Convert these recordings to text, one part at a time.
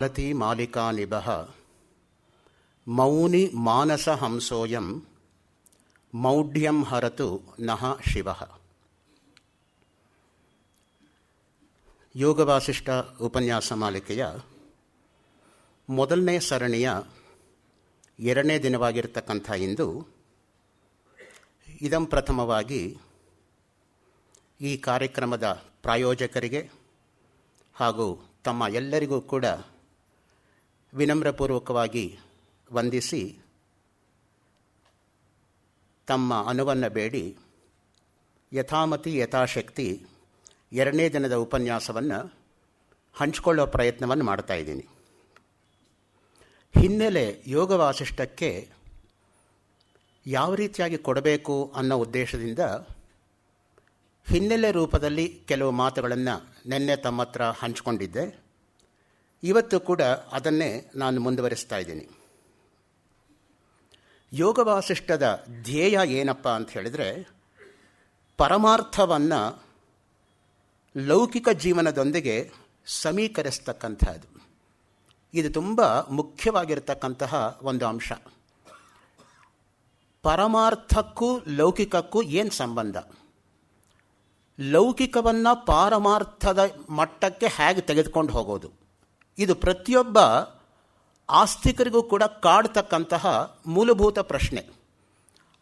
ಲತಿ ಮಾಲಿಕಾ ನಿಭಃ ಮೌನಿ ಮಾನಸ ಹಂಸೋಯಂ ಮೌಢ್ಯಂ ಹರತು ನಃ ಶಿವಃ. ಯೋಗ ವಾಸಿಷ್ಠ ಉಪನ್ಯಾಸ ಮಾಲಿಕೆಯ ಮೊದಲನೇ ಸರಣಿಯ 2ನೇ ದಿನವಾಗಿರತಕ್ಕಂಥ ಇಂದು ಇದಂ ಪ್ರಥಮವಾಗಿ ಈ ಕಾರ್ಯಕ್ರಮದ ಪ್ರಾಯೋಜಕರಿಗೆ ಹಾಗೂ ತಮ್ಮ ಎಲ್ಲರಿಗೂ ಕೂಡ ವಿನಮ್ರಪೂರ್ವಕವಾಗಿ ವಂದಿಸಿ ತಮ್ಮ ಅನುವನ್ನು ಬೇಡಿ ಯಥಾಮತಿ ಯಥಾಶಕ್ತಿ 2ನೇ ದಿನದ ಉಪನ್ಯಾಸವನ್ನು ಹಂಚಿಕೊಳ್ಳೋ ಪ್ರಯತ್ನವನ್ನು ಮಾಡ್ತಾ ಇದ್ದೀನಿ. ಹಿನ್ನೆಲೆ ಯೋಗ ವಾಸಿಷ್ಠಕ್ಕೆ ಯಾವ ರೀತಿಯಾಗಿ ಕೊಡಬೇಕು ಅನ್ನೋ ಉದ್ದೇಶದಿಂದ ಹಿನ್ನೆಲೆ ರೂಪದಲ್ಲಿ ಕೆಲವು ಮಾತುಗಳನ್ನು ನಿನ್ನೆ ತಮ್ಮ ಹತ್ರ ಹಂಚಿಕೊಂಡಿದ್ದೆ. ಇವತ್ತು ಕೂಡ ಅದನ್ನೇ ನಾನು ಮುಂದುವರಿಸ್ತಾ ಇದ್ದೀನಿ. ಯೋಗ ವಾಸಿಷ್ಠದ ಧ್ಯೇಯ ಏನಪ್ಪ ಅಂತ ಹೇಳಿದರೆ, ಪರಮಾರ್ಥವನ್ನು ಲೌಕಿಕ ಜೀವನದೊಂದಿಗೆ ಸಮೀಕರಿಸ್ತಕ್ಕಂಥದ್ದು. ಇದು ತುಂಬ ಮುಖ್ಯವಾಗಿರತಕ್ಕಂತಹ ಒಂದು ಅಂಶ. ಪರಮಾರ್ಥಕ್ಕೂ ಲೌಕಿಕಕ್ಕೂ ಏನು ಸಂಬಂಧ? ಲೌಕಿಕವನ್ನು ಪಾರಮಾರ್ಥದ ಮಟ್ಟಕ್ಕೆ ಹೇಗೆ ತೆಗೆದುಕೊಂಡು ಹೋಗೋದು? ಇದು ಪ್ರತಿಯೊಬ್ಬ ಆಸ್ತಿಕರಿಗೂ ಕೂಡ ಕಾಡ್ತಕ್ಕಂತಹ ಮೂಲಭೂತ ಪ್ರಶ್ನೆ.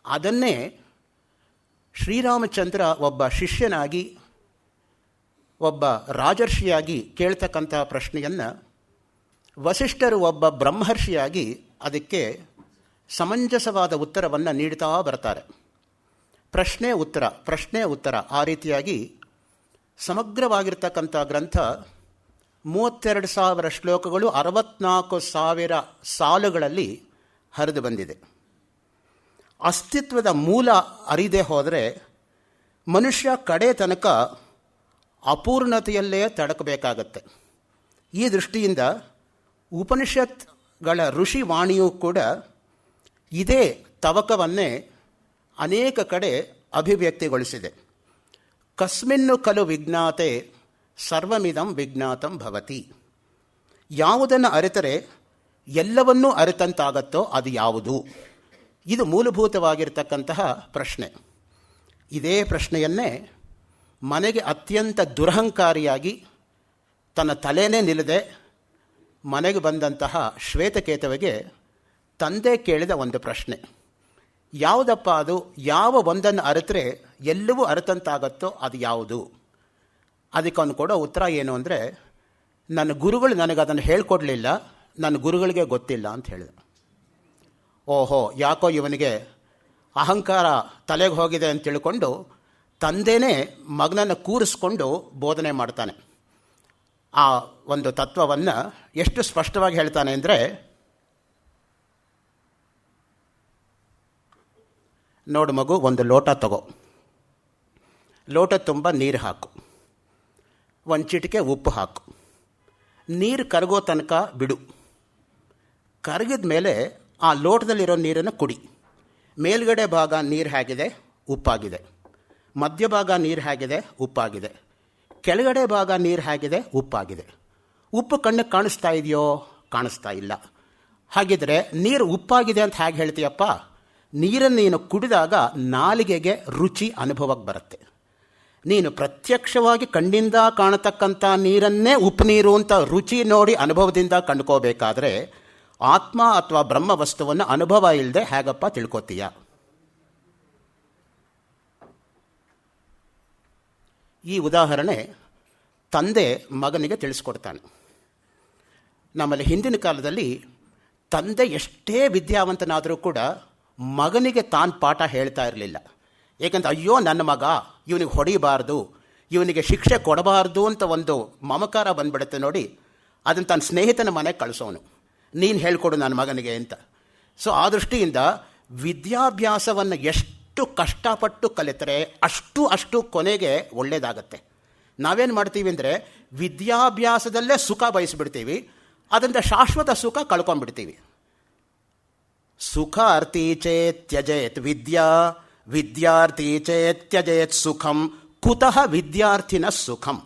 ಅದನ್ನೇ ಶ್ರೀರಾಮಚಂದ್ರ ಒಬ್ಬ ಶಿಷ್ಯನಾಗಿ, ಒಬ್ಬ ರಾಜರ್ಷಿಯಾಗಿ ಕೇಳ್ತಕ್ಕಂತಹ ಪ್ರಶ್ನೆಯನ್ನು ವಸಿಷ್ಠರು ಒಬ್ಬ ಬ್ರಹ್ಮರ್ಷಿಯಾಗಿ ಅದಕ್ಕೆ ಸಮಂಜಸವಾದ ಉತ್ತರವನ್ನು ನೀಡ್ತಾ ಬರ್ತಾರೆ. ಪ್ರಶ್ನೆ ಉತ್ತರ, ಪ್ರಶ್ನೆ ಉತ್ತರ, ಆ ರೀತಿಯಾಗಿ ಸಮಗ್ರವಾಗಿರ್ತಕ್ಕಂಥ ಗ್ರಂಥ 32,000 ಶ್ಲೋಕಗಳು 64,000 ಸಾಲುಗಳಲ್ಲಿ ಹರಿದು ಬಂದಿದೆ. ಅಸ್ತಿತ್ವದ ಮೂಲ ಅರಿದೇ ಹೋದರೆ ಮನುಷ್ಯ ಕಡೆ ತನಕ ಅಪೂರ್ಣತೆಯಲ್ಲೇ ತಡಕಬೇಕಾಗತ್ತೆ. ಈ ದೃಷ್ಟಿಯಿಂದ ಉಪನಿಷತ್ಗಳ ಋಷಿವಾಣಿಯೂ ಕೂಡ ಇದೇ ತವಕವನ್ನೇ ಅನೇಕ ಕಡೆ ಅಭಿವ್ಯಕ್ತಿಗೊಳಿಸಿದೆ. ಕಸ್ಮಿನ್ನು ಖಲು ವಿಜ್ಞಾತೆ ಸರ್ವಮಿದಂ ವಿಜ್ಞಾತಂ ಭವತಿ. ಯಾವುದನ್ನು ಅರಿತರೆ ಎಲ್ಲವನ್ನೂ ಅರಿತಂತಾಗತ್ತೋ ಅದು ಯಾವುದು? ಇದು ಮೂಲಭೂತವಾಗಿರ್ತಕ್ಕಂತಹ ಪ್ರಶ್ನೆ. ಇದೇ ಪ್ರಶ್ನೆಯನ್ನೇ ಮನೆಗೆ ಅತ್ಯಂತ ದುರಹಂಕಾರಿಯಾಗಿ ತನ್ನ ತಲೆನೇ ನಿಲ್ಲದೆ ಮನೆಗೆ ಬಂದಂತಹ ಶ್ವೇತಕೇತುವಿಗೆ ತಂದೆ ಕೇಳಿದ ಒಂದು ಪ್ರಶ್ನೆ. ಯಾವುದಪ್ಪ ಅದು? ಯಾವ ಒಂದನ್ನು ಅರಿತರೆ ಎಲ್ಲವೂ ಅರಿತಂತಾಗತ್ತೋ ಅದು ಯಾವುದು? ಅದಕ್ಕೆ ಅವನು ಕೊಡೋ ಉತ್ತರ ಏನು ಅಂದರೆ, ನನ್ನ ಗುರುಗಳು ನನಗೆ ಅದನ್ನು ಹೇಳ್ಕೊಡ್ಲಿಲ್ಲ, ನನ್ನ ಗುರುಗಳಿಗೆ ಗೊತ್ತಿಲ್ಲ ಅಂತ ಹೇಳಿದ. ಓಹೋ, ಯಾಕೋ ಇವನಿಗೆ ಅಹಂಕಾರ ತಲೆಗೆ ಹೋಗಿದೆ ಅಂತ ತಿಳ್ಕೊಂಡು ತಂದೆನೇ ಮಗನನ್ನು ಕೂರಿಸ್ಕೊಂಡು ಬೋಧನೆ ಮಾಡ್ತಾನೆ. ಆ ಒಂದು ತತ್ವವನ್ನು ಎಷ್ಟು ಸ್ಪಷ್ಟವಾಗಿ ಹೇಳ್ತಾನೆ ಅಂದರೆ, ನೋಡು ಮಗು, ಒಂದು ಲೋಟ ತಗೋ, ಲೋಟ ತುಂಬ ನೀರು ಹಾಕು, ಒಂದು ಚಿಟಿಕೆ ಉಪ್ಪು ಹಾಕು, ನೀರು ಕರಗೋ ತನಕ ಬಿಡು. ಕರಗಿದ ಮೇಲೆ ಆ ಲೋಟದಲ್ಲಿರೋ ನೀರನ್ನು ಕುಡಿ. ಮೇಲ್ಗಡೆ ಭಾಗ ನೀರು ಹೇಗಿದೆ? ಉಪ್ಪಾಗಿದೆ. ಮಧ್ಯಭಾಗ ನೀರು ಹೇಗಿದೆ? ಉಪ್ಪಾಗಿದೆ. ಕೆಳಗಡೆ ಭಾಗ ನೀರು ಹೇಗಿದೆ? ಉಪ್ಪಾಗಿದೆ. ಉಪ್ಪು ಕಣ್ಣಿಗೆ ಕಾಣಿಸ್ತಾ ಇದೆಯೋ? ಕಾಣಿಸ್ತಾ ಇಲ್ಲ. ಹಾಗಿದ್ರೆ ನೀರು ಉಪ್ಪಾಗಿದೆ ಅಂತ ಹೇಗೆ ಹೇಳ್ತೀಯಪ್ಪ? ನೀರನ್ನು ನೀನು ಕುಡಿದಾಗ ನಾಲಿಗೆಗೆ ರುಚಿ ಅನುಭವಕ್ಕೆ ಬರುತ್ತೆ. ನೀನು ಪ್ರತ್ಯಕ್ಷವಾಗಿ ಕಣ್ಣಿಂದ ಕಾಣತಕ್ಕಂಥ ನೀರನ್ನೇ ಉಪ್ಪು ನೀರು ಅಂತ ರುಚಿ ನೋಡಿ ಅನುಭವದಿಂದ ಕಂಡುಕೋಬೇಕಾದ್ರೆ ಆತ್ಮ ಅಥವಾ ಬ್ರಹ್ಮ ವಸ್ತುವನ್ನು ಅನುಭವ ಇಲ್ಲದೆ ಹೇಗಪ್ಪ ತಿಳ್ಕೊತೀಯ? ಈ ಉದಾಹರಣೆ ತಂದೆ ಮಗನಿಗೆ ತಿಳಿಸ್ಕೊಡ್ತಾನೆ. ನಮ್ಮಲ್ಲಿ ಹಿಂದಿನ ಕಾಲದಲ್ಲಿ ತಂದೆ ಎಷ್ಟೇ ವಿದ್ಯಾವಂತನಾದರೂ ಕೂಡ ಮಗನಿಗೆ ತಾನು ಪಾಠ ಹೇಳ್ತಾ ಇರಲಿಲ್ಲ. ಏಕೆಂದರೆ ಅಯ್ಯೋ ನನ್ನ ಮಗ, ಇವನಿಗೆ ಹೊಡಿಬಾರ್ದು, ಇವನಿಗೆ ಶಿಕ್ಷೆ ಕೊಡಬಾರ್ದು ಅಂತ ಒಂದು ಮಮಕಾರ ಬಂದ್ಬಿಡುತ್ತೆ ನೋಡಿ. ಅದನ್ನು ತನ್ನ ಸ್ನೇಹಿತನ ಮನೆಗೆ ಕಳಿಸೋನು, ನೀನು ಹೇಳ್ಕೊಡು ನನ್ನ ಮಗನಿಗೆ ಅಂತ. ಸೊ ಆ ದೃಷ್ಟಿಯಿಂದ ವಿದ್ಯಾಭ್ಯಾಸವನ್ನು ಎಷ್ಟು ಕಷ್ಟಪಟ್ಟು ಕಲಿತರೆ ಅಷ್ಟು ಕೊನೆಗೆ ಒಳ್ಳೆಯದಾಗತ್ತೆ. ನಾವೇನು ಮಾಡ್ತೀವಿ ಅಂದರೆ ವಿದ್ಯಾಭ್ಯಾಸದಲ್ಲೇ ಸುಖ ಬಯಸಿಬಿಡ್ತೀವಿ, ಅದರಿಂದ ಶಾಶ್ವತ ಸುಖ ಕಳ್ಕೊಂಡ್ಬಿಡ್ತೀವಿ. ಸುಖ ಅರ್ಥಿ ಚೇತ್ ತ್ಯಜೇತ್ ವಿದ್ಯಾ, ವಿದ್ಯಾರ್ಥಿ ಚೇತ್ ತ್ಯಜೇತ್ ಸುಖಂ, ಕುತಃ ವಿದ್ಯಾರ್ಥಿನ ಸುಖಂ.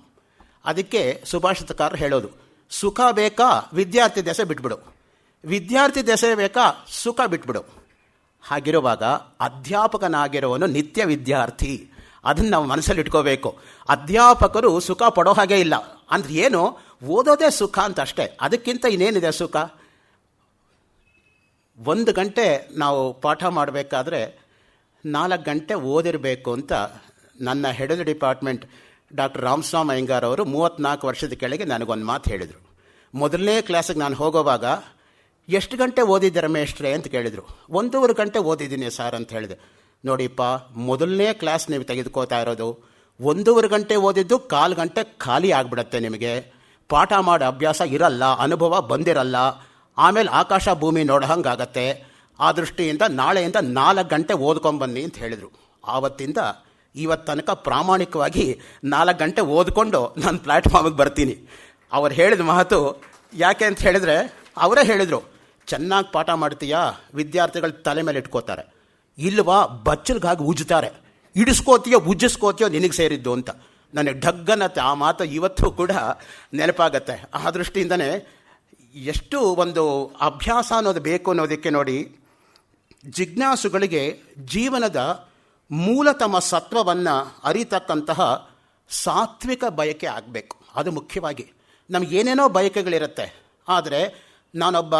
ಅದಕ್ಕೆ ಸುಭಾಷಿತಕಾರರು ಹೇಳೋದು, ಸುಖ ಬೇಕಾ ವಿದ್ಯಾರ್ಥಿ ದೆಸೆ ಬಿಟ್ಬಿಡು, ವಿದ್ಯಾರ್ಥಿ ದೆಸೆ ಬೇಕಾ ಸುಖ ಬಿಟ್ಬಿಡು. ಹಾಗಿರುವಾಗ ಅಧ್ಯಾಪಕನಾಗಿರೋನು ನಿತ್ಯ ವಿದ್ಯಾರ್ಥಿ. ಅದನ್ನು ನಾವು ಮನಸ್ಸಲ್ಲಿ ಇಟ್ಕೋಬೇಕು. ಅಧ್ಯಾಪಕರು ಸುಖ ಪಡೋ ಹಾಗೆ ಇಲ್ಲ. ಅಂದ್ರೆ ಏನು, ಓದೋದೇ ಸುಖ ಅಂತ ಅಷ್ಟೇ, ಅದಕ್ಕಿಂತ ಇನ್ನೇನಿದೆ ಸುಖ? 1 ಗಂಟೆ ನಾವು ಪಾಠ ಮಾಡಬೇಕಾದ್ರೆ 4 ಗಂಟೆ ಓದಿರಬೇಕು ಅಂತ ನನ್ನ head of the department doctor Ramaswamy Iyengar ಅವರು 34 ವರ್ಷದ ಕೆಳಗೆ ನನಗೊಂದು ಮಾತು ಹೇಳಿದರು. ಮೊದಲನೇ ಕ್ಲಾಸಿಗೆ ನಾನು ಹೋಗೋವಾಗ ಎಷ್ಟು ಗಂಟೆ ಓದಿದ್ದೆ ರಮೇಶ್ರೇ ಅಂತ ಕೇಳಿದರು. 1.5 ಗಂಟೆ ಓದಿದ್ದೀನಿ ಸರ್ ಅಂತ ಹೇಳಿದೆ. ನೋಡಿಪ್ಪ, ಮೊದಲನೇ ಕ್ಲಾಸ್ ನೀವು ತೆಗೆದುಕೋತಾ ಇರೋದು, 1.5 ಗಂಟೆ ಓದಿದ್ದು 1/4 ಗಂಟೆ ಖಾಲಿ ಆಗಿಬಿಡತ್ತೆ. ನಿಮಗೆ ಪಾಠ ಮಾಡೋ ಅಭ್ಯಾಸ ಇರಲ್ಲ, ಅನುಭವ ಬಂದಿರಲ್ಲ, ಆಮೇಲೆ ಆಕಾಶ ಭೂಮಿ ನೋಡೋ ಹಂಗಾಗತ್ತೆ. ಆ ದೃಷ್ಟಿಯಿಂದ ನಾಳೆಯಿಂದ 4 ಗಂಟೆ ಓದ್ಕೊಂಬನ್ನಿ ಅಂತ ಹೇಳಿದರು. ಆವತ್ತಿಂದ ಇವತ್ತು ತನಕ ಪ್ರಾಮಾಣಿಕವಾಗಿ 4 ಗಂಟೆ ಓದ್ಕೊಂಡು ನಾನು ಪ್ಲ್ಯಾಟ್ಫಾರ್ಮಿಗೆ ಬರ್ತೀನಿ. ಅವ್ರು ಹೇಳಿದ ಮಾತು ಯಾಕೆ ಅಂತ ಹೇಳಿದ್ರೆ, ಅವರೇ ಹೇಳಿದರು, ಚೆನ್ನಾಗಿ ಪಾಠ ಮಾಡ್ತೀಯಾ, ವಿದ್ಯಾರ್ಥಿಗಳು ತಲೆ ಮೇಲೆ ಇಟ್ಕೋತಾರೆ, ಇಲ್ವಾ ಬಚ್ಚಲ್ಗಾಗಿ ಉಜ್ತಾರೆ, ಇಡಿಸ್ಕೋತೀಯೋ ಉಜ್ಜಿಸ್ಕೋತೀಯೋ ನಿನಗೆ ಸೇರಿದ್ದು ಅಂತ. ನನಗೆ ಢಗ್ಗನತ್ತೆ ಆ ಮಾತು ಇವತ್ತು ಕೂಡ ನೆನಪಾಗತ್ತೆ. ಆ ದೃಷ್ಟಿಯಿಂದನೇ ಎಷ್ಟು ಒಂದು ಅಭ್ಯಾಸ ಅನ್ನೋದು ಬೇಕು ಅನ್ನೋದಕ್ಕೆ ನೋಡಿ, ಜಿಜ್ಞಾಸುಗಳಿಗೆ ಜೀವನದ ಮೂಲತಮ ಸತ್ವವನ್ನು ಅರಿತಕ್ಕಂತಹ ಸಾತ್ವಿಕ ಬಯಕೆ ಆಗಬೇಕು. ಅದು ಮುಖ್ಯವಾಗಿ. ನಮಗೇನೇನೋ ಬಯಕೆಗಳಿರುತ್ತೆ, ಆದರೆ ನಾನೊಬ್ಬ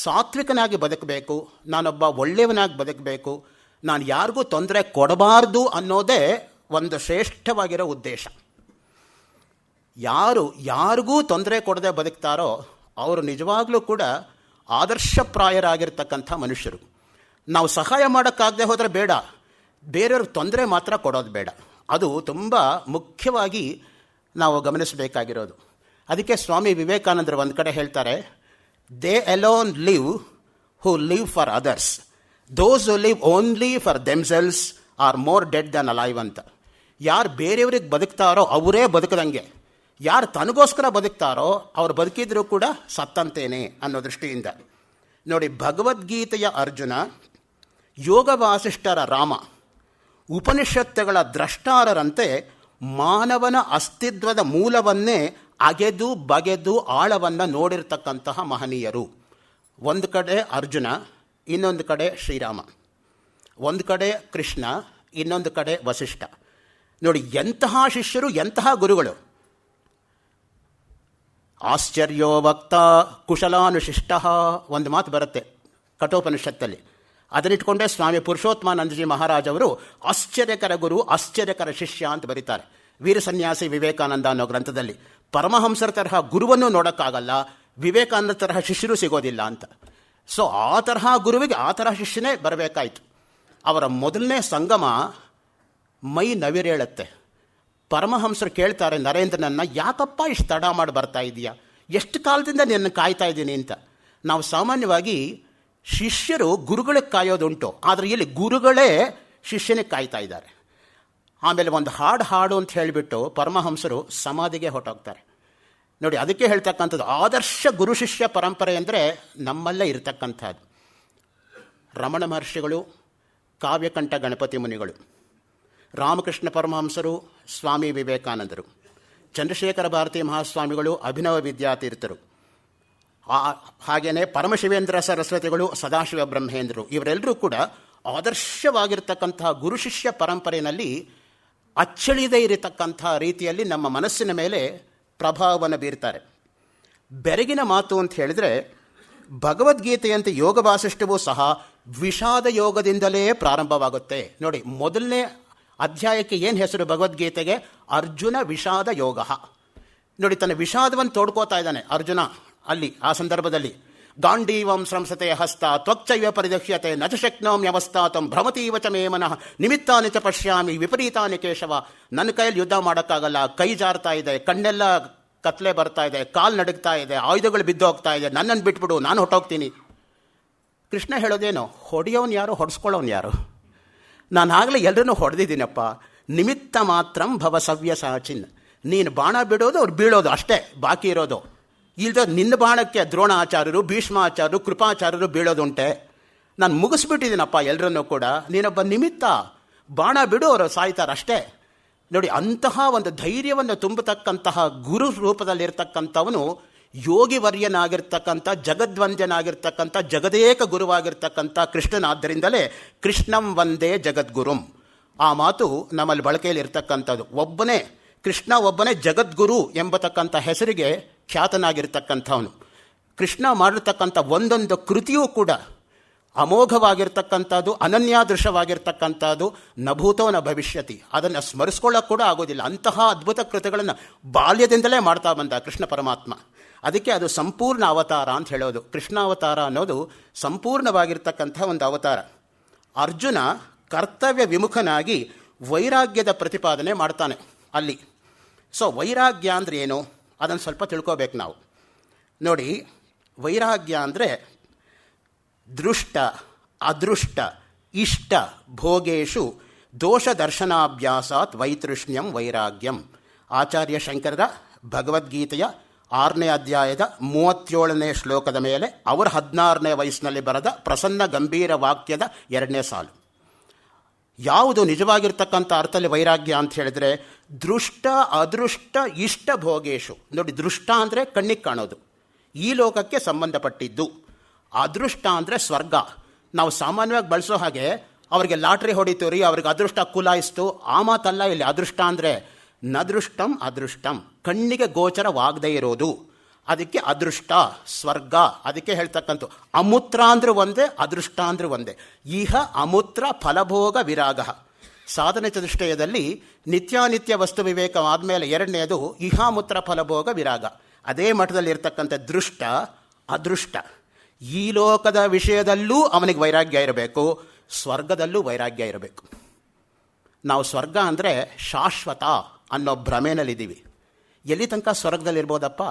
ಸಾತ್ವಿಕನಾಗಿ ಬದುಕಬೇಕು, ನಾನೊಬ್ಬ ಒಳ್ಳೆಯವನಾಗಿ ಬದುಕಬೇಕು, ನಾನು ಯಾರಿಗೂ ತೊಂದರೆ ಕೊಡಬಾರ್ದು ಅನ್ನೋದೇ ಒಂದು ಶ್ರೇಷ್ಠವಾಗಿರೋ ಉದ್ದೇಶ. ಯಾರಿಗೂ ತೊಂದರೆ ಕೊಡದೆ ಬದುಕ್ತಾರೋ ಅವರು ನಿಜವಾಗ್ಲೂ ಕೂಡ ಆದರ್ಶಪ್ರಾಯರಾಗಿರ್ತಕ್ಕಂಥ ಮನುಷ್ಯರು. ನಾವು ಸಹಾಯ ಮಾಡೋಕ್ಕಾಗದೆ ಹೋದರೆ ಬೇಡ, ಬೇರೆಯವ್ರಿಗೆ ತೊಂದರೆ ಮಾತ್ರ ಕೊಡೋದು ಬೇಡ. ಅದು ತುಂಬ ಮುಖ್ಯವಾಗಿ ನಾವು ಗಮನಿಸಬೇಕಾಗಿರೋದು. ಅದಕ್ಕೆ ಸ್ವಾಮಿ ವಿವೇಕಾನಂದರು ಒಂದು ಕಡೆ ಹೇಳ್ತಾರೆ, they alone live who live for others, those who live only for themselves are more dead than alive ಅಂತ. ಯಾರು ಬೇರೆಯವ್ರಿಗೆ ಬದುಕ್ತಾರೋ ಅವರೇ ಬದುಕದಂಗೆ, ಯಾರು ತನಗೋಸ್ಕರ ಬದುಕ್ತಾರೋ ಅವ್ರು ಬದುಕಿದ್ರೂ ಕೂಡ ಸತ್ತಂತೇನೆ ಅನ್ನೋ ದೃಷ್ಟಿಯಿಂದ ನೋಡಿ. ಭಗವದ್ಗೀತೆಯ ಅರ್ಜುನ, ಯೋಗ ವಾಸಿಷ್ಠರ ರಾಮ, ಉಪನಿಷತ್ತುಗಳ ದ್ರಷ್ಟಾರರಂತೆ ಮಾನವನ ಅಸ್ತಿತ್ವದ ಮೂಲವನ್ನೇ ಅಗೆದು ಬಗೆದು ಆಳವನ್ನು ನೋಡಿರ್ತಕ್ಕಂತಹ ಮಹನೀಯರು. ಒಂದು ಕಡೆ ಅರ್ಜುನ, ಇನ್ನೊಂದು ಕಡೆ ಶ್ರೀರಾಮ, ಒಂದು ಕಡೆ ಕೃಷ್ಣ, ಇನ್ನೊಂದು ಕಡೆ ವಸಿಷ್ಠ. ನೋಡಿ ಎಂತಹ ಶಿಷ್ಯರು, ಎಂತಹ ಗುರುಗಳು. ಆಶ್ಚರ್ಯೋ ವಕ್ತ ಕುಶಲಾನುಶಿಷ್ಟ ಒಂದು ಮಾತು ಬರುತ್ತೆ ಕಠೋಪನಿಷತ್ತಲ್ಲಿ. ಅದನ್ನಿಟ್ಕೊಂಡೇ ಸ್ವಾಮಿ ಪುರುಷೋತ್ತಮಾನಂದಜಿ ಮಹಾರಾಜ್ ಅವರು ಆಶ್ಚರ್ಯಕರ ಗುರು, ಆಶ್ಚರ್ಯಕರ ಶಿಷ್ಯ ಅಂತ ಬರೀತಾರೆ ವೀರ ಸನ್ಯಾಸಿ ವಿವೇಕಾನಂದ ಅನ್ನೋ ಗ್ರಂಥದಲ್ಲಿ. ಪರಮಹಂಸರ ತರಹ ಗುರುವನ್ನು ನೋಡೋಕ್ಕಾಗಲ್ಲ, ವಿವೇಕಾನಂದ ತರಹ ಶಿಷ್ಯರು ಸಿಗೋದಿಲ್ಲ ಅಂತ. ಸೊ ಆ ತರಹ ಗುರುವಿಗೆ ಆ ತರಹ ಶಿಷ್ಯನೇ ಬರಬೇಕಾಯಿತು. ಅವರ ಮೊದಲನೇ ಸಂಗಮ ಮೈ ನವಿರೇಳುತ್ತೆ. ಪರಮಹಂಸರು ಕೇಳ್ತಾರೆ ನರೇಂದ್ರನನ್ನು, ಯಾಕಪ್ಪ ಇಷ್ಟು ತಡ ಮಾಡಿ ಬರ್ತಾ ಇದೆಯಾ, ಎಷ್ಟು ಕಾಲದಿಂದ ನಿನ್ನ ಕಾಯ್ತಾ ಇದ್ದೀನಿ ಅಂತ. ನಾವು ಸಾಮಾನ್ಯವಾಗಿ ಶಿಷ್ಯರು ಗುರುಗಳಿಗೆ ಕಾಯೋದುಂಟು, ಆದರೆ ಇಲ್ಲಿ ಗುರುಗಳೇ ಶಿಷ್ಯನಿಗೆ ಕಾಯ್ತಾ ಇದ್ದಾರೆ. ಆಮೇಲೆ ಒಂದು ಹಾಡು ಅಂತ ಹೇಳಿಬಿಟ್ಟು ಪರಮಹಂಸರು ಸಮಾಧಿಗೆ ಹೊರಟೋಗ್ತಾರೆ. ನೋಡಿ ಅದಕ್ಕೆ ಹೇಳ್ತಕ್ಕಂಥದ್ದು ಆದರ್ಶ ಗುರು ಶಿಷ್ಯ ಪರಂಪರೆ ಅಂದರೆ ನಮ್ಮಲ್ಲೇ ಇರತಕ್ಕಂಥದ್ದು. ರಮಣ ಮಹರ್ಷಿಗಳು, ಕಾವ್ಯಕಂಠ ಗಣಪತಿ ಮುನಿಗಳು, ರಾಮಕೃಷ್ಣ ಪರಮಹಂಸರು, ಸ್ವಾಮಿ ವಿವೇಕಾನಂದರು, ಚಂದ್ರಶೇಖರ ಭಾರತಿ ಮಹಾಸ್ವಾಮಿಗಳು, ಅಭಿನವ ವಿದ್ಯಾತೀರ್ಥರು, ಹಾಗೆಯೇ ಪರಮಶಿವೇಂದ್ರ ಸರಸ್ವತಿಗಳು, ಸದಾಶಿವ ಬ್ರಹ್ಮೇಂದ್ರರು, ಇವರೆಲ್ಲರೂ ಕೂಡ ಆದರ್ಶವಾಗಿರ್ತಕ್ಕಂತಹ ಗುರು ಶಿಷ್ಯ ಪರಂಪರೆಯಲ್ಲಿ ಅಚ್ಚಳಿಯದೇ ಇರತಕ್ಕಂಥ ರೀತಿಯಲ್ಲಿ ನಮ್ಮ ಮನಸ್ಸಿನ ಮೇಲೆ ಪ್ರಭಾವವನ್ನು ಬೀರ್ತಾರೆ. ಬೆರಗಿನ ಮಾತು ಅಂತ ಹೇಳಿದರೆ, ಭಗವದ್ಗೀತೆಯಂತೆ ಯೋಗ ವಾಸಿಷ್ಠವೂ ಸಹ ವಿಷಾದ ಯೋಗದಿಂದಲೇ ಪ್ರಾರಂಭವಾಗುತ್ತೆ. ನೋಡಿ ಮೊದಲನೇ ಅಧ್ಯಾಯಕ್ಕೆ ಏನು ಹೆಸರು ಭಗವದ್ಗೀತೆಗೆ? ಅರ್ಜುನ ವಿಷಾದ ಯೋಗ. ನೋಡಿ ತನ್ನ ವಿಷಾದವನ್ನು ತೋಡ್ಕೋತಾ ಇದ್ದಾನೆ ಅರ್ಜುನ ಅಲ್ಲಿ. ಆ ಸಂದರ್ಭದಲ್ಲಿ ಗಾಂಡೀವಂ ಸಂಸತೆ ಹಸ್ತ ತ್ವಚ್ಚೈವ ಪರಿದಕ್ಷ್ಯತೆ ನ ಚ ಶಕ್ನೋಮ್ಯವಸ್ಥಾತಂ ಭ್ರಮತೀವ ಚ ಮೇ ಮನಃ ನಿಮಿತ್ತಾನಿ ಚ ಪಶ್ಯಾಮಿ ವಿಪರೀತಾನಿ ಕೇಶವ. ನನ್ನ ಕೈಯಲ್ಲಿ ಯುದ್ಧ ಮಾಡೋಕ್ಕಾಗಲ್ಲ, ಕೈ ಜಾರ್ತಾ ಇದೆ, ಕಣ್ಣೆಲ್ಲ ಕತ್ಲೆ ಬರ್ತಾ ಇದೆ, ಕಾಲು ನಡುಗ್ತಾ ಇದೆ, ಆಯುಧಗಳು ಬಿದ್ದು ಹೋಗ್ತಾ ಇದೆ, ನನ್ನನ್ನು ಬಿಟ್ಬಿಡು, ನಾನು ಹೊಟ್ಟೋಗ್ತೀನಿ. ಕೃಷ್ಣ ಹೇಳೋದೇನು, ಹೊಡೆಯೋನು ಯಾರು, ಹೊಡೆಸ್ಕೊಳ್ಳೋನು ಯಾರು? ನಾನು ಆಗಲೇ ಎಲ್ಲರನ್ನೂ ಹೊಡೆದಿದ್ದೀನಪ್ಪ. ನಿಮಿತ್ತ ಮಾತ್ರಂ ಭವ ಸವ್ಯ ಸಾಚಿನ್. ನೀನು ಬಾಣ ಬಿಡೋದು ಅವ್ರು ಬೀಳೋದು ಅಷ್ಟೇ ಬಾಕಿ ಇರೋದು. ಇಲ್ದ ನಿನ್ನ ಬಾಣಕ್ಕೆ ದ್ರೋಣಾಚಾರ್ಯರು, ಭೀಷ್ಮಾಚಾರ್ಯರು, ಕೃಪಾಚಾರ್ಯರು ಬೀಳೋದುಂಟೆ. ನಾನು ಮುಗಿಸ್ಬಿಟ್ಟಿದ್ದೀನಪ್ಪ ಎಲ್ಲರನ್ನೂ ಕೂಡ. ನೀನೊಬ್ಬ ನಿಮಿತ್ತ, ಬಾಣ ಬಿಡು ಅವರು ಸಾಯ್ತಾರೆ ಅಷ್ಟೇ. ನೋಡಿ ಅಂತಹ ಒಂದು ಧೈರ್ಯವನ್ನು ತುಂಬತಕ್ಕಂತಹ ಗುರು ರೂಪದಲ್ಲಿರ್ತಕ್ಕಂಥವನು ಯೋಗಿವರ್ಯನಾಗಿರ್ತಕ್ಕಂಥ ಜಗದ್ವಂದ್ಯನಾಗಿರ್ತಕ್ಕಂಥ ಜಗದೇಕ ಗುರುವಾಗಿರ್ತಕ್ಕಂಥ ಕೃಷ್ಣನಾದ್ದರಿಂದಲೇ ಕೃಷ್ಣಂ ವಂದೇ ಜಗದ್ಗುರುಂ. ಆ ಮಾತು ನಮ್ಮಲ್ಲಿ ಬಳಕೆಯಲ್ಲಿ ಇರ್ತಕ್ಕಂಥದ್ದು. ಕೃಷ್ಣ ಒಬ್ಬನೇ ಜಗದ್ಗುರು ಎಂಬತಕ್ಕಂಥ ಹೆಸರಿಗೆ ಖ್ಯಾತನಾಗಿರ್ತಕ್ಕಂಥವನು. ಕೃಷ್ಣ ಮಾಡಿರ್ತಕ್ಕಂಥ ಒಂದೊಂದು ಕೃತಿಯೂ ಕೂಡ ಅಮೋಘವಾಗಿರ್ತಕ್ಕಂಥದ್ದು, ಅನನ್ಯಾದೃಶವಾಗಿರ್ತಕ್ಕಂಥದ್ದು, ನಭೂತೋ ನ ಭವಿಷ್ಯತಿ. ಅದನ್ನು ಸ್ಮರಿಸ್ಕೊಳ್ಳೋಕೆ ಕೂಡ ಆಗೋದಿಲ್ಲ. ಅಂತಹ ಅದ್ಭುತ ಕೃತಿಗಳನ್ನು ಬಾಲ್ಯದಿಂದಲೇ ಮಾಡ್ತಾ ಬಂದ ಕೃಷ್ಣ ಪರಮಾತ್ಮ. ಅದಕ್ಕೆ ಅದು ಸಂಪೂರ್ಣ ಅವತಾರ ಅಂತ ಹೇಳೋದು. ಕೃಷ್ಣಾವತಾರ ಅನ್ನೋದು ಸಂಪೂರ್ಣವಾಗಿರ್ತಕ್ಕಂಥ ಒಂದು ಅವತಾರ. ಅರ್ಜುನ ಕರ್ತವ್ಯ ವಿಮುಖನಾಗಿ ವೈರಾಗ್ಯದ ಪ್ರತಿಪಾದನೆ ಮಾಡ್ತಾನೆ ಅಲ್ಲಿ. ಸೊ ವೈರಾಗ್ಯ ಅಂದರೆ ಏನು ಅದನ್ನು ಸ್ವಲ್ಪ ತಿಳ್ಕೋಬೇಕು ನಾವು. ನೋಡಿ, ವೈರಾಗ್ಯ ಅಂದರೆ ದೃಷ್ಟ ಅದೃಷ್ಟ ಇಷ್ಟ ಭೋಗೇಶು ದೋಷ ದರ್ಶನಾಭ್ಯಾಸಾತ್ ವೈತೃಷ್ಣ್ಯಂ ವೈರಾಗ್ಯಂ. ಆಚಾರ್ಯ ಶಂಕರರ ಭಗವದ್ಗೀತೆಯ 6ನೇ ಅಧ್ಯಾಯದ 37ನೇ ಶ್ಲೋಕದ ಮೇಲೆ ಅವರ 16ನೇ ವಯಸ್ಸಿನಲ್ಲಿ ಬರೆದ ಪ್ರಸನ್ನ ಗಂಭೀರ ವಾಕ್ಯದ 2ನೇ ಸಾಲು. ಯಾವುದು ನಿಜವಾಗಿರ್ತಕ್ಕಂಥ ಅರ್ಥದಲ್ಲಿ ವೈರಾಗ್ಯ ಅಂತ ಹೇಳಿದ್ರೆ, ದೃಷ್ಟ ಅದೃಷ್ಟ ಇಷ್ಟ ಭೋಗೇಶು. ನೋಡಿ, ದೃಷ್ಟ ಅಂದರೆ ಕಣ್ಣಿಗೆ ಕಾಣೋದು, ಈ ಲೋಕಕ್ಕೆ ಸಂಬಂಧಪಟ್ಟಿದ್ದು. ಅದೃಷ್ಟ ಅಂದರೆ ಸ್ವರ್ಗ. ನಾವು ಸಾಮಾನ್ಯವಾಗಿ ಬಳಸೋ ಹಾಗೆ ಅವರಿಗೆ ಲಾಟ್ರಿ ಹೊಡಿತು ರೀ, ಅವ್ರಿಗೆ ಅದೃಷ್ಟ ಕುಲಾಯಿಸ್ತು, ಆ ಮಾತಲ್ಲ ಇಲ್ಲಿ. ಅದೃಷ್ಟ ಅಂದರೆ ನದೃಷ್ಟಂ ಅದೃಷ್ಟಂ, ಕಣ್ಣಿಗೆ ಗೋಚರವಾಗದೇ ಇರೋದು. ಅದಕ್ಕೆ ಅದೃಷ್ಟ ಸ್ವರ್ಗ. ಅದಕ್ಕೆ ಹೇಳ್ತಕ್ಕಂಥ ಅಮೂತ್ರ ಅಂದ್ರೆ ಒಂದೇ, ಅದೃಷ್ಟ ಅಂದ್ರೆ ಒಂದೇ. ಇಹ ಅಮೂತ್ರ ಫಲಭೋಗ ವಿರಾಗ. ಸಾಧನೆ ಚತುಷ್ಟಯದಲ್ಲಿ ನಿತ್ಯಾನಿತ್ಯ ವಸ್ತು ವಿವೇಕ ಆದಮೇಲೆ 2ನೇದು ಇಹಾಮೂತ್ರ ಫಲಭೋಗ ವಿರಾಗ. ಅದೇ ಮಠದಲ್ಲಿ ಇರ್ತಕ್ಕಂಥ ದೃಷ್ಟ ಅದೃಷ್ಟ. ಈ ಲೋಕದ ವಿಷಯದಲ್ಲೂ ಅವನಿಗೆ ವೈರಾಗ್ಯ ಇರಬೇಕು, ಸ್ವರ್ಗದಲ್ಲೂ ವೈರಾಗ್ಯ ಇರಬೇಕು. ನಾವು ಸ್ವರ್ಗ ಅಂದರೆ ಶಾಶ್ವತ ಅನ್ನೋ ಭ್ರಮೆನಲ್ಲಿದ್ದೀವಿ. ಎಲ್ಲಿ ತನಕ ಸ್ವರ್ಗದಲ್ಲಿರ್ಬೋದಪ್ಪ?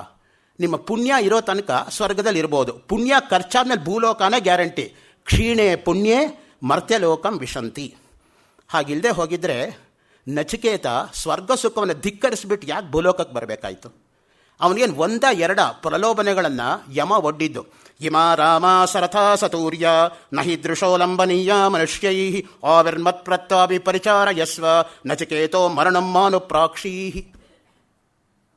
ನಿಮ್ಮ ಪುಣ್ಯ ಇರೋ ತನಕ ಸ್ವರ್ಗದಲ್ಲಿ ಇರ್ಬೋದು. ಪುಣ್ಯ ಖರ್ಚಾದ್ಮೇಲೆ ಭೂಲೋಕನೇ ಗ್ಯಾರಂಟಿ. ಕ್ಷೀಣೆ ಪುಣ್ಯೇ ಮರ್ತ್ಯಲೋಕಂ ವಿಶಂತಿ. ಹಾಗಿಲ್ಲದೆ ಹೋಗಿದ್ರೆ ನಚಿಕೇತ ಸ್ವರ್ಗ ಸುಖವನ್ನು ಧಿಕ್ಕರಿಸ್ಬಿಟ್ಟು ಯಾಕೆ ಭೂಲೋಕಕ್ಕೆ ಬರಬೇಕಾಯಿತು? ಅವನಿಗೇನು 1-2 ಪ್ರಲೋಭನೆಗಳನ್ನು ಯಮ ಒಡ್ಡಿದ್ದು. ಇಮಾ ರಾಮ ಸರಥಾ ಸತೂರ್ಯ ನಹಿ ದೃಶೋಲಂಬನೀಯ ಮನುಷ್ಯೈ ಆವಿರ್ಮತ್ಪ್ರತ್ಯಾಪಿ ಪರಿಚಾರಯಸ್ವ ನಚಿಕೇತೋ ಮರಣಂ ಮಾನುಪ್ರಾಕ್ಷೀ.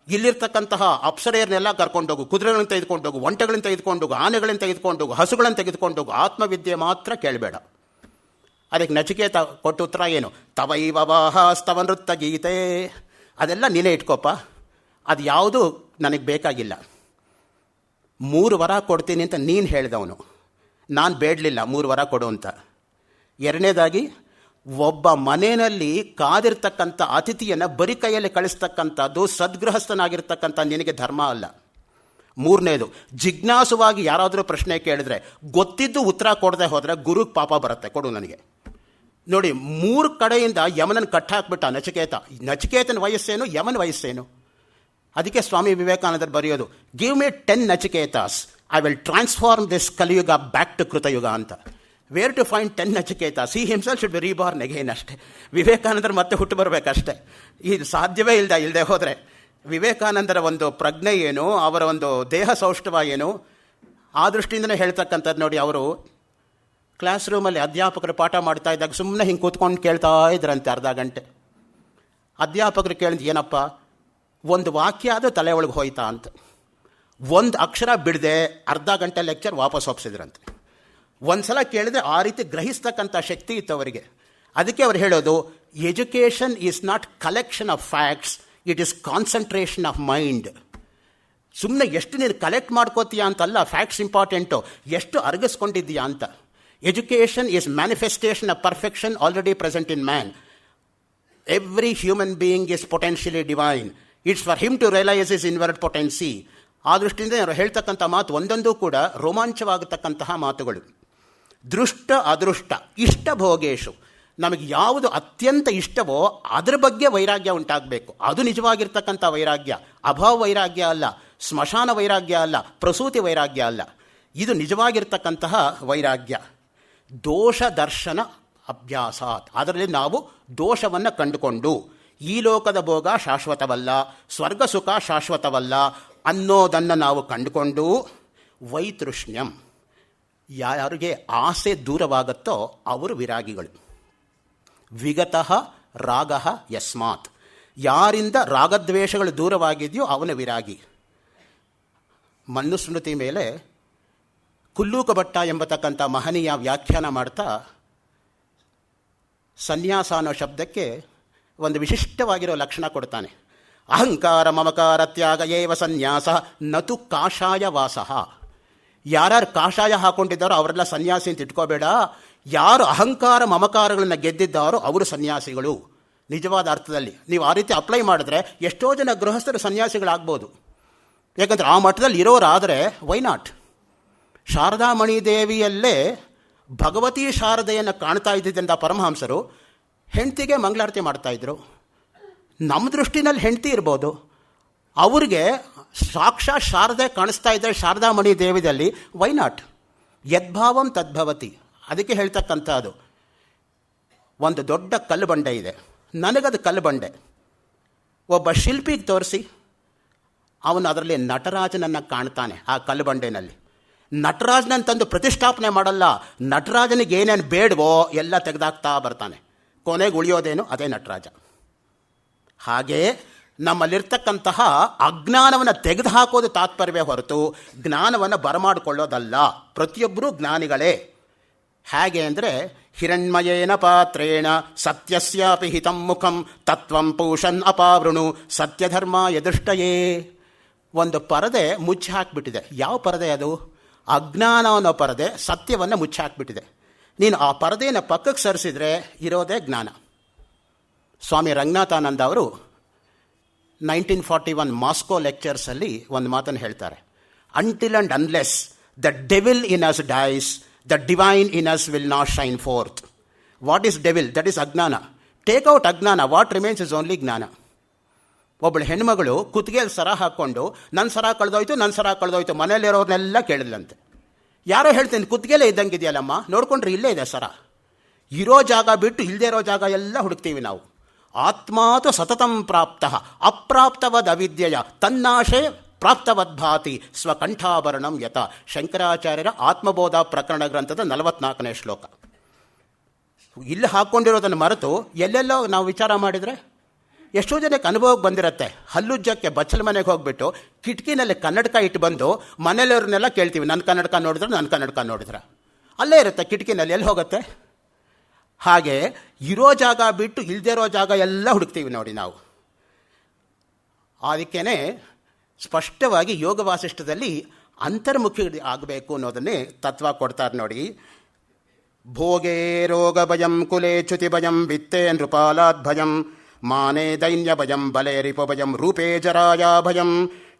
ಇಲ್ಲಿರ್ತಕ್ಕಂತಹ ಅಪ್ಸರೆಯರನ್ನೆಲ್ಲ ಕರ್ಕೊಂಡೋಗು, ಕುದುರೆಗಳನ್ನು ತೆಗೆದುಕೊಂಡೋಗು, ಒಂಟೆಗಳನ್ನು ತೆಗೆದುಕೊಂಡೋಗು, ಆನೆಗಳನ್ನು ತೆಗೆದುಕೊಂಡೋಗು, ಹಸುಗಳನ್ನು ತೆಗೆದುಕೊಂಡೋಗು, ಆತ್ಮವಿದ್ಯೆ ಮಾತ್ರ ಕೇಳಬೇಡ. ಅದಕ್ಕೆ ನಚಿಕೇತ ಕೊಟ್ಟ ಉತ್ತರ ಏನು? ತವೈವ ವಾಹಸ್ತವ ನೃತ್ಯ ಗೀತೆ. ಅದೆಲ್ಲ ನೀನೇ ಇಟ್ಕೋಪ, ಅದು ಯಾವುದು ನನಗೆ ಬೇಕಾಗಿಲ್ಲ. 3 ವರ ಕೊಡ್ತೀನಿ ಅಂತ ನೀನು ಹೇಳಿದವನು, ನಾನು ಬೇಡಲಿಲ್ಲ 3 ವರ ಕೊಡು ಅಂತ. 2ನೇದಾಗಿ, ಒಬ್ಬ ಮನೆಯಲ್ಲಿ ಕಾದಿರ್ತಕ್ಕಂಥ ಅತಿಥಿಯನ್ನು ಬರಿ ಕೈಯಲ್ಲಿ ಕಳಿಸ್ತಕ್ಕಂಥದ್ದು ಸದ್ಗೃಹಸ್ಥನಾಗಿರ್ತಕ್ಕಂಥ ನಿನಗೆ ಧರ್ಮ ಅಲ್ಲ. 3ನೇದು, ಜಿಜ್ಞಾಸುವಾಗಿ ಯಾರಾದರೂ ಪ್ರಶ್ನೆ ಕೇಳಿದ್ರೆ ಗೊತ್ತಿದ್ದು ಉತ್ತರ ಕೊಡದೆ ಹೋದರೆ ಗುರುಗೆ ಪಾಪ ಬರುತ್ತೆ, ಕೊಡು ನನಗೆ. ನೋಡಿ, 3 ಕಡೆಯಿಂದ ಯಮನನ್ನು ಕಟ್ಟಾಕ್ಬಿಟ್ಟ ನಚಿಕೇತ. ನಚಿಕೇತನ ವಯಸ್ಸೇನು, ಯಮನ ವಯಸ್ಸೇನು? ಅದಕ್ಕೆ ಸ್ವಾಮಿ ವಿವೇಕಾನಂದರು ಬರೆಯೋದು, give me 10 Nachiketas, I will transform this Kaliyuga back to Kritayuga ಅಂತ. Where to find 10 Nachiketas? He himself should be reborn again ಅಷ್ಟೇ. ವಿವೇಕಾನಂದರು ಮತ್ತೆ ಹುಟ್ಟು ಬರಬೇಕಷ್ಟೇ. ಇದು ಸಾಧ್ಯವೇ ಇಲ್ಲದೆ ಹೋದರೆ ವಿವೇಕಾನಂದರ ಒಂದು ಪ್ರಜ್ಞೆ ಏನು, ಅವರ ಒಂದು ದೇಹ ಸೌಷ್ಠವ ಏನು, ಆ ದೃಷ್ಟಿಯಿಂದನೇ ಹೇಳ್ತಕ್ಕಂಥದ್ದು. ನೋಡಿ, ಅವರು ಕ್ಲಾಸ್ ರೂಮಲ್ಲಿ ಅಧ್ಯಾಪಕರು ಪಾಠ ಮಾಡ್ತಾ ಇದ್ದಾಗ ಸುಮ್ಮನೆ ಹಿಂಗೆ ಕೂತ್ಕೊಂಡು ಕೇಳ್ತಾ ಇದ್ರಂತೆ ಅರ್ಧ ಗಂಟೆ. ಅಧ್ಯಾಪಕರು ಕೇಳಿದ್, ಏನಪ್ಪ ಒಂದು ವಾಕ್ಯ ಅದು ತಲೆ ಒಳಗೆ ಹೋಯ್ತಾ ಅಂತ. 1 ಅಕ್ಷರ ಬಿಡದೆ ಅರ್ಧ ಗಂಟೆ ಲೆಕ್ಚರ್ ವಾಪಸ್ ಒಪ್ಸಿದ್ರಂತೆ. ಒಂದು ಸಲ ಕೇಳಿದ್ರೆ ಆ ರೀತಿ ಗ್ರಹಿಸ್ತಕ್ಕಂಥ ಶಕ್ತಿ ಇತ್ತು ಅವರಿಗೆ. ಅದಕ್ಕೆ ಅವ್ರು ಹೇಳೋದು, education is not collection of facts, it is concentration of mind. ಸುಮ್ಮನೆ ಎಷ್ಟು ನೀನು ಕಲೆಕ್ಟ್ ಮಾಡ್ಕೋತೀಯಾ ಅಂತಲ್ಲ ಫ್ಯಾಕ್ಟ್ಸ್ ಇಂಪಾರ್ಟೆಂಟು, ಎಷ್ಟು ಅರಗಿಸ್ಕೊಂಡಿದ್ದೀಯಾ ಅಂತ. Education is manifestation of perfection already present in man. Every human being is potentially divine. It's for him to realise his inward potency. ಆ ದೃಷ್ಟಿಯಿಂದ ಅವರು ಹೇಳ್ತಕ್ಕಂಥ ಮಾತು ಒಂದೊಂದು ಕೂಡ ರೋಮಾಂಚವಾಗತಕ್ಕಂತಹ ಮಾತುಗಳು. ದೃಷ್ಟ ಅದೃಷ್ಟ ಇಷ್ಟ ಭೋಗೇಶು. ನಮಗೆ ಯಾವುದು ಅತ್ಯಂತ ಇಷ್ಟವೋ ಅದರ ಬಗ್ಗೆ ವೈರಾಗ್ಯ ಉಂಟಾಗಬೇಕು. ಅದು ನಿಜವಾಗಿರ್ತಕ್ಕಂಥ ವೈರಾಗ್ಯ. ಅಭಾವ ವೈರಾಗ್ಯ ಅಲ್ಲ, ಸ್ಮಶಾನ ವೈರಾಗ್ಯ ಅಲ್ಲ, ಪ್ರಸೂತಿ ವೈರಾಗ್ಯ ಅಲ್ಲ. ಇದು ನಿಜವಾಗಿರ್ತಕ್ಕಂತಹ ವೈರಾಗ್ಯ. ದೋಷ ದರ್ಶನ ಅಭ್ಯಾಸಾತ್. ಅದರಲ್ಲಿ ನಾವು ದೋಷವನ್ನು ಕಂಡುಕೊಂಡು ಈ ಲೋಕದ ಭೋಗ ಶಾಶ್ವತವಲ್ಲ, ಸ್ವರ್ಗ ಸುಖ ಶಾಶ್ವತವಲ್ಲ ಅನ್ನೋದನ್ನು ನಾವು ಕಂಡುಕೊಂಡು ವೈತೃಷ್ಣ್ಯಂ. ಯಾರಿಗೆ ಆಸೆ ದೂರವಾಗುತ್ತೋ ಅವರು ವಿರಾಗಿಗಳು. ವಿಗತಃ ರಾಗ ಯಸ್ಮಾತ್. ಯಾರಿಂದ ರಾಗದ್ವೇಷಗಳು ದೂರವಾಗಿದೆಯೋ ಅವನ ವಿರಾಗಿ. ಮನುಸ್ಮೃತಿ ಮೇಲೆ ಕುಲ್ಲೂಕ ಭಟ್ಟ ಎಂಬತಕ್ಕಂಥ ಮಹನೀಯ ವ್ಯಾಖ್ಯಾನ ಮಾಡ್ತಾ ಸನ್ಯಾಸ ಅನ್ನೋ ಶಬ್ದಕ್ಕೆ ಒಂದು ವಿಶಿಷ್ಟವಾಗಿರೋ ಲಕ್ಷಣ ಕೊಡ್ತಾನೆ. ಅಹಂಕಾರ ಮಮಕಾರ ತ್ಯಾಗ ಏವ ಸನ್ಯಾಸ ನತು ಕಾಷಾಯ ವಾಸಃ. ಯಾರ್ಯಾರು ಕಾಷಾಯ ಹಾಕೊಂಡಿದ್ದಾರೋ ಅವರೆಲ್ಲ ಸನ್ಯಾಸಿ ಅಂತ ಇಟ್ಕೋಬೇಡ. ಯಾರು ಅಹಂಕಾರ ಮಮಕಾರಗಳನ್ನು ಗೆದ್ದಿದ್ದಾರೋ ಅವರು ಸನ್ಯಾಸಿಗಳು. ನಿಜವಾದ ಅರ್ಥದಲ್ಲಿ ನೀವು ಆ ರೀತಿ ಅಪ್ಲೈ ಮಾಡಿದ್ರೆ ಎಷ್ಟೋ ಜನ ಗೃಹಸ್ಥರು ಸನ್ಯಾಸಿಗಳಾಗ್ಬೋದು. ಯಾಕಂದರೆ ಆ ಮಟ್ಟದಲ್ಲಿ ಇರೋರಾದರೆ ವೈ ನಾಟ್? ಶಾರದಾಮಣಿ ದೇವಿಯಲ್ಲೇ ಭಗವತಿ ಶಾರದೆಯನ್ನು ಕಾಣ್ತಾ ಇದ್ದಿದ್ದರಿಂದ ಪರಮಹಂಸರು ಹೆಂಡತಿಗೆ ಮಂಗಳಾರತಿ ಮಾಡ್ತಾಯಿದ್ರು. ನಮ್ಮ ದೃಷ್ಟಿನಲ್ಲಿ ಹೆಂಡತಿ ಇರ್ಬೋದು, ಅವ್ರಿಗೆ ಸಾಕ್ಷಾತ್ ಶಾರದೆ ಕಾಣಿಸ್ತಾ ಇದ್ದರೆ ಶಾರದಾಮಣಿ ದೇವಿಯಲ್ಲಿ ವೈ ನಾಟ್? ಯದ್ಭಾವಂ ತದ್ಭವತಿ. ಅದಕ್ಕೆ ಹೇಳ್ತಕ್ಕಂಥದ್ದು. ಒಂದು ದೊಡ್ಡ ಕಲ್ಲು ಬಂಡೆ ಇದೆ, ನನಗದು ಕಲ್ಲು ಬಂಡೆ. ಒಬ್ಬ ಶಿಲ್ಪಿಗೆ ತೋರಿಸಿ, ಅವನು ಅದರಲ್ಲಿ ನಟರಾಜನನ್ನು ಕಾಣ್ತಾನೆ ಆ ಕಲ್ಲು ಬಂಡೆನಲ್ಲಿ. ನಟರಾಜನನ್ನು ತಂದು ಪ್ರತಿಷ್ಠಾಪನೆ ಮಾಡಲ್ಲ, ನಟರಾಜನಿಗೆ ಏನೇನು ಬೇಡವೋ ಎಲ್ಲ ತೆಗೆದಾಕ್ತಾ ಬರ್ತಾನೆ. ಕೊನೆಗೆ ಉಳಿಯೋದೇನು ಅದೇ ನಟರಾಜ. ಹಾಗೇ ನಮ್ಮಲ್ಲಿರ್ತಕ್ಕಂತಹ ಅಜ್ಞಾನವನ್ನು ತೆಗೆದುಹಾಕೋದು ತಾತ್ಪರ್ಯವೇ ಹೊರತು ಜ್ಞಾನವನ್ನು ಬರಮಾಡಿಕೊಳ್ಳೋದಲ್ಲ. ಪ್ರತಿಯೊಬ್ಬರೂ ಜ್ಞಾನಿಗಳೇ. ಹೇಗೆ ಅಂದರೆ ಹಿರಣ್ಮಯೇನ ಪಾತ್ರೇಣ ಸತ್ಯಸ್ಯಾಪಿ ಹಿತಂ ಮುಖಂ ತತ್ವಂ ಪೂಷನ್ ಅಪಾವೃಣು ಸತ್ಯಧರ್ಮ ಯದುಷ್ಟಯೇ. ಒಂದು ಪರದೆ ಮುಚ್ಚಿ ಹಾಕಿಬಿಟ್ಟಿದೆ. ಯಾವ ಪರದೆ ಅದು? ಅಜ್ಞಾನ ಅನ್ನೋ ಪರದೆ ಸತ್ಯವನ್ನು ಮುಚ್ಚಿ ಹಾಕಿಬಿಟ್ಟಿದೆ. ನೀನು ಆ ಪರದೆಯನ್ನು ಪಕ್ಕಕ್ಕೆ ಸರಿಸಿದರೆ ಇರೋದೇ ಜ್ಞಾನ. ಸ್ವಾಮಿ ರಂಗನಾಥಾನಂದ ಅವರು 1941 ಮಾಸ್ಕೋ ಲೆಕ್ಚರ್ಸಲ್ಲಿ ಒಂದು ಮಾತನ್ನು ಹೇಳ್ತಾರೆ. Until and unless the devil in us dies, the divine in us will not shine forth. What is devil? That is ಅಜ್ಞಾನ. ಟೇಕ್ ಔಟ್ ಅಜ್ಞಾನ, ವಾಟ್ ರಿಮೈನ್ಸ್ ಇಸ್ ಓನ್ಲಿ ಜ್ಞಾನ. ಒಬ್ಬಳು ಹೆಣ್ಮಗಳು ಕುತ್ತಿಗೆಯಲ್ಲಿ ಸರ ಹಾಕ್ಕೊಂಡು ನನ್ನ ಸರ ಕಳೆದೋಯ್ತು ಮನೇಲಿರೋರ್ನೆಲ್ಲ ಕೇಳಿದ್ಲಂತೆ. ಯಾರೋ ಹೇಳ್ತೀನಿ ಕುತ್ತಿಗೆಲೇ ಇದ್ದಂಗೆ ಇದೆಯಲ್ಲಮ್ಮ, ನೋಡ್ಕೊಂಡ್ರೆ ಇಲ್ಲೇ ಇದೆ ಸರ. ಇರೋ ಜಾಗ ಬಿಟ್ಟು ಇಲ್ಲದೇ ಇರೋ ಜಾಗ ಎಲ್ಲ ಹುಡುಕ್ತೀವಿ ನಾವು. ಆತ್ಮಾತು ಸತತಂ ಪ್ರಾಪ್ತ ಅಪ್ರಾಪ್ತವದ್ ಅವಿದ್ಯೆಯ ತನ್ನಾಶೆ ಪ್ರಾಪ್ತವದ್ಭಾತಿ ಸ್ವಕಂಠಾಭರಣಂ ಯತ. ಶಂಕರಾಚಾರ್ಯರ ಆತ್ಮಬೋಧ ಪ್ರಕರಣ ಗ್ರಂಥದ 44ನೇ ಶ್ಲೋಕ. ಇಲ್ಲಿ ಹಾಕ್ಕೊಂಡಿರೋದನ್ನು ಮರೆತು ಎಲ್ಲೆಲ್ಲೋ ನಾವು ವಿಚಾರ ಮಾಡಿದರೆ ಎಷ್ಟೋ ಜನಕ್ಕೆ ಅನುಭವಕ್ಕೆ ಬಂದಿರುತ್ತೆ. ಹಲ್ಲುಜ್ಜಕ್ಕೆ ಬಚ್ಚಲ ಮನೆಗೆ ಹೋಗ್ಬಿಟ್ಟು ಕಿಟಕಿನಲ್ಲಿ ಕನ್ನಡಕ ಇಟ್ಟು ಬಂದು ಮನೇಲಿವ್ರನ್ನೆಲ್ಲ ಕೇಳ್ತೀವಿ, ನನ್ನ ಕನ್ನಡಕ ನೋಡಿದ್ರೆ ಅಲ್ಲೇ ಇರುತ್ತೆ ಕಿಟಕಿನಲ್ಲಿ, ಎಲ್ಲಿ ಹೋಗುತ್ತೆ? ಹಾಗೆ ಇರೋ ಜಾಗ ಬಿಟ್ಟು ಇಲ್ಲದೇ ಇರೋ ಜಾಗ ಎಲ್ಲ ಹುಡುಕ್ತೀವಿ ನೋಡಿ ನಾವು. ಅದಕ್ಕೇ ಸ್ಪಷ್ಟವಾಗಿ ಯೋಗ ವಾಸಿಷ್ಠದಲ್ಲಿ ಅಂತರ್ಮುಖಿ ಆಗಬೇಕು ಅನ್ನೋದನ್ನೇ ತತ್ವ ಕೊಡ್ತಾರೆ ನೋಡಿ. ಭೋಗೇ ರೋಗ ಭಯಂ ಕುಲೇ ಚ್ಯುತಿ ಭಯಂ ವಿತ್ತೇ ನೃಪಾಲಾದ್ ಭಯಂ ಮಾನೇ ದೈನ್ಯ ಭಯಂ ಬಲೇ ರಿಪು ಭಯಂ ರೂಪೇ ಜರಾಯ ಭಯಂ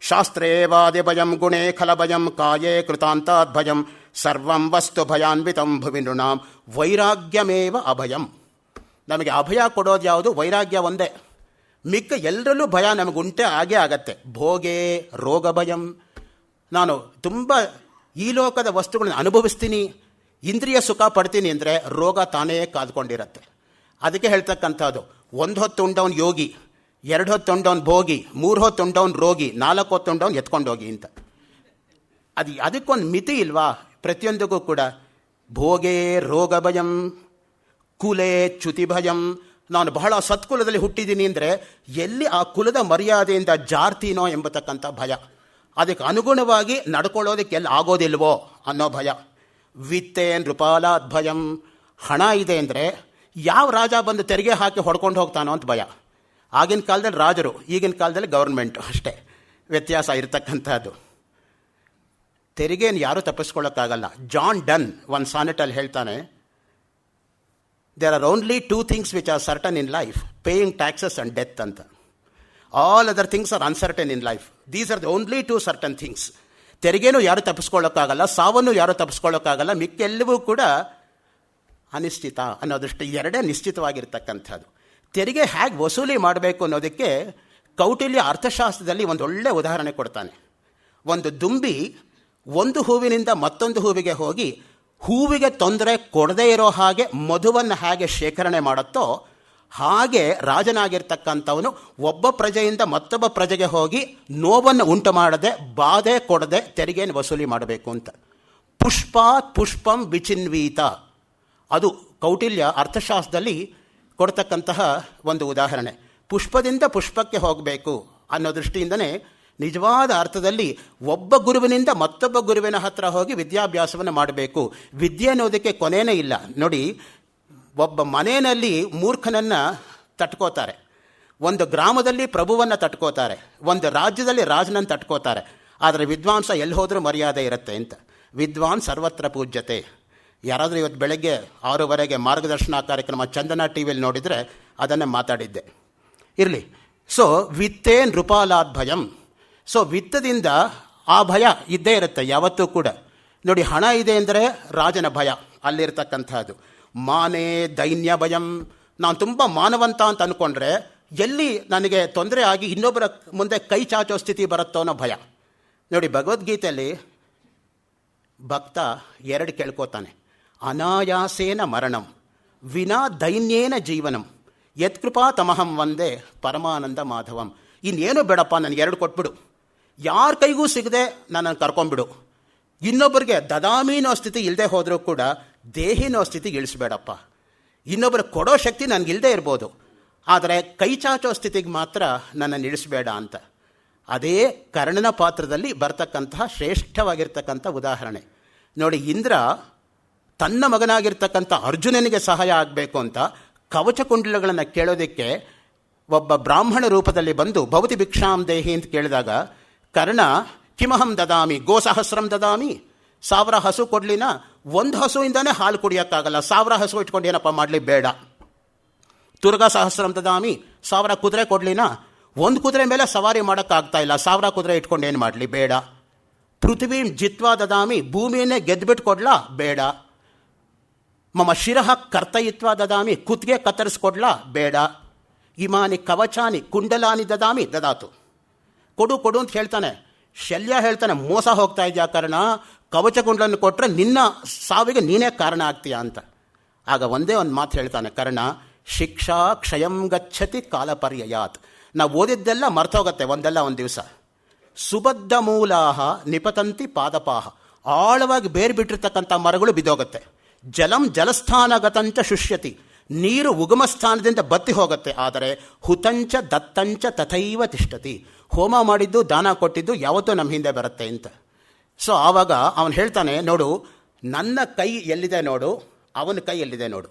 ಶಾಸ್ತ್ರೇ ವಾದ್ಯ ಭಯಂ ಗುಣೇ ಖಲ ಭಯಂ ಕಾಯೇ ಕೃತಾಂತಾದ್ ಭಯಂ ಸರ್ವಂ ವಸ್ತು ಭಯಾನ್ವಿತಂ ಭುವಿ ನೃಣಾಂ ವೈರಾಗ್ಯಮೇವ ಅಭಯಂ. ನಮಗೆ ಅಭಯ ಕೊಡೋದು ಯಾವುದು? ವೈರಾಗ್ಯ ಒಂದೇ. ಮಿಕ್ಕ ಎಲ್ಲರಲ್ಲೂ ಭಯ ನಮಗುಂಟೆ ಆಗೇ ಆಗತ್ತೆ. ಭೋಗೇ ರೋಗ ಭಯಂ. ನಾನು ತುಂಬ ಈ ಲೋಕದ ವಸ್ತುಗಳನ್ನು ಅನುಭವಿಸ್ತೀನಿ, ಇಂದ್ರಿಯ ಸುಖ ಪಡ್ತೀನಿ ಅಂದರೆ ರೋಗ ತಾನೇ ಕಾದ್ಕೊಂಡಿರತ್ತೆ. ಅದಕ್ಕೆ ಹೇಳ್ತಕ್ಕಂಥದ್ದು, 1 ಹೊತ್ತು ಉಂಡವನು ಯೋಗಿ, 2 ಹೊತ್ತು ಉಂಡವನು ಭೋಗಿ, 3 ಹೊತ್ತು ಉಂಡವನು ರೋಗಿ, 4 ಹೊತ್ತು ಉಂಡವನು ಎತ್ಕೊಂಡೋಗಿ ಅಂತ. ಅದಕ್ಕೊಂದು ಮಿತಿ ಇಲ್ವಾ? ಪ್ರತಿಯೊಂದಕ್ಕೂ ಕೂಡ ಭೋಗೇ ರೋಗ ಭಯಂ ಕುಲೇ ಚ್ಯುತಿ ಭಯಂ. ನಾನು ಬಹಳ ಸತ್ಕುಲದಲ್ಲಿ ಹುಟ್ಟಿದ್ದೀನಿ ಅಂದರೆ ಎಲ್ಲಿ ಆ ಕುಲದ ಮರ್ಯಾದೆಯಿಂದ ಜಾರ್ತೀನೋ ಎಂಬತಕ್ಕಂಥ ಭಯ. ಅದಕ್ಕೆ ಅನುಗುಣವಾಗಿ ನಡ್ಕೊಳ್ಳೋದಕ್ಕೆ ಎಲ್ಲಿ ಆಗೋದಿಲ್ವೋ ಅನ್ನೋ ಭಯ. ವಿತ್ತೇ ನೃಪಾಲಾದ್ ಭಯಂ. ಹಣ ಇದೆ ಅಂದರೆ ಯಾವ ರಾಜ ಬಂದು ತೆರಿಗೆ ಹಾಕಿ ಹೊಡ್ಕೊಂಡು ಹೋಗ್ತಾನೋ ಅಂತ ಭಯ. ಆಗಿನ ಕಾಲದಲ್ಲಿ ರಾಜರು, ಈಗಿನ ಕಾಲದಲ್ಲಿ ಗೌರ್ಮೆಂಟ್, ಅಷ್ಟೇ ವ್ಯತ್ಯಾಸ ಇರತಕ್ಕಂಥದ್ದು. ತೆರಿಗೆಯನ್ನು ಯಾರೂ ತಪ್ಪಿಸ್ಕೊಳ್ಳೋಕ್ಕಾಗಲ್ಲ. ಜಾನ್ ಡನ್ ಒಂದು ಸಾನೆಟಲ್ಲಿ ಹೇಳ್ತಾನೆ, there are only 2 things which are certain in life, paying taxes and death ಅಂತ. All other things are uncertain in life, these are the only 2 certain things. ತೆರಿಗೆನೂ ಯಾರೂ ತಪ್ಪಿಸ್ಕೊಳ್ಳೋಕ್ಕಾಗಲ್ಲ, ಸಾವನ್ನು ಯಾರೂ ತಪ್ಪಿಸ್ಕೊಳ್ಳೋಕ್ಕಾಗಲ್ಲ, ಮಿಕ್ಕೆಲ್ಲವೂ ಕೂಡ ಅನಿಶ್ಚಿತ ಅನ್ನೋದಷ್ಟು 2 ನಿಶ್ಚಿತವಾಗಿರ್ತಕ್ಕಂಥದ್ದು. ತೆರಿಗೆ ಹೇಗೆ ವಸೂಲಿ ಮಾಡಬೇಕು ಅನ್ನೋದಕ್ಕೆ ಕೌಟಿಲ್ಯ ಅರ್ಥಶಾಸ್ತ್ರದಲ್ಲಿ ಒಂದು ಒಳ್ಳೆಯ ಉದಾಹರಣೆ ಕೊಡ್ತಾನೆ. ಒಂದು ದುಂಬಿ ಒಂದು ಹೂವಿನಿಂದ ಮತ್ತೊಂದು ಹೂವಿಗೆ ಹೋಗಿ ಹೂವಿಗೆ ತೊಂದರೆ ಕೊಡದೇ ಇರೋ ಹಾಗೆ ಮಧುವನ್ನು ಹೇಗೆ ಶೇಖರಣೆ ಮಾಡುತ್ತೋ ಹಾಗೆ ರಾಜನಾಗಿರ್ತಕ್ಕಂಥವನು ಒಬ್ಬ ಪ್ರಜೆಯಿಂದ ಮತ್ತೊಬ್ಬ ಪ್ರಜೆಗೆ ಹೋಗಿ ನೋವನ್ನು ಉಂಟು ಮಾಡದೆ, ಬಾಧೆ ಕೊಡದೆ ತೆರಿಗೆಯನ್ನು ವಸೂಲಿ ಮಾಡಬೇಕು ಅಂತ. ಪುಷ್ಪಾತ್ ಪುಷ್ಪಂ ವಿಚಿನ್ವೀತ, ಅದು ಕೌಟಿಲ್ಯ ಅರ್ಥಶಾಸ್ತ್ರದಲ್ಲಿ ಕೊಡ್ತಕ್ಕಂತಹ ಒಂದು ಉದಾಹರಣೆ. ಪುಷ್ಪದಿಂದ ಪುಷ್ಪಕ್ಕೆ ಹೋಗಬೇಕು ಅನ್ನೋ ದೃಷ್ಟಿಯಿಂದನೇ ನಿಜವಾದ ಅರ್ಥದಲ್ಲಿ ಒಬ್ಬ ಗುರುವಿನಿಂದ ಮತ್ತೊಬ್ಬ ಗುರುವಿನ ಹತ್ರ ಹೋಗಿ ವಿದ್ಯಾಭ್ಯಾಸವನ್ನು ಮಾಡಬೇಕು. ವಿದ್ಯೆ ಅನ್ನೋದಕ್ಕೆ ಕೊನೆಯೇ ಇಲ್ಲ ನೋಡಿ. ಒಬ್ಬ ಮನೆಯಲ್ಲಿ ಮೂರ್ಖನನ್ನು ತಟ್ಕೋತಾರೆ, ಒಂದು ಗ್ರಾಮದಲ್ಲಿ ಪ್ರಭುವನ್ನು ತಟ್ಕೋತಾರೆ, ಒಂದು ರಾಜ್ಯದಲ್ಲಿ ರಾಜನನ್ನು ತಟ್ಕೋತಾರೆ. ಆದರೆ ವಿದ್ವಾಂಸ ಎಲ್ಲಿ ಹೋದರೂ ಮರ್ಯಾದೆ ಇರುತ್ತೆ ಅಂತ. ವಿದ್ವಾನ್ ಸರ್ವತ್ರ ಪೂಜ್ಯತೆ. ಯಾರಾದರೂ ಇವತ್ತು ಬೆಳಗ್ಗೆ 6:15 ಮಾರ್ಗದರ್ಶನ ಕಾರ್ಯಕ್ರಮ ಚಂದನ ಟಿ ವಿಯಲ್ಲಿ ನೋಡಿದರೆ ಅದನ್ನೇ ಮಾತಾಡಿದ್ದೆ. ಇರಲಿ. ಸೊ ವಿತ್ತೇ ನೃಪಾಲಾದ್ ಭಯಂ. ಸೊ ವಿತ್ತದಿಂದ ಆ ಭಯ ಇದ್ದೇ ಇರುತ್ತೆ ಯಾವತ್ತೂ ಕೂಡ. ನೋಡಿ, ಹಣ ಇದೆ ಅಂದರೆ ರಾಜನ ಭಯ ಅಲ್ಲಿರ್ತಕ್ಕಂಥದ್ದು. ಮಾನೇ ದೈನ್ಯ ಭಯಂ. ನಾನು ತುಂಬ ಮಾನವಂತ ಅಂತ ಅಂದ್ಕೊಂಡ್ರೆ ಎಲ್ಲಿ ನನಗೆ ತೊಂದರೆ ಆಗಿ ಇನ್ನೊಬ್ಬರ ಮುಂದೆ ಕೈ ಚಾಚೋ ಸ್ಥಿತಿ ಬರುತ್ತೋ ಅನ್ನೋ ಭಯ. ನೋಡಿ, ಭಗವದ್ಗೀತೆಯಲ್ಲಿ ಭಕ್ತ 2 ಕೇಳ್ಕೋತಾನೆ. ಅನಾಯಾಸೇನ ಮರಣಂ ವಿನಾ ದೈನ್ಯೇನ ಜೀವನಂ ಯತ್ಕೃಪಾ ತಮಹಂ ವಂದೇ ಪರಮಾನಂದ ಮಾಧವಂ. ಇನ್ನೇನು ಬೇಡಪ್ಪ, ನನಗೆ 2 ಕೊಟ್ಬಿಡು. ಯಾರ ಕೈಗೂ ಸಿಗದೆ ನನ್ನನ್ನು ಕರ್ಕೊಂಡ್ಬಿಡು. ಇನ್ನೊಬ್ಬರಿಗೆ ದದಾಮೀನೋ ಸ್ಥಿತಿ ಇಲ್ಲದೆ ಹೋದರೂ ಕೂಡ ದೇಹಿನೋ ಸ್ಥಿತಿಗೆ ಇಳಿಸ್ಬೇಡಪ್ಪ. ಇನ್ನೊಬ್ಬರು ಕೊಡೋ ಶಕ್ತಿ ನನಗಿಲ್ಲದೆ ಇರ್ಬೋದು, ಆದರೆ ಕೈ ಚಾಚೋ ಸ್ಥಿತಿಗೆ ಮಾತ್ರ ನನ್ನನ್ನು ಇಳಿಸಬೇಡ ಅಂತ. ಅದೇ ಕರ್ಣನ ಪಾತ್ರದಲ್ಲಿ ಬರ್ತಕ್ಕಂತಹ ಶ್ರೇಷ್ಠವಾಗಿರ್ತಕ್ಕಂಥ ಉದಾಹರಣೆ ನೋಡಿ. ಇಂದ್ರ ತನ್ನ ಮಗನಾಗಿರ್ತಕ್ಕಂಥ ಅರ್ಜುನನಿಗೆ ಸಹಾಯ ಆಗಬೇಕು ಅಂತ ಕವಚ ಕುಂಡಲಗಳನ್ನು ಕೇಳೋದಕ್ಕೆ ಒಬ್ಬ ಬ್ರಾಹ್ಮಣ ರೂಪದಲ್ಲಿ ಬಂದು ಭವತಿ ಭಿಕ್ಷಾಂ ದೇಹಿ ಅಂತ ಕೇಳಿದಾಗ ಕರ್ಣ ಕಿಮಹಂ ದದಾಮಿ ಗೋಸಹಸ್ರಂ ದದಾಮಿ. 1000 ಹಸು ಕೊಡ್ಲಿನ? 1 ಹಸುವಿಂದನೇ ಹಾಲು ಕುಡಿಯೋಕ್ಕಾಗಲ್ಲ, 1000 ಹಸು ಇಟ್ಕೊಂಡು ಏನಪ್ಪ ಮಾಡಲಿ, ಬೇಡ. ತುರ್ಗ ಸಹಸ್ರಂ ದದಾಮಿ. 1000 ಕುದುರೆ ಕೊಡ್ಲಿನ? 1 ಕುದುರೆ ಮೇಲೆ ಸವಾರಿ ಮಾಡೋಕ್ಕಾಗ್ತಾ ಇಲ್ಲ, 1000 ಕುದುರೆ ಇಟ್ಕೊಂಡು ಏನು ಮಾಡಲಿ, ಬೇಡ. ಪೃಥ್ವೀಂ ಜಿತ್ವಾ ದದಾಮಿ. ಭೂಮಿಯನ್ನೇ ಗೆದ್ದುಬಿಟ್ಟು ಕೊಡ್ಲಾ? ಬೇಡ. ಮಮ ಶಿರಃ ಕರ್ತಯಿತ್ವಾ ದದಾಮಿ. ಕುತ್ತಿಗೆ ಕತ್ತರಿಸ್ಕೊಡ್ಲಾ? ಬೇಡ. ಇಮಾನಿ ಕವಚಾನಿ ಕುಂಡಲಾನಿ ದದಾಮಿ ದದಾತು. ಕೊಡು ಕೊಡು ಅಂತ ಹೇಳ್ತಾನೆ. ಶಲ್ಯ ಹೇಳ್ತಾನೆ, ಮೋಸ ಹೋಗ್ತಾ ಇದೆಯಾ ಕರ್ಣ, ಕವಚ ಕುಂಡಲನ್ನು ಕೊಟ್ಟರೆ ನಿನ್ನ ಸಾವಿಗೆ ನೀನೇ ಕಾರಣ ಆಗ್ತೀಯಾ ಅಂತ. ಆಗ ಒಂದೇ ಒಂದು ಮಾತು ಹೇಳ್ತಾನೆ ಕರ್ಣ, ಶಿಕ್ಷಾ ಕ್ಷಯಂ ಗಚ್ಚತಿ ಕಾಲಪರ್ಯಯಾತ್. ನಾವು ಓದಿದ್ದೆಲ್ಲ ಮರ್ತೋಗತ್ತೆ ಒಂದಲ್ಲ ಒಂದು ದಿವಸ. ಸುಬದ್ಧ ಮೂಲಾಹ ನಿಪತಂತಿ ಪಾದಪಾಹ. ಆಳವಾಗಿ ಬೇರು ಬಿಟ್ಟಿರ್ತಕ್ಕಂಥ ಮರಗಳು ಬಿದ್ದೋಗುತ್ತೆ. ಜಲಂ ಜಲಸ್ಥಾನಗತಂಚ ಶುಷ್ಯತಿ. ನೀರು ಉಗಮ ಸ್ಥಾನದಿಂದ ಬತ್ತಿ ಹೋಗುತ್ತೆ. ಆದರೆ ಹುತಂಚ ದತ್ತಂಚ ತಥೈವ ತಿಷ್ಠತಿ. ಹೋಮ ಮಾಡಿದ್ದು ದಾನ ಕೊಟ್ಟಿದ್ದು ಯಾವತ್ತೂ ನಮ್ಮ ಹಿಂದೆ ಬರುತ್ತೆ ಅಂತ. ಸೊ ಆವಾಗ ಅವನು ಹೇಳ್ತಾನೆ, ನೋಡು ನನ್ನ ಕೈ ಎಲ್ಲಿದೆ ನೋಡು, ಅವನ ಕೈ ಎಲ್ಲಿದೆ ನೋಡು.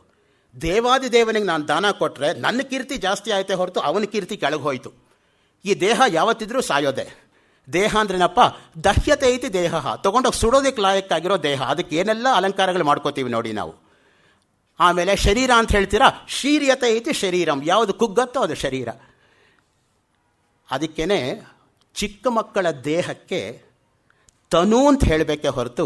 ದೇವಾದಿದೇವನಿಗೆ ನಾನು ದಾನ ಕೊಟ್ಟರೆ ನನ್ನ ಕೀರ್ತಿ ಜಾಸ್ತಿ ಆಯ್ತೆ ಹೊರತು ಅವನ ಕೀರ್ತಿ ಕೆಳಗೆ ಹೋಯಿತು. ಈ ದೇಹ ಯಾವತ್ತಿದ್ರೂ ಸಾಯೋದೆ. ದೇಹ ಅಂದ್ರೇನಪ್ಪ, ದಹ್ಯತೆ ಐತಿ ದೇಹ, ತೊಗೊಂಡೋಗಿ ಸುಡೋದಕ್ಕೆ ಲಾಯಕ್ಕಾಗಿರೋ ದೇಹ. ಅದಕ್ಕೆ ಏನೆಲ್ಲ ಅಲಂಕಾರಗಳು ಮಾಡ್ಕೋತೀವಿ ನೋಡಿ ನಾವು. ಆಮೇಲೆ ಶರೀರ ಅಂತ ಹೇಳ್ತೀರಾ, ಶೀರ್ಯತೆ ಐತಿ ಶರೀರಂ. ಯಾವುದು ಕುಗ್ಗತ್ತೋ ಅದು ಶರೀರ. ಅದಕ್ಕೇ ಚಿಕ್ಕ ಮಕ್ಕಳ ದೇಹಕ್ಕೆ ತನು ಅಂತ ಹೇಳಬೇಕೆ ಹೊರತು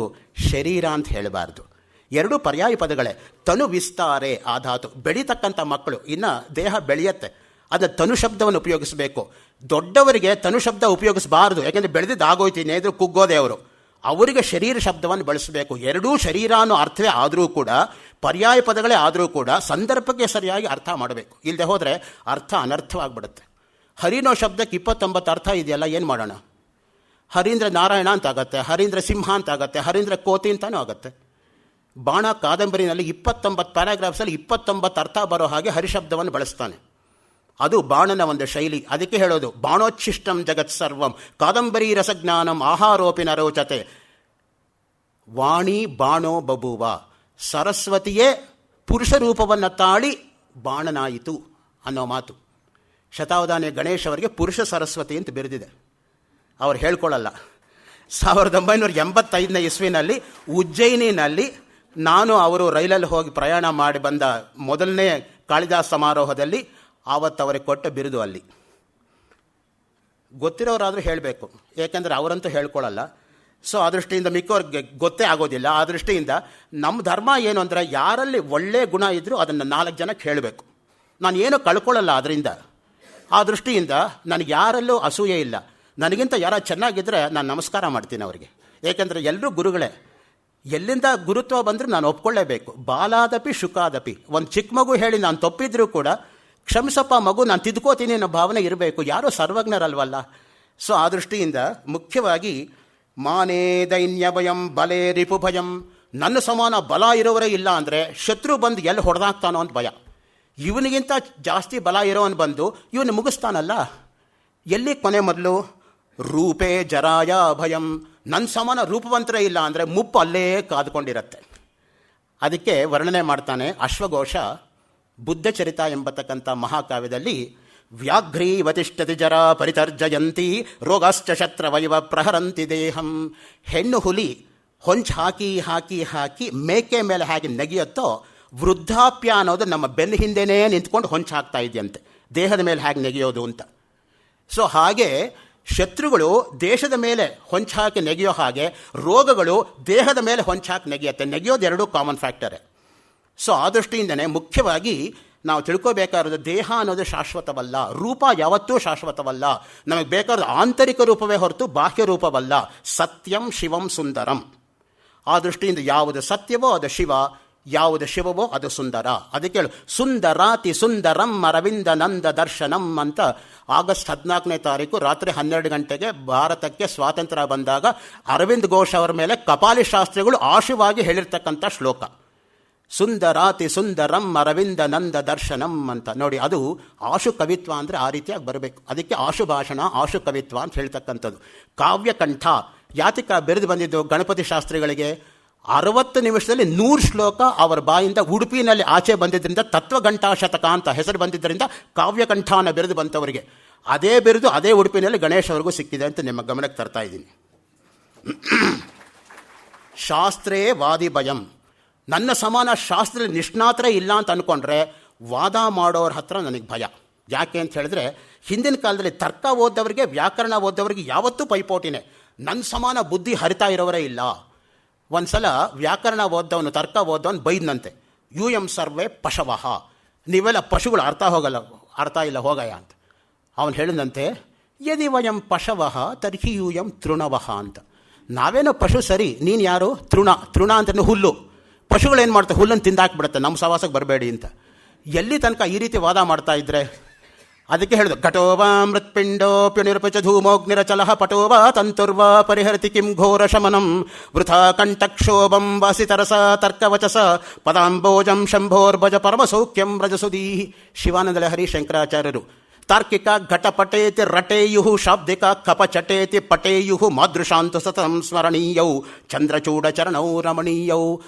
ಶರೀರ ಅಂತ ಹೇಳಬಾರ್ದು. 2 ಪರ್ಯಾಯ ಪದಗಳೇ. ತನು ವಿಸ್ತಾರೆ ಆ ಧಾತು. ಬೆಳೀತಕ್ಕಂಥ ಮಕ್ಕಳು ಇನ್ನು ದೇಹ ಬೆಳೆಯುತ್ತೆ, ಅದು ತನು ಶಬ್ದವನ್ನು ಉಪಯೋಗಿಸಬೇಕು. ದೊಡ್ಡವರಿಗೆ ತನು ಶಬ್ದ ಉಪಯೋಗಿಸಬಾರ್ದು, ಯಾಕೆಂದರೆ ಬೆಳೆದಿದ್ದಾಗೋಯ್ತು, ಇನ್ನೇದ್ರು ಕುಗ್ಗೋದೆ ಅವರು. ಅವರಿಗೆ ಶರೀರ ಶಬ್ದವನ್ನು ಬಳಸಬೇಕು. 2 ಶರೀರ ಅನ್ನೋ ಅರ್ಥವೇ ಆದರೂ ಕೂಡ, ಪರ್ಯಾಯ ಪದಗಳೇ ಆದರೂ ಕೂಡ ಸಂದರ್ಭಕ್ಕೆ ಸರಿಯಾಗಿ ಅರ್ಥ ಮಾಡಬೇಕು. ಇಲ್ಲದೆ ಹೋದರೆ ಅರ್ಥ ಅನರ್ಥವಾಗಿಬಿಡುತ್ತೆ. ಹರಿನೋ ಶಬ್ದಕ್ಕೆ 29 ಅರ್ಥ ಇದೆಯಲ್ಲ, ಏನು ಮಾಡೋಣ? ಹರೀಂದ್ರ ನಾರಾಯಣ ಅಂತ ಆಗುತ್ತೆ, ಹರೀಂದ್ರ ಸಿಂಹ ಅಂತ ಆಗುತ್ತೆ, ಹರೀಂದ್ರ ಕೋತಿ ಅಂತಾನೂ ಆಗುತ್ತೆ. ಬಾಣ ಕಾದಂಬರಿನಲ್ಲಿ 29 ಪ್ಯಾರಾಗ್ರಾಫ್ಸಲ್ಲಿ 29 ಅರ್ಥ ಬರೋ ಹಾಗೆ ಹರಿಶಬ್ದವನ್ನು ಬಳಸ್ತಾನೆ. ಅದು ಬಾಣನ ಒಂದು ಶೈಲಿ. ಅದಕ್ಕೆ ಹೇಳೋದು ಬಾಣೋಚ್ಛಿಷ್ಟಂ ಜಗತ್ ಸರ್ವಂ ಕಾದಂಬರಿ ರಸಜ್ಞಾನಂ ಆಹಾರೋಪಿ ನರೋಚತೆ. ವಾಣಿ ಬಾಣೋ ಬಬೂವ. ಸರಸ್ವತಿಯೇ ಪುರುಷ ರೂಪವನ್ನು ತಾಳಿ ಬಾಣನಾಯಿತು ಅನ್ನೋ ಮಾತು. ಶತಾವಧಾನಿ ಗಣೇಶ್ ಅವರಿಗೆ ಪುರುಷ ಸರಸ್ವತಿ ಅಂತ ಬಿರಿದಿದೆ. ಅವ್ರು ಹೇಳ್ಕೊಳ್ಳಲ್ಲ. 1985ನೇ ಇಸ್ವಿನಲ್ಲಿ ಉಜ್ಜಯಿನಿನಲ್ಲಿ ನಾನು ಅವರು ರೈಲಲ್ಲಿ ಹೋಗಿ ಪ್ರಯಾಣ ಮಾಡಿ ಬಂದ ಮೊದಲನೇ ಕಾಳಿದಾಸ ಸಮಾರೋಹದಲ್ಲಿ ಆವತ್ತು ಅವರಿಗೆ ಕೊಟ್ಟ ಬಿರುದು ಅಲ್ಲಿ. ಗೊತ್ತಿರೋರಾದರೂ ಹೇಳಬೇಕು, ಏಕೆಂದರೆ ಅವರಂತೂ ಹೇಳ್ಕೊಳ್ಳಲ್ಲ. ಸೊ ಆ ದೃಷ್ಟಿಯಿಂದ ಮಿಕ್ಕವ್ರಿಗೆ ಗೊತ್ತೇ ಆಗೋದಿಲ್ಲ. ಆ ದೃಷ್ಟಿಯಿಂದ ನಮ್ಮ ಧರ್ಮ ಏನು ಅಂದರೆ, ಯಾರಲ್ಲಿ ಒಳ್ಳೆಯ ಗುಣ ಇದ್ದರೂ ಅದನ್ನು 4 ಜನಕ್ಕೆ ಹೇಳಬೇಕು. ನಾನು ಏನೂ ಕಳ್ಕೊಳ್ಳಲ್ಲ ಅದರಿಂದ. ಆ ದೃಷ್ಟಿಯಿಂದ ನನಗೆ ಯಾರಲ್ಲೂ ಅಸೂಯೆ ಇಲ್ಲ. ನನಗಿಂತ ಯಾರು ಚೆನ್ನಾಗಿದ್ದರೆ ನಾನು ನಮಸ್ಕಾರ ಮಾಡ್ತೀನಿ ಅವರಿಗೆ. ಏಕೆಂದರೆ ಎಲ್ಲರೂ ಗುರುಗಳೇ. ಎಲ್ಲಿಂದ ಗುರುತ್ವ ಬಂದರೂ ನಾನು ಒಪ್ಕೊಳ್ಳೇಬೇಕು. ಬಾಲಾದಪಿ ಶುಕಾದಪಿ. ಒಂದು ಚಿಕ್ಕ ಮಗು ಹೇಳಿ ನಾನು ತಪ್ಪಿದ್ರೂ ಕೂಡ ಕ್ಷಮಿಸಪ್ಪ ಮಗು, ನಾನು ತಿದ್ಕೋತೀನಿ ಅನ್ನೋ ಭಾವನೆ ಇರಬೇಕು. ಯಾರೂ ಸರ್ವಜ್ಞರಲ್ವಲ್ಲ. ಸೊ ಆ ದೃಷ್ಟಿಯಿಂದ ಮುಖ್ಯವಾಗಿ ಮಾನೇ ದೈನ್ಯ ಭಯಂ ಬಲೆ ರಿಪು ಭಯಂ. ನನ್ನ ಸಮಾನ ಬಲ ಇರೋವರೇ ಇಲ್ಲ ಅಂದರೆ ಶತ್ರು ಬಂದು ಎಲ್ಲಿ ಹೊಡೆದಾಕ್ತಾನೋ ಅಂತ ಭಯ. ಇವನಿಗಿಂತ ಜಾಸ್ತಿ ಬಲ ಇರೋವನು ಬಂದು ಇವನು ಮುಗಿಸ್ತಾನಲ್ಲ, ಎಲ್ಲಿ ಕೊನೆ ಮೊದಲು? ರೂಪೇ ಜರಾಯ ಭಯಂ. ನನ್ನ ಸಮಾನ ರೂಪವಂತರೇ ಇಲ್ಲ ಅಂದರೆ ಮುಪ್ಪು ಅಲ್ಲೇ ಕಾದ್ಕೊಂಡಿರತ್ತೆ. ಅದಕ್ಕೆ ವರ್ಣನೆ ಮಾಡ್ತಾನೆ ಅಶ್ವಘೋಷ ಬುದ್ಧಚರಿತ ಎಂಬತಕ್ಕಂಥ ಮಹಾಕಾವ್ಯದಲ್ಲಿ. ವ್ಯಾಘ್ರೀವತಿಷ್ಠತಿ ಜರಾ ಪರಿತರ್ಜಯಂತಿ ರೋಗಾಶ್ಚ ಶತ್ರವಯವ ಪ್ರಹರಂತಿ ದೇಹಂ. ಹೆಣ್ಣು ಹುಲಿ ಹೊಂಚು ಹಾಕಿ ಹಾಕಿ ಹಾಕಿ ಮೇಕೆ ಮೇಲೆ ಹಾಗೆ ನೆಗೆಯುತ್ತೋ, ವೃದ್ಧಾಪ್ಯ ಅನ್ನೋದು ನಮ್ಮ ಬೆನ್ನ ಹಿಂದೆನೇ ನಿಂತ್ಕೊಂಡು ಹೊಂಚು ಹಾಕ್ತಾ ಇದೆಯಂತೆ, ದೇಹದ ಮೇಲೆ ಹೇಗೆ ನೆಗೆಯೋದು ಅಂತ. ಸೊ ಹಾಗೆ ಶತ್ರುಗಳು ದೇಶದ ಮೇಲೆ ಹೊಂಚು ಹಾಕಿ ನೆಗೆಯೋ ಹಾಗೆ ರೋಗಗಳು ದೇಹದ ಮೇಲೆ ಹೊಂಚು ಹಾಕಿ ನೆಗೆಯುತ್ತೆ. ನೆಗೆಯೋದು ಎರಡೂ ಕಾಮನ್ ಫ್ಯಾಕ್ಟರೇ. ಸೊ ಆ ದೃಷ್ಟಿಯಿಂದನೇ ಮುಖ್ಯವಾಗಿ ನಾವು ತಿಳ್ಕೋಬೇಕಾಗಿರೋದು ದೇಹ ಅನ್ನೋದು ಶಾಶ್ವತವಲ್ಲ, ರೂಪ ಯಾವತ್ತೂ ಶಾಶ್ವತವಲ್ಲ. ನಮಗೆ ಬೇಕಾದ ಆಂತರಿಕ ರೂಪವೇ ಹೊರತು ಬಾಹ್ಯ ರೂಪವಲ್ಲ. ಸತ್ಯಂ ಶಿವಂ ಸುಂದರಂ. ಆ ದೃಷ್ಟಿಯಿಂದ ಯಾವುದು ಸತ್ಯವೋ ಅದು ಶಿವ, ಯಾವುದು ಶಿವವೋ ಅದು ಸುಂದರ. ಅದಕ್ಕೆ ಹೇಳು ಸುಂದರಾತಿ ಸುಂದರಂ ಅರವಿಂದ ನಂದ ದರ್ಶನಂ ಅಂತ. ಆಗಸ್ಟ್ 14ನೇ ತಾರೀಕು ರಾತ್ರಿ 12 ಗಂಟೆಗೆ ಭಾರತಕ್ಕೆ ಸ್ವಾತಂತ್ರ್ಯ ಬಂದಾಗ ಅರವಿಂದ್ ಘೋಷ್ ಅವರ ಮೇಲೆ ಕಪಾಲಿ ಶಾಸ್ತ್ರಿಗಳು ಆಶುವಾಗಿ ಹೇಳಿರ್ತಕ್ಕಂಥ ಶ್ಲೋಕ ಸುಂದರಾತಿ ಸುಂದರಂ ಅರವಿಂದ ನಂದ ದರ್ಶನಂ ಅಂತ. ನೋಡಿ, ಅದು ಆಶು ಕವಿತ್ವ ಅಂದರೆ ಆ ರೀತಿಯಾಗಿ ಬರಬೇಕು. ಅದಕ್ಕೆ ಆಶು ಭಾಷಣ, ಆಶು ಕವಿತ್ವ ಅಂತ ಹೇಳ್ತಕ್ಕಂಥದ್ದು. ಕಾವ್ಯಕಂಠ ಯಾತಿಕ ಬೆರೆದು ಬಂದಿದ್ದು ಗಣಪತಿ ಶಾಸ್ತ್ರಿಗಳಿಗೆ 60 ನಿಮಿಷದಲ್ಲಿ 100 ಶ್ಲೋಕ ಅವರ ಬಾಯಿಂದ ಉಡುಪಿನಲ್ಲಿ ಆಚೆ ಬಂದಿದ್ದರಿಂದ ತತ್ವಘಂಟಾ ಶತಕ ಅಂತ ಹೆಸರು ಬಂದಿದ್ದರಿಂದ ಕಾವ್ಯಕಂಠನ ಬೆರೆದು ಬಂತವರಿಗೆ. ಅದೇ ಬೆರೆದು ಅದೇ ಉಡುಪಿನಲ್ಲಿ ಗಣೇಶ್ ಅವ್ರಿಗೂ ಸಿಕ್ಕಿದೆ ಅಂತ ನಿಮ್ಮ ಗಮನಕ್ಕೆ ತರ್ತಾ ಇದ್ದೀನಿ. ಶಾಸ್ತ್ರೇ ವಾದಿ ಭಯಂ. ನನ್ನ ಸಮಾನ ಶಾಸ್ತ್ರದಲ್ಲಿ ನಿಷ್ಣಾತರೇ ಇಲ್ಲ ಅಂತ ಅಂದ್ಕೊಂಡ್ರೆ ವಾದ ಮಾಡೋರ ಹತ್ರ ನನಗೆ ಭಯ. ಯಾಕೆ ಅಂತ ಹೇಳಿದ್ರೆ ಹಿಂದಿನ ಕಾಲದಲ್ಲಿ ತರ್ಕ ಓದ್ದವರಿಗೆ ವ್ಯಾಕರಣ ಓದ್ದವರಿಗೆ ಯಾವತ್ತೂ ಪೈಪೋಟಿನೇ. ನನ್ನ ಸಮಾನ ಬುದ್ಧಿ ಹರಿತಾ ಇರೋವರೇ ಇಲ್ಲ. ಒಂದು ಸಲ ವ್ಯಾಕರಣ ಓದ್ದವನು ತರ್ಕ ಓದ್ದವನು ಬೈದ್ನಂತೆ, ಯೂಯಂ ಸರ್ವೇ ಪಶವಃ, ನೀವೆಲ್ಲ ಪಶುಗಳು ಅರ್ಥ ಇಲ್ಲ ಹೋಗಯ ಅಂತ. ಅವನು ಹೇಳಿದಂತೆ ಯದಿ ವಯಂ ಪಶವಃ ತರ್ಹಿ ಯೂಯಂ ತೃಣವಃ ಅಂತ. ನಾವೇನೋ ಪಶು ಸರಿ, ನೀನು ಯಾರು? ತೃಣ ಅಂತ ಹುಲ್ಲು. ಪಶುಗಳೇನು ಮಾಡ್ತಾರೆ? ಹುಲ್ಲನ್ನು ತಿಂದಾಕ್ಬಿಡುತ್ತೆ, ನಮ್ಮ ಸವಾಸಕ್ಕೆ ಬರಬೇಡಿ ಅಂತ. ಎಲ್ಲಿ ತನಕ ಈ ರೀತಿ ವಾದ ಮಾಡ್ತಾ ಇದ್ರೆ? ಅದಕ್ಕೆ ಹೇಳಿದ್ರು ಘಟೋವಾ ಮೃತ್ಪಿಂಡೋಪ್ಯ ನಿರಪಚ ಧೂಮೋಗ್ನಿರಚಲಃ ಪಟೋವಾ ತಂತುರ್ವಾ ಪರಿಹರತಿ ಕಿಂ ಘೋರ ಶಮನಂ ವೃಥಾ ಕಂಠಕ್ಷೋಭಂ ವಾಸಿತರಸ ತರ್ಕವಚಸ ಪದಾಂಬೋಜಂ ಶಂಭೋರ್ಭಜ ಪರಮಸೌಖ್ಯಂ ರಜಸುದೀ. ಶಿವಾನಂದ ಲಹರಿ ಶಂಕರಾಚಾರ್ಯರು ತಾರ್ಕಿಕ ಘಟಪಟೇತಿ ರಟೇಯು ಶಾಬ್ದಿಕ ಕಪಚಟೇತಿ ಪಟೇಯು ಮಾದೃಶಾಂತು ಸತಂ ಸ್ಮರಣೀಯೌ ಚಂದ್ರಚೂಡ ಚರಣೌ ರಮಣೀಯೌ.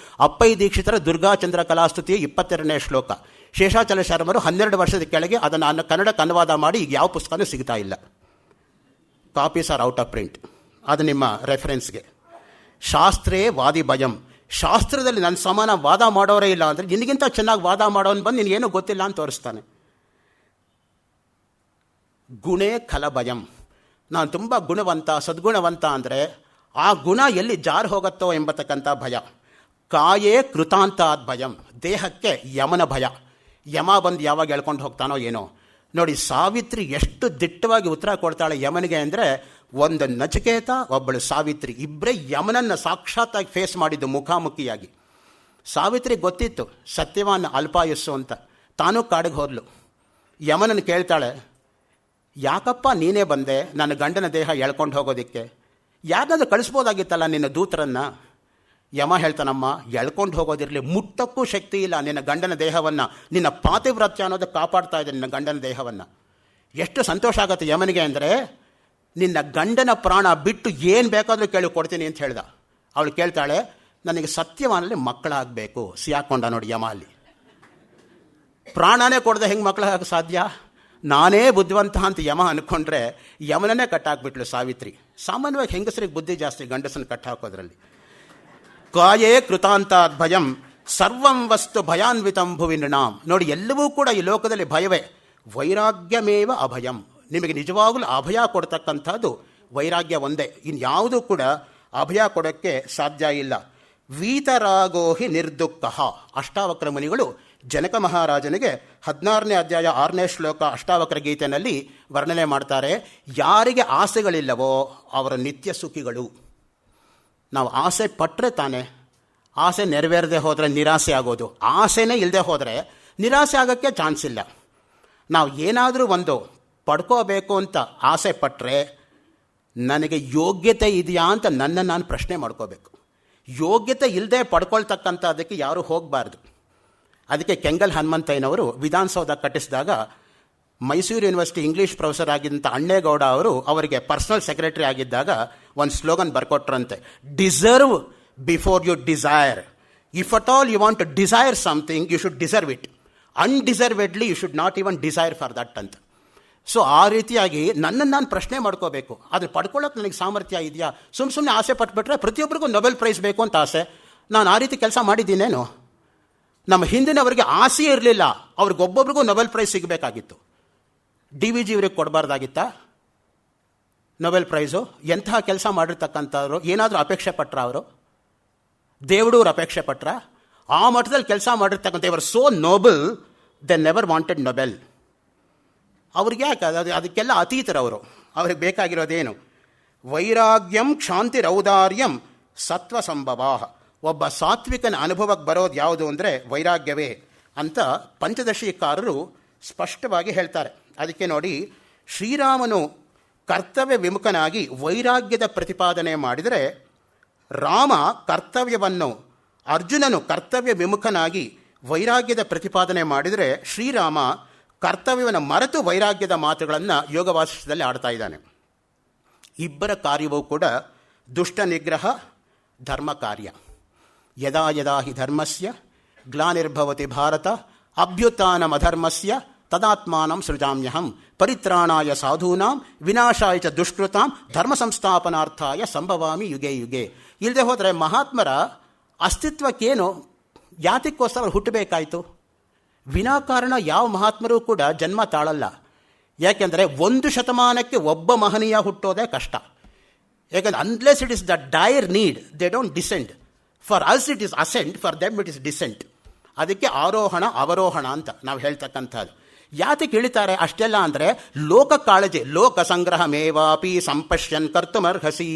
ಅಪ್ಪೈ ದೀಕ್ಷಿತರ ದುರ್ಗಾಚಂದ್ರ ಕಲಾಸ್ತುತಿಯ 22ನೇ ಶ್ಲೋಕ. ಶೇಷಾಚಲ ಶರ್ಮರು 12 ವರ್ಷದ ಕೆಳಗೆ ಅದನ್ನು ಕನ್ನಡಕ್ಕೆ ಅನುವಾದ ಮಾಡಿ ಈಗ ಯಾವ ಪುಸ್ತಕನೂ ಸಿಗ್ತಾ ಇಲ್ಲ. Copies are out of print. ಅದು ನಿಮ್ಮ ರೆಫರೆನ್ಸ್ಗೆ. ಶಾಸ್ತ್ರೇ ವಾದಿ ಭಯಂ. ಶಾಸ್ತ್ರದಲ್ಲಿ ನನ್ನ ಸಮಾನ ವಾದ ಮಾಡೋರೇ ಇಲ್ಲ ಅಂದರೆ ನಿನಗಿಂತ ಚೆನ್ನಾಗಿ ವಾದ ಮಾಡೋನು ಬಂದು ನಿನಗೇನು ಗೊತ್ತಿಲ್ಲ ಅಂತ ತೋರಿಸ್ತಾನೆ. ಗುಣೇ ಖಲಭಯಂ. ನಾನು ತುಂಬ ಗುಣವಂತ ಸದ್ಗುಣವಂತ ಅಂದರೆ ಆ ಗುಣ ಎಲ್ಲಿ ಜಾರು ಹೋಗುತ್ತೋ ಎಂಬತಕ್ಕಂಥ ಭಯ. ಕಾಯೇ ಕೃತಾಂತಾದ್ ಭಯಂ. ದೇಹಕ್ಕೆ ಯಮನ ಭಯ. ಯಮ ಬಂದು ಯಾವಾಗ ಎಳ್ಕೊಂಡು ಹೋಗ್ತಾನೋ ಏನೋ. ನೋಡಿ, ಸಾವಿತ್ರಿ ಎಷ್ಟು ದಿಟ್ಟವಾಗಿ ಉತ್ತರ ಕೊಡ್ತಾಳೆ ಯಮನಿಗೆ ಅಂದರೆ, ಒಂದು ನಚಿಕೇತ ಒಬ್ಬಳು ಸಾವಿತ್ರಿ ಇಬ್ಬರೇ ಯಮನನ್ನು ಸಾಕ್ಷಾತ್ತಾಗಿ ಫೇಸ್ ಮಾಡಿದ್ದು ಮುಖಾಮುಖಿಯಾಗಿ. ಸಾವಿತ್ರಿ ಗೊತ್ತಿತ್ತು ಸತ್ಯವಾನ್ ಅಲ್ಪಾಯುಸ್ಸು ಅಂತ. ತಾನೂ ಕಾಡಿಗೆ ಹೋದ್ಲು. ಯಮನನ್ನು ಕೇಳ್ತಾಳೆ, ಯಾಕಪ್ಪ ನೀನೇ ಬಂದೆ ನನ್ನ ಗಂಡನ ದೇಹ ಎಳ್ಕೊಂಡು ಹೋಗೋದಕ್ಕೆ? ಯಾರನ್ನಾದ್ರೂ ಕಳಿಸ್ಬೋದಾಗಿತ್ತಲ್ಲ ನಿನ್ನ ದೂತರನ್ನು. ಯಮ ಹೇಳ್ತಾನಮ್ಮ, ಎಳ್ಕೊಂಡು ಹೋಗೋದಿರಲಿ, ಮುಟ್ಟಕ್ಕೂ ಶಕ್ತಿ ಇಲ್ಲ ನಿನ್ನ ಗಂಡನ ದೇಹವನ್ನು. ನಿನ್ನ ಪಾತಿವ್ರತ್ಯ ಅನ್ನೋದು ಕಾಪಾಡ್ತಾ ಇದೆ ನಿನ್ನ ಗಂಡನ ದೇಹವನ್ನು. ಎಷ್ಟು ಸಂತೋಷ ಆಗುತ್ತೆ ಯಮನಿಗೆ ಅಂದರೆ, ನಿನ್ನ ಗಂಡನ ಪ್ರಾಣ ಬಿಟ್ಟು ಏನು ಬೇಕಾದರೂ ಕೇಳಿ ಕೊಡ್ತೀನಿ ಅಂತ ಹೇಳ್ದ. ಅವಳು ಕೇಳ್ತಾಳೆ, ನನಗೆ ಸತ್ಯವಾನಲ್ಲಿ ಮಕ್ಕಳಾಗಬೇಕು. ಸಿಯಾಕೊಂಡ ನೋಡಿ ಯಮ ಅಲ್ಲಿ. ಪ್ರಾಣನೇ ಕೊಡದೆ ಹೆಂಗೆ ಮಕ್ಕಳಾಗಕ್ಕೆ ಸಾಧ್ಯ? ನಾನೇ ಬುದ್ಧಿವಂತ ಅಂತ ಯಮ ಅಂದ್ಕೊಂಡ್ರೆ ಯಮನನ್ನೇ ಕಟ್ಟಾಕ್ಬಿಟ್ಲು ಸಾವಿತ್ರಿ. ಸಾಮಾನ್ಯವಾಗಿ ಹೆಂಗಸರಿಗೆ ಬುದ್ಧಿ ಜಾಸ್ತಿ ಗಂಡಸನ್ನು ಕಟ್ಟಾಕೋದ್ರಲ್ಲಿ. ಕಾಯೇ ಕೃತಾಂತಾದ್ ಭಯಂ ಸರ್ವಂ ವಸ್ತು ಭಯಾನ್ವಿತಂ ಭುವಿ ನೃಣಾಂ. ನೋಡಿ, ಎಲ್ಲವೂ ಕೂಡ ಈ ಲೋಕದಲ್ಲಿ ಭಯವೇ. ವೈರಾಗ್ಯಮೇವ ಅಭಯಂ. ನಿಮಗೆ ನಿಜವಾಗಲೂ ಅಭಯ ಕೊಡ್ತಕ್ಕಂಥದ್ದು ವೈರಾಗ್ಯ ಒಂದೇ. ಇನ್ಯಾವುದೂ ಕೂಡ ಅಭಯ ಕೊಡೋಕ್ಕೆ ಸಾಧ್ಯ ಇಲ್ಲ. ವೀತರಾಗೋಹಿ ನಿರ್ದುಃಖ. ಅಷ್ಟಾವಕ್ರ ಮುನಿಗಳು ಜನಕ ಮಹಾರಾಜನಿಗೆ 16ನೇ ಅಧ್ಯಾಯ 6ನೇ ಶ್ಲೋಕ ಅಷ್ಟಾವಕ್ರ ಗೀತೆಯಲ್ಲಿ ವರ್ಣನೆ ಮಾಡ್ತಾರೆ. ಯಾರಿಗೆ ಆಸೆಗಳಿಲ್ಲವೋ ಅವರು ನಿತ್ಯ ಸುಖಿಗಳು. ನಾವು ಆಸೆ ಪಟ್ಟರೆ ತಾನೇ, ಆಸೆ ನೆರವೇರದೆ ಹೋದರೆ ನಿರಾಸೆ ಆಗೋದು. ಆಸೆನೇ ಇಲ್ಲದೆ ಹೋದರೆ ನಿರಾಸೆ ಆಗೋಕ್ಕೆ ಚಾನ್ಸ್ ಇಲ್ಲ. ನಾವು ಏನಾದರೂ ಒಂದು ಪಡ್ಕೋಬೇಕು ಅಂತ ಆಸೆ ಪಟ್ಟರೆ ನನಗೆ ಯೋಗ್ಯತೆ ಇದೆಯಾ ಅಂತ ನಾನು ಪ್ರಶ್ನೆ ಮಾಡ್ಕೋಬೇಕು. ಯೋಗ್ಯತೆ ಇಲ್ಲದೆ ಪಡ್ಕೊಳ್ತಕ್ಕಂಥದ್ದಕ್ಕೆ ಯಾರೂ ಹೋಗಬಾರ್ದು. ಅದಕ್ಕೆ ಕೆಂಗಲ್ ಹನುಮಂತಯ್ಯನವರು ವಿಧಾನಸೌಧ ಕಟ್ಟಿಸಿದಾಗ ಮೈಸೂರು ಯೂನಿವರ್ಸಿಟಿ ಇಂಗ್ಲೀಷ್ ಪ್ರೊಫೆಸರ್ ಆಗಿದ್ದಂಥ ಅಣ್ಣೇಗೌಡ ಅವರು ಅವರಿಗೆ ಪರ್ಸನಲ್ ಸೆಕ್ರೆಟರಿ ಆಗಿದ್ದಾಗ ಒಂದು ಸ್ಲೋಗನ್ ಬರ್ಕೊಟ್ರಂತೆ, deserve before you desire. If at all you want to desire something you should deserve it. Undeservedly you should not even desire for that ಅಂತ. ಸೊ ಆ ರೀತಿಯಾಗಿ ನನ್ನನ್ನು ನಾನು ಪ್ರಶ್ನೆ ಮಾಡ್ಕೋಬೇಕು, ಅದು ಪಡ್ಕೊಳ್ಳೋಕೆ ನನಗೆ ಸಾಮರ್ಥ್ಯ ಇದೆಯಾ? ಸುಮ್ಮನೆ ಆಸೆ ಪಟ್ಬಿಟ್ರೆ ಪ್ರತಿಯೊಬ್ಬರಿಗೂ ನೊಬೆಲ್ ಪ್ರೈಸ್ ಬೇಕು ಅಂತ ಆಸೆ. ನಾನು ಆ ರೀತಿ ಕೆಲಸ ಮಾಡಿದ್ದೀನೇನು? ನಮ್ಮ ಹಿಂದಿನವರಿಗೆ ಆಸೆ ಇರಲಿಲ್ಲ, ಅವ್ರಿಗೊಬ್ಬೊಬ್ರಿಗೂ ನೊಬೆಲ್ ಪ್ರೈಸ್ ಸಿಗಬೇಕಾಗಿತ್ತು. DVG ಇವ್ರಿಗೆ ಕೊಡಬಾರ್ದಾಗಿತ್ತಾ ನೊಬೆಲ್ ಪ್ರೈಸು? ಎಂತಹ ಕೆಲಸ ಮಾಡಿರ್ತಕ್ಕಂಥವ್ರು ಏನಾದರೂ ಅಪೇಕ್ಷೆ ಪಟ್ರ ಅವರು? ದೇವಡೂರು ಅಪೇಕ್ಷೆ ಪಟ್ರ? ಆ ಮಟ್ಟದಲ್ಲಿ ಕೆಲಸ ಮಾಡಿರ್ತಕ್ಕಂಥ ಇವರು so noble they never wanted Nobel. ಅವ್ರಿಗೆ ಯಾಕೆ ಅದಕ್ಕೆಲ್ಲ ಅತೀತರವರು. ಅವ್ರಿಗೆ ಬೇಕಾಗಿರೋದೇನು? ವೈರಾಗ್ಯಂ ಕ್ಷಾಂತಿರೌದಾರ್ಯಂ ಸತ್ವ ಸಂಭವ. ಒಬ್ಬ ಸಾತ್ವಿಕನ ಅನುಭವಕ್ಕೆ ಬರೋದು ಯಾವುದು ಅಂದರೆ ವೈರಾಗ್ಯವೇ ಅಂತ ಪಂಚದಶೀಕಾರರು ಸ್ಪಷ್ಟವಾಗಿ ಹೇಳ್ತಾರೆ. ಅದಕ್ಕೆ ನೋಡಿ, ಶ್ರೀರಾಮನು ಕರ್ತವ್ಯ ವಿಮುಖನಾಗಿ ವೈರಾಗ್ಯದ ಪ್ರತಿಪಾದನೆ ಮಾಡಿದರೆ, ರಾಮ ಕರ್ತವ್ಯವನ್ನು, ಅರ್ಜುನನು ಕರ್ತವ್ಯ ವಿಮುಖನಾಗಿ ವೈರಾಗ್ಯದ ಪ್ರತಿಪಾದನೆ ಮಾಡಿದರೆ, ಶ್ರೀರಾಮ ಕರ್ತವ್ಯವನ್ನು ಮರೆತು ವೈರಾಗ್ಯದ ಮಾತುಗಳನ್ನು ಯೋಗ ವಾಸಿಷ್ಠದಲ್ಲಿ ಆಡ್ತಾ ಇದ್ದಾನೆ. ಇಬ್ಬರ ಕಾರ್ಯವೂ ಕೂಡ ದುಷ್ಟ ನಿಗ್ರಹ, ಧರ್ಮ ಕಾರ್ಯ. ಯದಾ ಯದಾ ಹಿ ಧರ್ಮಸ್ಯ ಗ್ಲಾನಿರ್ಭವತಿ ಭಾರತ ಅಭ್ಯುತ್ಥಾನಮಧರ್ಮಸ್ಯ ತದಾತ್ಮಾನಂ ಸೃಜಾಮ್ಯಹಂ ಪರಿತ್ರಾಣಾಯ ಸಾಧೂನಾಂ ವಿನಾಶಾಯ ಚ ದುಷ್ಕೃತಾಂ ಧರ್ಮ ಸಂಸ್ಥಾಪನಾರ್ಥಾಯ ಸಂಭವಾಮಿ ಯುಗೆ ಯುಗೆ. ಇಲ್ಲದೆ ಹೋದರೆ ಮಹಾತ್ಮರ ಅಸ್ತಿತ್ವಕ್ಕೇನು, ಯಾತಕ್ಕೋಸ್ಕರ ಹುಟ್ಟಬೇಕಾಯಿತು? ವಿನಾಕಾರಣ ಯಾವ ಮಹಾತ್ಮರೂ ಕೂಡ ಜನ್ಮ ತಾಳಲ್ಲ. ಯಾಕೆಂದರೆ 1 ಶತಮಾನಕ್ಕೆ ಒಬ್ಬ ಮಹನೀಯ ಹುಟ್ಟೋದೇ ಕಷ್ಟ. ಯಾಕೆಂದರೆ unless it is the dire need they don't descend. For us it is ascent, for them it is descent. ಅದಕ್ಕೆ ಆರೋಹಣ ಅವರೋಹಣ ಅಂತ ನಾವು ಹೇಳ್ತಕ್ಕಂಥದ್ದು. ಯಾತಕ್ಕೆ ಇಳಿತಾರೆ ಅಷ್ಟೆಲ್ಲ ಅಂದರೆ ಲೋಕ ಕಾಳಜಿ. ಲೋಕ ಸಂಗ್ರಹ ಮೇವಾಪಿ ಸಂಪಶ್ಯನ್ ಕರ್ತುಮರ್ಹಸಿ.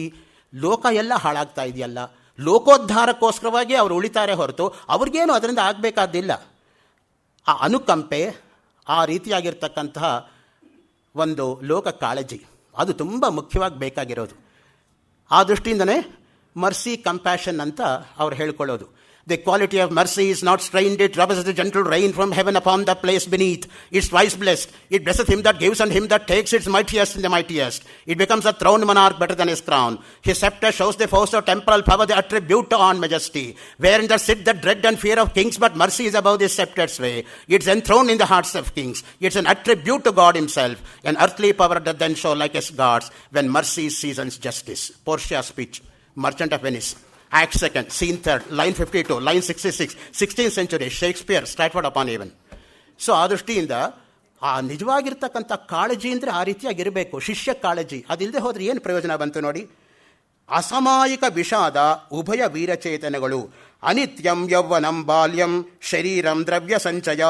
ಲೋಕ ಎಲ್ಲ ಹಾಳಾಗ್ತಾ ಇದೆಯಲ್ಲ, ಲೋಕೋದ್ಧಾರಕ್ಕೋಸ್ಕರವಾಗಿ ಅವರು ಉಳಿತಾರೆ ಹೊರತು ಅವ್ರಿಗೇನು ಅದರಿಂದ ಆಗಬೇಕಾದ್ದಿಲ್ಲ. ಆ ಅನುಕಂಪೆ, ಆ ರೀತಿಯಾಗಿರ್ತಕ್ಕಂತಹ ಒಂದು ಲೋಕ ಕಾಳಜಿ, ಅದು ತುಂಬ ಮುಖ್ಯವಾಗಿ ಬೇಕಾಗಿರೋದು. ಆ ದೃಷ್ಟಿಯಿಂದನೇ ಮರ್ಸಿ, ಕಂಪ್ಯಾಷನ್ ಅಂತ ಅವ್ರು ಹೇಳ್ಕೊಳ್ಳೋದು. The quality of mercy is not strained, it represents the gentle rain from heaven upon the place beneath. It's twice blessed. It blesseth him that gives and him that takes. It's mightiest in the mightiest. It becomes a throned monarch better than his crown. His scepter shows the force of temporal power, the attribute to on majesty. Wherein there sit the dread and fear of kings, but mercy is above this scepter's way. It's enthroned in the hearts of kings. It's an attribute to God himself. An earthly power doth then show like his gods, when mercy seasons justice. Portia's speech, Merchant of Venice. Act 2nd, Scene 3rd, line 52, line 66, 16th century, Shakespeare, Stratford upon Avon. So ಆ ದೃಷ್ಟಿಯಿಂದ ಆ ನಿಜವಾಗಿರ್ತಕ್ಕಂಥ ಕಾಳಜಿ ಅಂದರೆ ಆ ರೀತಿಯಾಗಿರಬೇಕು, ಶಿಷ್ಯ ಕಾಳಜಿ. ಅದಿಲ್ಲದೆ ಹೋದರೆ ಏನು ಪ್ರಯೋಜನ ಬಂತು ನೋಡಿ. ಅಸಮಾಯಿಕ ವಿಷಾದ ಉಭಯ ವೀರಚೇತನಗಳು. ಅನಿತ್ಯಂ ಯೌವನಂ ಬಾಲ್ಯಂ ಶರೀರಂ ದ್ರವ್ಯ ಸಂಚಯ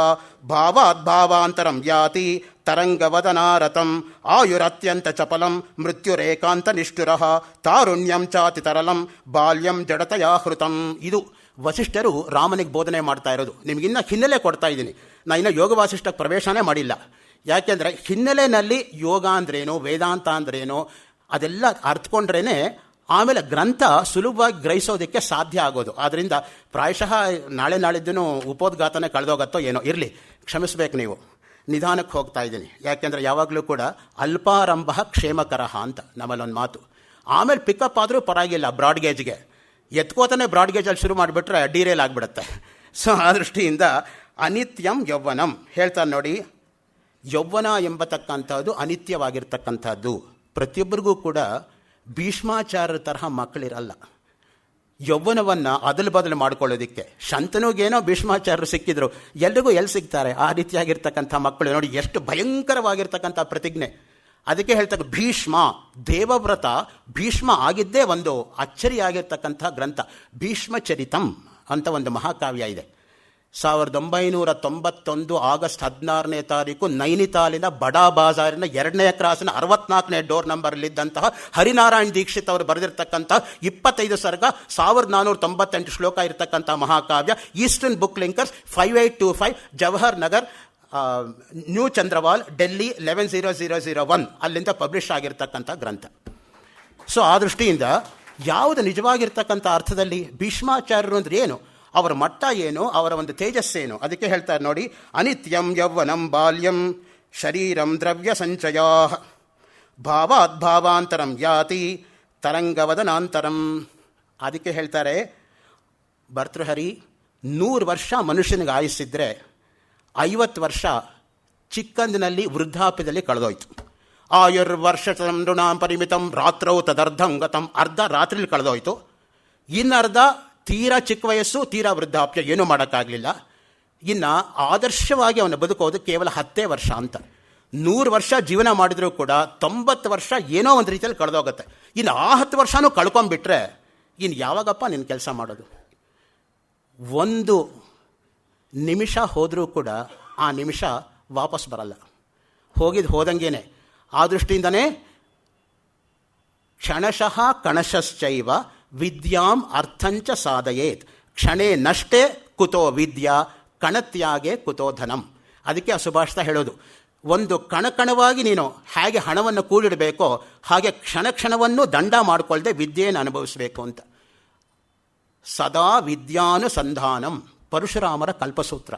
ಭಾವಾತ್ ಭಾವಾಂತರಂ ಯಾತಿ ತರಂಗವದನಾರತಂ ಆಯುರತ್ಯಂತ ಚಪಲಂ ಮೃತ್ಯುರೇಕಾಂತ ನಿಷ್ಠುರಃ ತಾರುಣ್ಯಂ ಚಾತಿ ತರಲಂ ಬಾಲ್ಯಂ ಜಡತಯಾಹೃತಂ. ಇದು ವಸಿಷ್ಠರು ರಾಮನಿಗೆ ಬೋಧನೆ ಮಾಡ್ತಾ ಇರೋದು. ನಿಮಗಿನ್ನ ಹಿನ್ನೆಲೆ ಕೊಡ್ತಾ ಇದ್ದೀನಿ. ನಾನು ಇನ್ನೂ ಯೋಗ ವಾಸಿಷ್ಠಕ್ಕೆ ಪ್ರವೇಶನೇ ಮಾಡಿಲ್ಲ. ಯಾಕೆಂದರೆ ಹಿನ್ನೆಲೆಯಲ್ಲಿ ಯೋಗ ಅಂದ್ರೇನು, ವೇದಾಂತ ಅಂದ್ರೇನು ಅದೆಲ್ಲ ಅರ್ಥಕೊಂಡ್ರೇ ಆಮೇಲೆ ಗ್ರಂಥ ಸುಲಭವಾಗಿ ಗ್ರಹಿಸೋದಕ್ಕೆ ಸಾಧ್ಯ ಆಗೋದು. ಆದ್ದರಿಂದ ಪ್ರಾಯಶಃ ನಾಳೆ ನಾಳಿದ್ದೂ ಉಪೋದ್ಘಾತನೆ ಕಳೆದೋಗತ್ತೋ ಏನೋ ಇರಲಿ, ಕ್ಷಮಿಸಬೇಕು ನೀವು. ನಿಧಾನಕ್ಕೆ ಹೋಗ್ತಾ ಇದ್ದೀನಿ. ಯಾಕೆಂದರೆ ಯಾವಾಗಲೂ ಕೂಡ ಅಲ್ಪಾರಂಭ ಕ್ಷೇಮಕರ ಅಂತ ನಮ್ಮಲ್ಲೊಂದು ಮಾತು. ಆಮೇಲೆ ಪಿಕಪ್ ಆದರೂ ಪರವಾಗಿಲ್ಲ. ಬ್ರಾಡ್ಗೇಜ್ಗೆ ಎತ್ಕೋತಾನೆ ಬ್ರಾಡ್ಗೇಜಲ್ಲಿ ಶುರು ಮಾಡಿಬಿಟ್ರೆ ಡೀರೇಲ್ ಆಗಿಬಿಡುತ್ತೆ. ಸೊ ಆ ದೃಷ್ಟಿಯಿಂದ ಅನಿತ್ಯಂ ಯೌವನಂ ಹೇಳ್ತಾರೆ ನೋಡಿ. ಯೌವನ ಎಂಬತಕ್ಕಂಥದ್ದು ಅನಿತ್ಯವಾಗಿರ್ತಕ್ಕಂಥದ್ದು. ಪ್ರತಿಯೊಬ್ಬರಿಗೂ ಕೂಡ ಭೀಷ್ಮಾಚಾರ್ಯರ ತರಹ ಮಕ್ಕಳಿರಲ್ಲ. ಯೌವನವನ್ನು ಅದಲು ಬದಲು ಮಾಡ್ಕೊಳ್ಳೋದಕ್ಕೆ ಶಂತನುಗೇನೋ ಭೀಷ್ಮಾಚಾರ್ಯರು ಸಿಕ್ಕಿದ್ರು, ಎಲ್ರಿಗೂ ಎಲ್ಲಿ ಸಿಗ್ತಾರೆ? ಆ ರೀತಿಯಾಗಿರ್ತಕ್ಕಂಥ ಮಕ್ಕಳು ನೋಡಿ ಎಷ್ಟು ಭಯಂಕರವಾಗಿರ್ತಕ್ಕಂಥ ಪ್ರತಿಜ್ಞೆ. ಅದಕ್ಕೆ ಹೇಳ್ತಕ್ಕ ಭೀಷ್ಮ ದೇವವ್ರತ. ಭೀಷ್ಮ ಆಗಿದ್ದೇ ಒಂದು ಅಚ್ಚರಿಯಾಗಿರ್ತಕ್ಕಂಥ ಗ್ರಂಥ ಭೀಷ್ಮಚರಿತಂ ಅಂತ ಒಂದು ಮಹಾಕಾವ್ಯ ಇದೆ. 1991 ಆಗಸ್ಟ್ 16ನೇ ತಾರೀಕು ನೈನಿತಾಲಿನ ಬಡಾ ಬಾಜಾರಿನ 2ನೇ ಕ್ರಾಸಿನ 64ನೇ ಡೋರ್ ನಂಬರ್ಲಿದ್ದಂತಹ ಹರಿನಾರಾಯಣ್ ದೀಕ್ಷಿತ್ ಅವರು ಬರೆದಿರ್ತಕ್ಕಂಥ 25 ಸರ್ಗ 1498 ಶ್ಲೋಕ ಇರತಕ್ಕಂಥ ಮಹಾಕಾವ್ಯ. Eastern Book Linkers 5825 Jawahar Nagar, new Chandrawal, Delhi 110001 ಅಲ್ಲಿಂದ ಪಬ್ಲಿಷ್ ಆಗಿರ್ತಕ್ಕಂಥ ಗ್ರಂಥ. ಸೊ ಆ ದೃಷ್ಟಿಯಿಂದ ಯಾವುದು ನಿಜವಾಗಿರ್ತಕ್ಕಂಥ ಅರ್ಥದಲ್ಲಿ ಭೀಷ್ಮಾಚಾರ್ಯರು ಅಂದರೆ ಏನು, ಅವರ ಮಟ್ಟ ಏನು, ಅವರ ಒಂದು ತೇಜಸ್ಸೇನು, ಅದಕ್ಕೆ ಹೇಳ್ತಾರೆ ನೋಡಿ. ಅನಿತ್ಯಂ ಯೌವನಂ ಬಾಲ್ಯಂ ಶರೀರಂ ದ್ರವ್ಯ ಸಂಚಯಾ ಭಾವಾತ್ ಭಾವಾಂತರಂ ಯಾತಿ ತರಂಗವದನಾಂತರಂ. ಅದಕ್ಕೆ ಹೇಳ್ತಾರೆ ಭರ್ತೃಹರಿ, 100 ವರ್ಷ ಮನುಷ್ಯನಿಗೆ ಆಯುಸ್ಸಿದ್ರೆ 50 ವರ್ಷ ಚಿಕ್ಕಂದಿನಲ್ಲಿ ವೃದ್ಧಾಪ್ಯದಲ್ಲಿ ಕಳೆದೋಯ್ತು. ಆಯುರ್ವರ್ಷ ನೃಣಾಂ ಪರಿಮಿತಂ ರಾತ್ರೌ ತದರ್ಧಂಗತಂ. ಅರ್ಧ ರಾತ್ರಿಲಿ ಕಳೆದೋಯ್ತು, ಇನ್ನರ್ಧ ತೀರಾ ಚಿಕ್ಕ ವಯಸ್ಸು, ತೀರಾ ವೃದ್ಧಾಪ್ಯ, ಏನೂ ಮಾಡೋಕ್ಕಾಗಲಿಲ್ಲ. ಇನ್ನು ಆದರ್ಶವಾಗಿ ಅವನು ಬದುಕೋದು ಕೇವಲ 10 ವರ್ಷ ಅಂತ. 100 ವರ್ಷ ಜೀವನ ಮಾಡಿದರೂ ಕೂಡ 90 ವರ್ಷ ಏನೋ ಒಂದು ರೀತಿಯಲ್ಲಿ ಕಳೆದೋಗುತ್ತೆ. ಇನ್ನು ಆ 10 ವರ್ಷನೂ ಕಳ್ಕೊಂಡ್ಬಿಟ್ರೆ ಇನ್ನು ಯಾವಾಗಪ್ಪ ನಿನ್ನ ಕೆಲಸ ಮಾಡೋದು? ಒಂದು ನಿಮಿಷ ಹೋದರೂ ಕೂಡ ಆ ನಿಮಿಷ ವಾಪಸ್ ಬರಲ್ಲ, ಹೋಗಿದ್ದು ಹೋದಂಗೇನೆ. ಆ ದೃಷ್ಟಿಯಿಂದನೇ ಕ್ಷಣಶಃ ಕಣಶಶ್ಚೈವ ವಿದ್ಯಾಂ ಅರ್ಥಂಚ ಸಾಧಯೇತ್ ಕ್ಷಣೇ ನಷ್ಟೇ ಕುತೋ ವಿದ್ಯಾ ಕಣತ್ಯಾಗೆ ಕುತೋ ಧನಂ. ಅದಕ್ಕೆ ಆ ಸುಭಾಷಿತ ಹೇಳೋದು, ಒಂದು ಕಣಕಣವಾಗಿ ನೀನು ಹೇಗೆ ಹಣವನ್ನು ಕೂಡಿಡಬೇಕೋ ಹಾಗೆ ಕ್ಷಣ ಕ್ಷಣವನ್ನು ದಂಡ ಮಾಡಿಕೊಳ್ಳದೆ ವಿದ್ಯೆಯನ್ನು ಅನುಭವಿಸಬೇಕು ಅಂತ. ಸದಾ ವಿದ್ಯಾನುಸಂಧಾನಂ ಪರಶುರಾಮರ ಕಲ್ಪಸೂತ್ರ.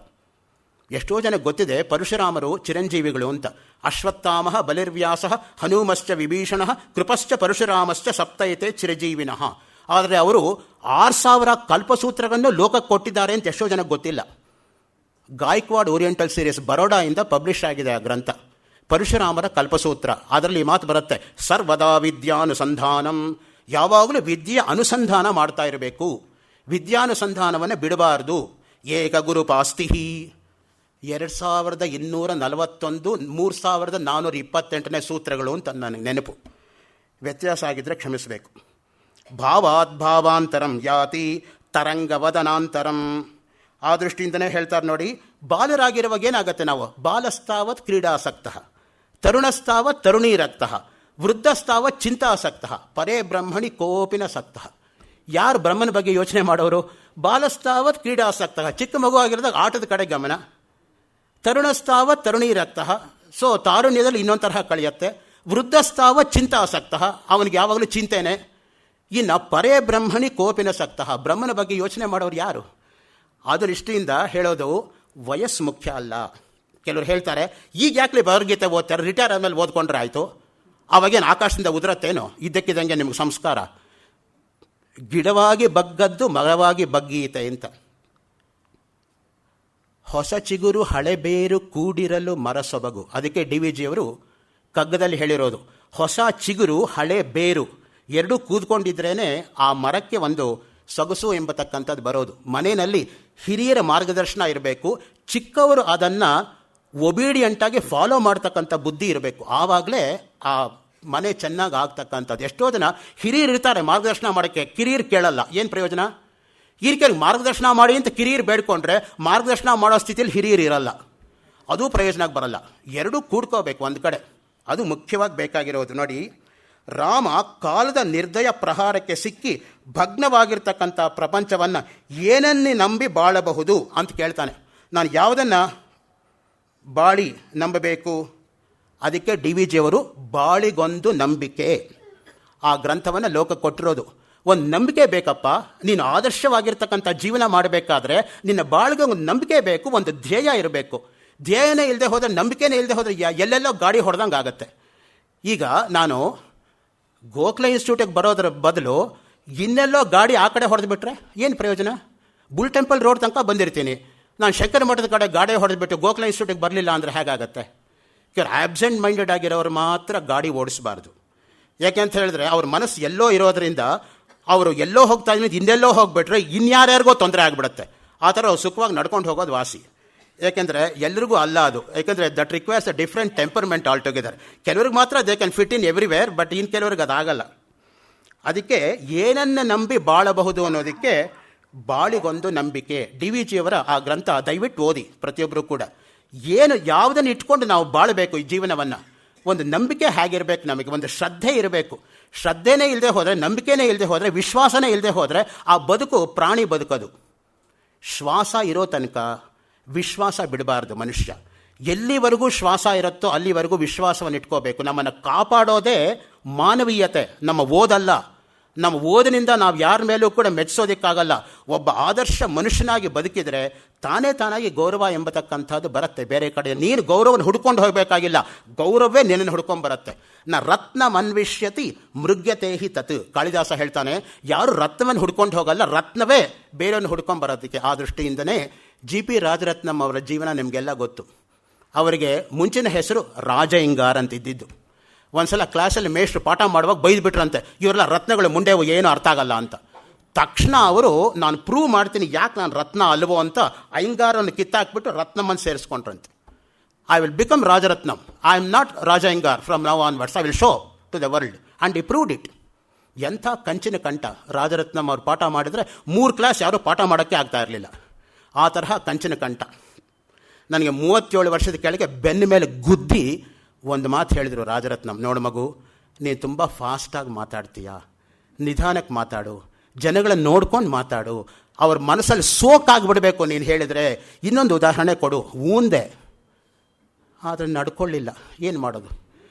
ಎಷ್ಟೋ ಜನಕ್ಕೆ ಗೊತ್ತಿದೆ ಪರಶುರಾಮರು ಚಿರಂಜೀವಿಗಳು ಅಂತ. ಅಶ್ವತ್ಥಾಮ ಬಲಿರ್ವ್ಯಾಸ ಹನುಮಶ್ಚ ವಿಭೀಷಣ ಕೃಪಶ್ಚ ಪರಶುರಾಮಶ್ಚ ಸಪ್ತೈತೆ ಚಿರಜೀವಿನಃ. ಆದರೆ ಅವರು 6000 ಕಲ್ಪಸೂತ್ರಗಳನ್ನು ಲೋಕಕ್ಕೆ ಕೊಟ್ಟಿದ್ದಾರೆ ಅಂತ ಎಷ್ಟೋ ಜನಕ್ಕೆ ಗೊತ್ತಿಲ್ಲ. ಗಾಯಕ್ವಾಡ್ ಓರಿಯೆಂಟಲ್ ಸೀರೀಸ್ ಬರೋಡಾಯಿಂದ ಪಬ್ಲಿಷ್ ಆಗಿದೆ ಆ ಗ್ರಂಥ, ಪರಶುರಾಮರ ಕಲ್ಪಸೂತ್ರ. ಅದರಲ್ಲಿ ಮಾತು ಬರುತ್ತೆ, ಸರ್ವದಾ ವಿದ್ಯಾನುಸಂಧಾನಂ. ಯಾವಾಗಲೂ ವಿದ್ಯೆಯ ಅನುಸಂಧಾನ ಮಾಡ್ತಾ ಇರಬೇಕು, ವಿದ್ಯಾನುಸಂಧಾನವನ್ನು ಬಿಡಬಾರ್ದು. ಏಕಗುರುಪಾಸ್ತಿ 2241 3428ನೇ ಸೂತ್ರಗಳು ಅಂತ ನನಗೆ ನೆನಪು, ವ್ಯತ್ಯಾಸ ಆಗಿದ್ದರೆ ಕ್ಷಮಿಸಬೇಕು. ಭಾವಾತ್ ಭಾವಾಂತರಂ ಯಾತಿ ತರಂಗವದನಾಂತರಂ. ಆ ದೃಷ್ಟಿಯಿಂದನೇ ಹೇಳ್ತಾರೆ ನೋಡಿ, ಬಾಲರಾಗಿರುವಾಗ ಏನಾಗುತ್ತೆ ನಾವು? ಬಾಲಸ್ತಾವತ್ ಕ್ರೀಡಾಸಕ್ತ, ತರುಣಸ್ತಾವತ್ ತರುಣೀರಕ್ತ, ವೃದ್ಧಸ್ತಾವತ್ ಚಿಂತಾಸಕ್ತ, ಪರೇ ಬ್ರಹ್ಮಣಿ ಕೋಪಿನ ಸಕ್ತ. ಯಾರು ಬ್ರಹ್ಮನ ಬಗ್ಗೆ ಯೋಚನೆ ಮಾಡೋರು? ಬಾಲಸ್ತಾವತ್ ಕ್ರೀಡಾಸಕ್ತ, ಚಿಕ್ಕ ಮಗು ಆಗಿರೋದಾಗ ಆಟದ ಕಡೆ ಗಮನ. ತರುಣಸ್ತಾವತ್ ತರುಣೀರಕ್ತ, ಸೊ ತಾರುಣ್ಯದಲ್ಲಿ ಇನ್ನೊಂದು ತರಹ ಕಳೆಯುತ್ತೆ. ವೃದ್ಧಸ್ತಾವತ್ ಚಿಂತಾಸಕ್ತ, ಅವನಿಗೆ ಯಾವಾಗಲೂ ಚಿಂತೆನೆ. ಇನ್ನು ಪರೇ ಬ್ರಹ್ಮಣಿ ಕೋಪಿನ ಸಕ್ತ, ಬ್ರಹ್ಮನ ಬಗ್ಗೆ ಯೋಚನೆ ಮಾಡೋರು ಯಾರು? ಅದು ದೃಷ್ಟಿಯಿಂದ ಹೇಳೋದು ವಯಸ್ಸು ಮುಖ್ಯ ಅಲ್ಲ. ಕೆಲವರು ಹೇಳ್ತಾರೆ, ಈಗ ಯಾಕೆ ಭಗವದ್ಗೀತೆ ಓದ್ತಾರೆ, ರಿಟೈರ್ ಆದಮೇಲೆ ಓದ್ಕೊಂಡ್ರೆ ಆಯಿತು, ಅವಾಗೇನು ಆಕಾಶದಿಂದ ಉದುರತ್ತೇನೋ, ಇದ್ದಕ್ಕಿದ್ದಂಗೆ ನಿಮ್ಗೆ ಸಂಸ್ಕಾರ. ಗಿಡವಾಗಿ ಬಗ್ಗದ್ದು ಮರವಾಗಿ ಬಗ್ಗೀತೆ ಅಂತ. ಹೊಸ ಚಿಗುರು ಹಳೆ ಬೇರು ಕೂಡಿರಲು ಮರ ಸೊಬಗು. ಅದಕ್ಕೆ DVG ಅವರು ಕಗ್ಗದಲ್ಲಿ ಹೇಳಿರೋದು, ಹೊಸ ಚಿಗುರು ಹಳೆ ಬೇರು ಎರಡೂ ಕೂತ್ಕೊಂಡಿದ್ರೇ ಆ ಮರಕ್ಕೆ ಒಂದು ಸೊಗಸು ಎಂಬತಕ್ಕಂಥದ್ದು ಬರೋದು. ಮನೆಯಲ್ಲಿ ಹಿರಿಯರ ಮಾರ್ಗದರ್ಶನ ಇರಬೇಕು, ಚಿಕ್ಕವರು ಅದನ್ನು ಒಬೀಡಿಯಂಟಾಗಿ ಫಾಲೋ ಮಾಡ್ತಕ್ಕಂಥ ಬುದ್ಧಿ ಇರಬೇಕು. ಆವಾಗಲೇ ಆ ಮನೆ ಚೆನ್ನಾಗಿ ಆಗ್ತಕ್ಕಂಥದ್ದು. ಎಷ್ಟೋ ಜನ ಹಿರಿಯರು ಇರ್ತಾರೆ ಮಾರ್ಗದರ್ಶನ ಮಾಡೋಕ್ಕೆ, ಕಿರಿಯರು ಕೇಳಲ್ಲ. ಏನು ಪ್ರಯೋಜನ? ಹಿರಿಯರಿಗೆ ಮಾರ್ಗದರ್ಶನ ಮಾಡಿ ಅಂತ ಕಿರಿಯರು ಬೇಡ್ಕೊಂಡ್ರೆ ಮಾರ್ಗದರ್ಶನ ಮಾಡೋ ಸ್ಥಿತಿಯಲ್ಲಿ ಹಿರಿಯರು ಇರಲ್ಲ, ಅದು ಪ್ರಯೋಜನಕ್ಕೆ ಬರಲ್ಲ. ಎರಡೂ ಕೂಡ್ಕೋಬೇಕು ಒಂದು ಕಡೆ, ಅದು ಮುಖ್ಯವಾಗಿ ಬೇಕಾಗಿರೋದು. ನೋಡಿ, ರಾಮ ಕಾಲದ ನಿರ್ದಯ ಪ್ರಹಾರಕ್ಕೆ ಸಿಕ್ಕಿ ಭಗ್ನವಾಗಿರ್ತಕ್ಕಂಥ ಪ್ರಪಂಚವನ್ನು ಏನನ್ನೇ ನಂಬಿ ಬಾಳಬಹುದು ಅಂತ ಕೇಳ್ತಾನೆ. ನಾನು ಯಾವುದನ್ನು ಬಾಳಿ ನಂಬಬೇಕು? ಅದಕ್ಕೆ DVG ಅವರು ಬಾಳಿಗೊಂದು ನಂಬಿಕೆ ಆ ಗ್ರಂಥವನ್ನು ಲೋಕಕ್ಕೆ ಕೊಟ್ಟಿರೋದು. ಒಂದು ನಂಬಿಕೆ ಬೇಕಪ್ಪ, ನೀನು ಆದರ್ಶವಾಗಿರ್ತಕ್ಕಂಥ ಜೀವನ ಮಾಡಬೇಕಾದ್ರೆ ನಿನ್ನ ಬಾಳಿಗೆ ಒಂದು ನಂಬಿಕೆ ಬೇಕು, ಒಂದು ಧ್ಯೇಯ ಇರಬೇಕು. ಧ್ಯೇಯನೇ ಇಲ್ಲದೆ ಹೋದರೆ, ನಂಬಿಕೆನೇ ಇಲ್ಲದೆ ಹೋದರೆ ಎಲ್ಲೆಲ್ಲೋ ಗಾಡಿ ಹೊಡೆದಂಗೆ ಆಗುತ್ತೆ. ಈಗ ನಾನು ಗೋಖಲೆ ಇನ್ಸ್ಟಿಟ್ಯೂಟಿಗೆ ಬರೋದ್ರ ಬದಲು ಇನ್ನೆಲ್ಲೋ ಗಾಡಿ ಆ ಕಡೆ ಹೊಡೆದು ಬಿಟ್ರೆ ಏನು ಪ್ರಯೋಜನ? ಬುಲ್ ಟೆಂಪಲ್ ರೋಡ್ ತನಕ ಬಂದಿರ್ತೀನಿ, ನಾನು ಶಂಕರ ಮಠದ ಕಡೆ ಗಾಡಿ ಹೊಡೆದ್ಬಿಟ್ಟು ಗೋಖಲೆ ಇನ್ಸ್ಟಿಟ್ಯೂಟಿಗೆ ಬರಲಿಲ್ಲ ಅಂದರೆ ಹೇಗಾಗತ್ತೆ? ಆಬ್ಸೆಂಟ್ ಮೈಂಡೆಡ್ ಆಗಿರೋರು ಮಾತ್ರ ಗಾಡಿ ಓಡಿಸಬಾರ್ದು. ಯಾಕೆಂತ ಹೇಳಿದ್ರೆ ಅವ್ರ ಮನಸ್ಸು ಎಲ್ಲೋ ಇರೋದ್ರಿಂದ ಅವರು ಎಲ್ಲೋ ಹೋಗ್ತಾ ಇದ್ದೀನಿ ಇನ್ನೆಲ್ಲೋ ಹೋಗಿಬಿಟ್ರೆ ಇನ್ಯಾರ್ಯಾರಿಗೋ ತೊಂದರೆ ಆಗಿಬಿಡುತ್ತೆ. ಆ ಥರ ಅವ್ರು ಸುಖವಾಗಿ ನಡ್ಕೊಂಡು ಹೋಗೋದು ವಾಸಿ. ಯಾಕೆಂದರೆ ಎಲ್ರಿಗೂ ಅಲ್ಲ ಅದು. ಯಾಕೆಂದರೆ that requires a different temperament all together. ಕೆಲವ್ರಿಗೆ ಮಾತ್ರ they can fit in everywhere, but ಇನ್ನು ಕೆಲವ್ರಿಗೆ ಅದಾಗಲ್ಲ. ಅದಕ್ಕೆ ಏನನ್ನು ನಂಬಿ ಬಾಳಬಹುದು ಅನ್ನೋದಕ್ಕೆ ಬಾಳಿಗೊಂದು ನಂಬಿಕೆ. DVG ಅವರ ಆ ಗ್ರಂಥ ದಯವಿಟ್ಟು ಓದಿ ಪ್ರತಿಯೊಬ್ಬರು ಕೂಡ. ಏನು ಯಾವುದನ್ನು ಇಟ್ಕೊಂಡು ನಾವು ಬಾಳಬೇಕು ಈ ಜೀವನವನ್ನು? ಒಂದು ನಂಬಿಕೆ ಹೇಗಿರಬೇಕು, ನಮಗೆ ಒಂದು ಶ್ರದ್ಧೆ ಇರಬೇಕು. ಶ್ರದ್ಧೆನೇ ಇಲ್ಲದೆ ಹೋದರೆ, ನಂಬಿಕೆನೇ ಇಲ್ಲದೆ ಹೋದರೆ, ವಿಶ್ವಾಸನೇ ಇಲ್ಲದೆ ಹೋದರೆ ಆ ಬದುಕು ಪ್ರಾಣಿ ಬದುಕೋದು. ಶ್ವಾಸ ಇರೋ ತನಕ ವಿಶ್ವಾಸ ಬಿಡಬಾರ್ದು ಮನುಷ್ಯ. ಎಲ್ಲಿವರೆಗೂ ಶ್ವಾಸ ಇರುತ್ತೋ ಅಲ್ಲಿವರೆಗೂ ವಿಶ್ವಾಸವನ್ನು ಇಟ್ಕೋಬೇಕು. ನಮ್ಮನ್ನು ಕಾಪಾಡೋದೇ ಮಾನವೀಯತೆ, ನಮ್ಮ ಓದಲ್ಲ. ನಮ್ಮ ಓದಿನಿಂದ ನಾವು ಯಾರ ಮೇಲೂ ಕೂಡ ಮೆಚ್ಚಿಸೋದಕ್ಕಾಗಲ್ಲ. ಒಬ್ಬ ಆದರ್ಶ ಮನುಷ್ಯನಾಗಿ ಬದುಕಿದರೆ ತಾನೇ ತಾನಾಗಿ ಗೌರವ ಎಂಬತಕ್ಕಂಥದ್ದು ಬರುತ್ತೆ. ಬೇರೆ ಕಡೆ ನೀನು ಗೌರವನ ಹುಡ್ಕೊಂಡು ಹೋಗಬೇಕಾಗಿಲ್ಲ, ಗೌರವವೇ ನಿನ್ನನ್ನು ಹುಡ್ಕೊಂಡು ಬರುತ್ತೆ. ರತ್ನ ಮನ್ವಿಷ್ಯತಿ ಮೃಗ್ಯತೇಹಿ ತತ್. ಕಾಳಿದಾಸ ಹೇಳ್ತಾನೆ, ಯಾರು ರತ್ನವನ್ನು ಹುಡ್ಕೊಂಡು ಹೋಗಲ್ಲ, ರತ್ನವೇ ಬೇರೆಯನ್ನು ಹುಡ್ಕೊಂಡು ಬರೋದಕ್ಕೆ. ಆ ದೃಷ್ಟಿಯಿಂದನೇ GP ರಾಜರತ್ನಂ ಅವರ ಜೀವನ ನಿಮಗೆಲ್ಲ ಗೊತ್ತು. ಅವರಿಗೆ ಮುಂಚಿನ ಹೆಸರು ರಾಜ ಇಂಗಾರ್ ಅಂತಿದ್ದಿದ್ದು. ಒಂದ್ಸಲ ಕ್ಲಾಸಲ್ಲಿ ಮೇಷ್ಟ್ರು ಪಾಠ ಮಾಡುವಾಗ ಬೈದ್ಬಿಟ್ರಂತೆ, ಇವರೆಲ್ಲ ರತ್ನಗಳು ಮುಂಡೆ ಏನೂ ಅರ್ಥ ಆಗಲ್ಲ ಅಂತ. ತಕ್ಷಣ ಅವರು, ನಾನು ಪ್ರೂವ್ ಮಾಡ್ತೀನಿ ಯಾಕೆ ನಾನು ರತ್ನ ಅಲ್ವೋ ಅಂತ ಅಯ್ಯಂಗಾರನ್ನು ಕಿತ್ತಾಕ್ಬಿಟ್ಟು ರತ್ನಮ್ಮನ್ನು ಸೇರಿಸ್ಕೊಂಡ್ರಂತೆ. I will become Rajaratnam, I am not Raja Iyengar from now onwards, I will show to the world and ಈ ಪ್ರೂವ್ಡ್ ಇಟ್. ಎಂಥ ಕಂಚಿನ ಕಂಠ ರಾಜರತ್ನಂ ಅವ್ರು ಪಾಠ ಮಾಡಿದರೆ 3 ಕ್ಲಾಸ್ ಯಾರೂ ಪಾಠ ಮಾಡೋಕ್ಕೆ ಆಗ್ತಾ ಇರಲಿಲ್ಲ. ಆ ತರಹ ಕಂಚಿನ ಕಂಠ. ನನಗೆ 37 ವರ್ಷದ ಕೆಳಗೆ ಬೆನ್ನ ಮೇಲೆ ಗುದ್ದಿ ಒಂದು ಮಾತು ಹೇಳಿದರು ರಾಜರತ್ನಂ, ನೋಡು ಮಗು, ನೀನು ತುಂಬ ಫಾಸ್ಟಾಗಿ ಮಾತಾಡ್ತೀಯ, ನಿಧಾನಕ್ಕೆ ಮಾತಾಡು, ಜನಗಳನ್ನು ನೋಡ್ಕೊಂಡು ಮಾತಾಡು, ಅವ್ರ ಮನಸ್ಸಲ್ಲಿ ಸೋಕಾಗಿಬಿಡಬೇಕು ನೀನು ಹೇಳಿದರೆ. ಇನ್ನೊಂದು ಉದಾಹರಣೆ ಕೊಡು, ಊಂದೆ ಆದರೆ ನಡ್ಕೊಳ್ಳಿಲ್ಲ, ಏನು ಮಾಡೋದು?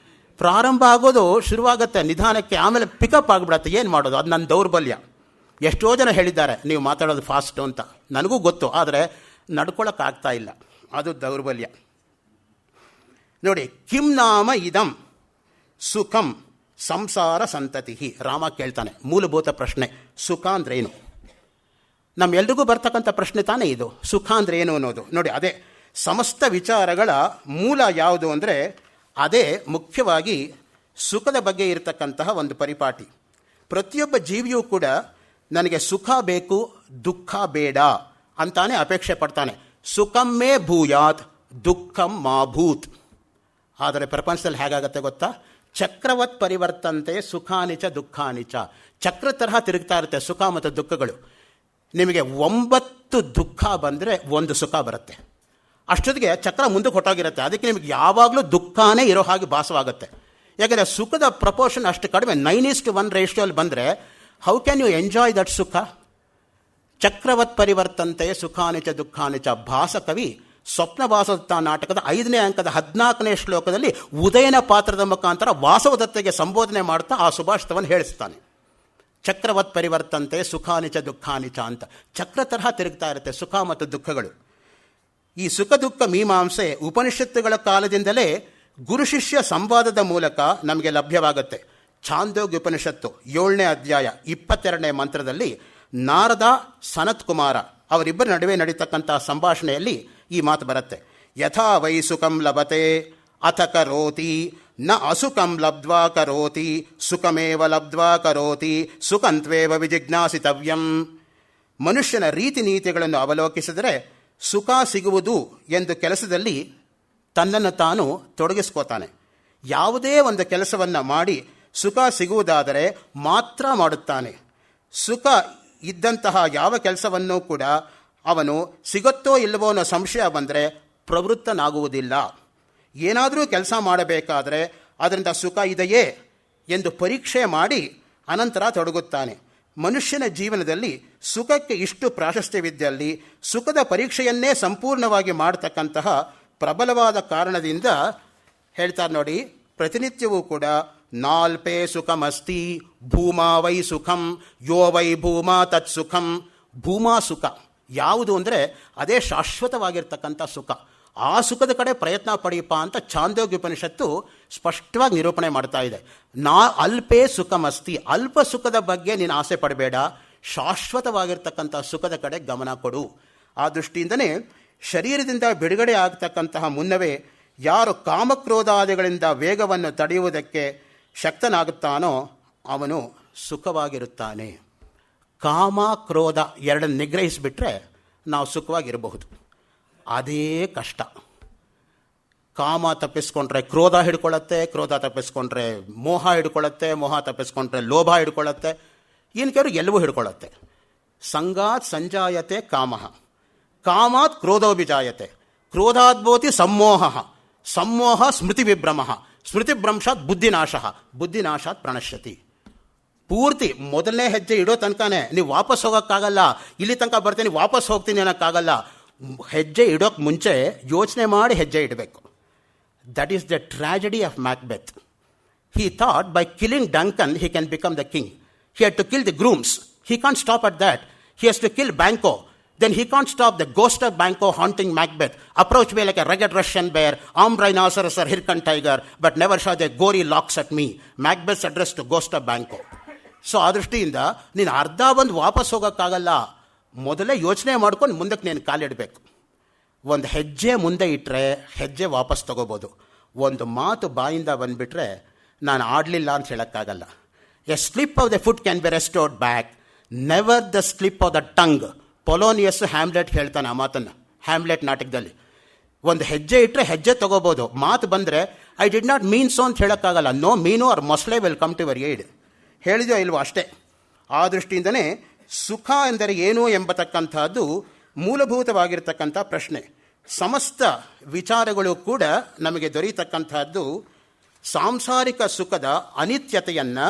ಪ್ರಾರಂಭ ಆಗೋದು ಶುರುವಾಗುತ್ತೆ ನಿಧಾನಕ್ಕೆ, ಆಮೇಲೆ ಪಿಕಪ್ ಆಗಿಬಿಡತ್ತೆ, ಏನು ಮಾಡೋದು? ಅದು ನನ್ನ ದೌರ್ಬಲ್ಯ. ಎಷ್ಟೋ ಜನ ಹೇಳಿದ್ದಾರೆ ನೀವು ಮಾತಾಡೋದು ಫಾಸ್ಟು ಅಂತ, ನನಗೂ ಗೊತ್ತು, ಆದರೆ ನಡ್ಕೊಳ್ಳೋಕ್ಕಾಗ್ತಾ ಇಲ್ಲ, ಅದು ದೌರ್ಬಲ್ಯ. ನೋಡಿ, ಕಿಂ ನಾಮ ಇದಂ ಸುಖಂ ಸಂಸಾರ ಸಂತತಿ. ರಾಮ ಕೇಳ್ತಾನೆ ಮೂಲಭೂತ ಪ್ರಶ್ನೆ, ಸುಖ ಅಂದ್ರೇನು? ನಮ್ಮೆಲ್ರಿಗೂ ಬರ್ತಕ್ಕಂಥ ಪ್ರಶ್ನೆ ತಾನೇ ಇದು, ಸುಖ ಅಂದ್ರೆ ಏನು ಅನ್ನೋದು. ನೋಡಿ, ಅದೇ ಸಮಸ್ತ ವಿಚಾರಗಳ ಮೂಲ ಯಾವುದು ಅಂದರೆ ಅದೇ ಮುಖ್ಯವಾಗಿ ಸುಖದ ಬಗ್ಗೆ ಇರತಕ್ಕಂತಹ ಒಂದು ಪರಿಪಾಟಿ. ಪ್ರತಿಯೊಬ್ಬ ಜೀವಿಯೂ ಕೂಡ ನನಗೆ ಸುಖ ಬೇಕು, ದುಃಖ ಬೇಡ ಅಂತಾನೆ ಅಪೇಕ್ಷೆ ಪಡ್ತಾನೆ. ಸುಖಮ್ಮೇ ಭೂಯಾತ್ ದುಃಖಂ ಮಾ ಭೂತ್. ಆದರೆ ಪ್ರಪಂಚದಲ್ಲಿ ಹೇಗಾಗತ್ತೆ ಗೊತ್ತಾ? ಚಕ್ರವತ್ ಪರಿವರ್ತಂತೆ ಸುಖಾನಿಚ ದುಃಖಾನಿಚ. ಚಕ್ರ ತರಹ ತಿರುಗ್ತಾ ಇರುತ್ತೆ ಸುಖ ಮತ್ತು ದುಃಖಗಳು. ನಿಮಗೆ 9 ದುಃಖ ಬಂದರೆ 1 ಸುಖ ಬರುತ್ತೆ. ಅಷ್ಟೊತ್ತಿಗೆ ಚಕ್ರ ಮುಂದಕ್ಕೆ ಹೊಟ್ಟೋಗಿರುತ್ತೆ. ಅದಕ್ಕೆ ನಿಮಗೆ ಯಾವಾಗಲೂ ದುಃಖನೇ ಇರೋ ಹಾಗೆ ಭಾಸವಾಗುತ್ತೆ. ಯಾಕೆಂದರೆ ಸುಖದ ಪ್ರಪೋರ್ಷನ್ ಅಷ್ಟು ಕಡಿಮೆ, 9:1 ರೇಷಿಯೋಲ್ಲಿ ಬಂದರೆ how can you enjoy that ಸುಖ? ಚಕ್ರವತ್ ಪರಿವರ್ತಂತೆ ಸುಖಾನಿಚ ದುಃಖಾನಿಚ. ಭಾಸಕವಿ ಸ್ವಪ್ನವಾಸದತ್ತ ನಾಟಕದ 5ನೇ ಅಂಕದ 14ನೇ ಶ್ಲೋಕದಲ್ಲಿ ಉದಯನ ಪಾತ್ರದ ಮುಖಾಂತರ ವಾಸವದತ್ತೆಗೆ ಸಂಬೋಧನೆ ಮಾಡ್ತಾ ಆ ಸುಭಾಷಿತವನ್ನು ಹೇಳಿಸ್ತಾನೆ. ಚಕ್ರವತ್ ಪರಿವರ್ತಂತೆ ಸುಖಾನಿಚ ದುಃಖಾನಿಚ ಅಂತ. ಚಕ್ರ ತರಹ ತಿರುಗ್ತಾ ಇರುತ್ತೆ ಸುಖ ಮತ್ತು ದುಃಖಗಳು. ಈ ಸುಖ ದುಃಖ ಮೀಮಾಂಸೆ ಉಪನಿಷತ್ತುಗಳ ಕಾಲದಿಂದಲೇ ಗುರು ಶಿಷ್ಯ ಸಂವಾದದ ಮೂಲಕ ನಮಗೆ ಲಭ್ಯವಾಗುತ್ತೆ. ಛಾಂದೋಗ್ಯ ಉಪನಿಷತ್ತು 7ನೇ ಅಧ್ಯಾಯ 22ನೇ ಮಂತ್ರದಲ್ಲಿ ನಾರದ ಸನತ್ ಕುಮಾರ ಅವರಿಬ್ಬರ ನಡುವೆ ನಡೀತಕ್ಕಂಥ ಸಂಭಾಷಣೆಯಲ್ಲಿ ಈ ಮಾತು ಬರುತ್ತೆ. ಯಥಾ ವೈ ಸುಖಂ ಲಭತೆ ಅಥ ಕರೋತಿ ನ ಅಸುಖಂ ಲಬ್ಧ್ವಾ ಕರೋತಿ ಸುಖಮೇವ ಲಬ್ಧ್ವಾ ಕರೋತಿ ಸುಖಂತ್ವೇವ ವಿಜಿಜ್ಞಾಸಿತವ್ಯಂ. ಮನುಷ್ಯನ ರೀತಿ ನೀತಿಗಳನ್ನು ಅವಲೋಕಿಸಿದರೆ ಸುಖ ಸಿಗುವುದು ಎಂದು ಕೆಲಸದಲ್ಲಿ ತನ್ನನ್ನು ತಾನು ತೊಡಗಿಸ್ಕೋತಾನೆ. ಯಾವುದೇ ಒಂದು ಕೆಲಸವನ್ನು ಮಾಡಿ ಸುಖ ಸಿಗುವುದಾದರೆ ಮಾತ್ರ ಮಾಡುತ್ತಾನೆ. ಸುಖ ಇದ್ದಂತಹ ಯಾವ ಕೆಲಸವನ್ನೂ ಕೂಡ ಅವನು ಸಿಗುತ್ತೋ ಇಲ್ಲವೋ ಅನ್ನೋ ಸಂಶಯ ಬಂದರೆ ಪ್ರವೃತ್ತನಾಗುವುದಿಲ್ಲ. ಏನಾದರೂ ಕೆಲಸ ಮಾಡಬೇಕಾದರೆ ಅದರಿಂದ ಸುಖ ಇದೆಯೇ ಎಂದು ಪರೀಕ್ಷೆ ಮಾಡಿ ಅನಂತರ ತೊಡಗುತ್ತಾನೆ. ಮನುಷ್ಯನ ಜೀವನದಲ್ಲಿ ಸುಖಕ್ಕೆ ಇಷ್ಟು ಪ್ರಾಶಸ್ತ್ಯವಿದ್ದಲ್ಲಿ ಸುಖದ ಪರೀಕ್ಷೆಯನ್ನೇ ಸಂಪೂರ್ಣವಾಗಿ ಮಾಡತಕ್ಕಂತಹ ಪ್ರಬಲವಾದ ಕಾರಣದಿಂದ ಹೇಳ್ತಾರೆ ನೋಡಿ, ಪ್ರತಿನಿತ್ಯವೂ ಕೂಡ ನಾಲ್ಪೇ ಸುಖಮಸ್ತಿ ಭೂಮಾ ವೈ ಸುಖಂ ಯೋ ವೈ ಭೂಮಾ ತತ್ ಸುಖಂ. ಭೂಮಾ ಸುಖ ಯಾವುದು ಅಂದರೆ ಅದೇ ಶಾಶ್ವತವಾಗಿರ್ತಕ್ಕಂಥ ಸುಖ. ಆ ಸುಖದ ಕಡೆ ಪ್ರಯತ್ನ ಪಡೆಯಪ್ಪ ಅಂತ ಛಾಂದೋಗ್ಯ ಉಪನಿಷತ್ತು ಸ್ಪಷ್ಟವಾಗಿ ನಿರೂಪಣೆ ಮಾಡ್ತಾ ಇದೆ. ಅಲ್ಪೇ ಸುಖಮಸ್ತಿ, ಅಲ್ಪ ಸುಖದ ಬಗ್ಗೆ ನೀನು ಆಸೆ ಪಡಬೇಡ, ಶಾಶ್ವತವಾಗಿರ್ತಕ್ಕಂಥ ಸುಖದ ಕಡೆ ಗಮನ ಕೊಡು. ಆ ದೃಷ್ಟಿಯಿಂದನೇ ಶರೀರದಿಂದ ಬಿಡುಗಡೆ ಆಗ್ತಕ್ಕಂತಹ ಮುನ್ನವೇ ಯಾರು ಕಾಮಕ್ರೋಧಾದಿಗಳಿಂದ ವೇಗವನ್ನು ತಡೆಯುವುದಕ್ಕೆ ಶಕ್ತನಾಗುತ್ತಾನೋ ಅವನು ಸುಖವಾಗಿರುತ್ತಾನೆ. ಕಾಮ ಕ್ರೋಧ ಎರಡನ್ನು ನಿಗ್ರಹಿಸಿಬಿಟ್ರೆ ನಾವು ಸುಖವಾಗಿರಬಹುದು. ಅದೇ ಕಷ್ಟ. ಕಾಮ ತಪ್ಪಿಸ್ಕೊಂಡ್ರೆ ಕ್ರೋಧ ಹಿಡ್ಕೊಳ್ಳುತ್ತೆ, ಕ್ರೋಧ ತಪ್ಪಿಸ್ಕೊಂಡ್ರೆ ಮೋಹ ಹಿಡ್ಕೊಳ್ಳುತ್ತೆ, ಮೋಹ ತಪ್ಪಿಸ್ಕೊಂಡ್ರೆ ಲೋಭ ಹಿಡ್ಕೊಳ್ಳುತ್ತೆ, ಇನ್ನು ಕೆಲವರು ಎಲ್ಲವೂ ಹಿಡ್ಕೊಳ್ಳುತ್ತೆ. ಸಂಗಾತ್ ಸಂಜಾಯತೆ ಕಾಮ, ಕಾಮಾತ್ ಕ್ರೋಧೋಭಿಜಾಯತೆ, ಕ್ರೋಧಾದ್ಭೂತಿ ಸಮ್ಮೋಹ, ಸಮ್ಮೋಹ ಸ್ಮೃತಿ ವಿಭ್ರಮ, ಸ್ಮೃತಿ ಭ್ರಂಶಾತ್ ಬುದ್ಧಿನಾಶ, ಬುದ್ಧಿನಾಶಾತ್ ಪ್ರಣಶ್ಯತಿ. ಪೂರ್ತಿ ಮೊದಲನೇ ಹೆಜ್ಜೆ ಇಡೋ ತನಕನೇ ನೀವು ವಾಪಸ್ ಹೋಗೋಕ್ಕಾಗಲ್ಲ. ಇಲ್ಲಿ ತನಕ ಬರ್ತೀನಿ ವಾಪಸ್ ಹೋಗ್ತೀನಿ ಅನ್ನೋಕ್ಕಾಗಲ್ಲ. ಹೆಜ್ಜೆ ಇಡೋಕ್ಕೆ ಮುಂಚೆ ಯೋಚನೆ ಮಾಡಿ ಹೆಜ್ಜೆ ಇಡಬೇಕು. That is the ಟ್ರಾಜಡಿ of Macbeth. He thought by killing Duncan he can become the king. He had to kill the grooms. He can't stop at that. He has to kill Banquo. Then he can't stop the ghost of Banquo haunting Macbeth. Approach me like a rugged Russian bear, armed rhinoceros or Hirkan tiger, but never saw the gory locks at me. Macbeth's address to ghost of Banquo. So ಆ ದೃಷ್ಟಿಯಿಂದ ನೀನು ಅರ್ಧ ಬಂದು ವಾಪಸ್ ಹೋಗೋಕ್ಕಾಗಲ್ಲ. ಮೊದಲೇ ಯೋಚನೆ ಮಾಡ್ಕೊಂಡು ಮುಂದಕ್ಕೆ ನೀನು ಕಾಲಿಡಬೇಕು. ಒಂದು ಹೆಜ್ಜೆ ಮುಂದೆ ಇಟ್ಟರೆ ಹೆಜ್ಜೆ ವಾಪಸ್ ತಗೋಬೋದು. ಒಂದು ಮಾತು ಬಾಯಿಂದ ಬಂದುಬಿಟ್ರೆ ನಾನು ಆಡಲಿಲ್ಲ ಅಂತ ಹೇಳೋಕ್ಕಾಗಲ್ಲ. A slip of the foot can be restored back, never the slip of the tongue. Polonius Hamlet ಹೇಳ್ತಾನೆ ಆ ಮಾತನ್ನು, ಹ್ಯಾಮ್ಲೆಟ್ ನಾಟಕದಲ್ಲಿ. ಒಂದು ಹೆಜ್ಜೆ ಇಟ್ಟರೆ ಹೆಜ್ಜೆ ತಗೋಬೋದು, ಮಾತು ಬಂದರೆ I did not mean so ಅಂತ ಹೇಳೋಕ್ಕಾಗಲ್ಲ. ನೋ ಮೀನು ಆರ್ ಮೊಸಳೆ will come to your aid. ಹೇಳಿದೋ ಇಲ್ವೋ ಅಷ್ಟೇ. ಆ ದೃಷ್ಟಿಯಿಂದನೇ ಸುಖ ಎಂದರೆ ಏನು ಎಂಬತಕ್ಕಂಥದ್ದು ಮೂಲಭೂತವಾಗಿರ್ತಕ್ಕಂಥ ಪ್ರಶ್ನೆ. ಸಮಸ್ತ ವಿಚಾರಗಳು ಕೂಡ ನಮಗೆ ದೊರೆಯತಕ್ಕಂಥದ್ದು ಸಾಂಸಾರಿಕ ಸುಖದ ಅನಿತ್ಯತೆಯನ್ನು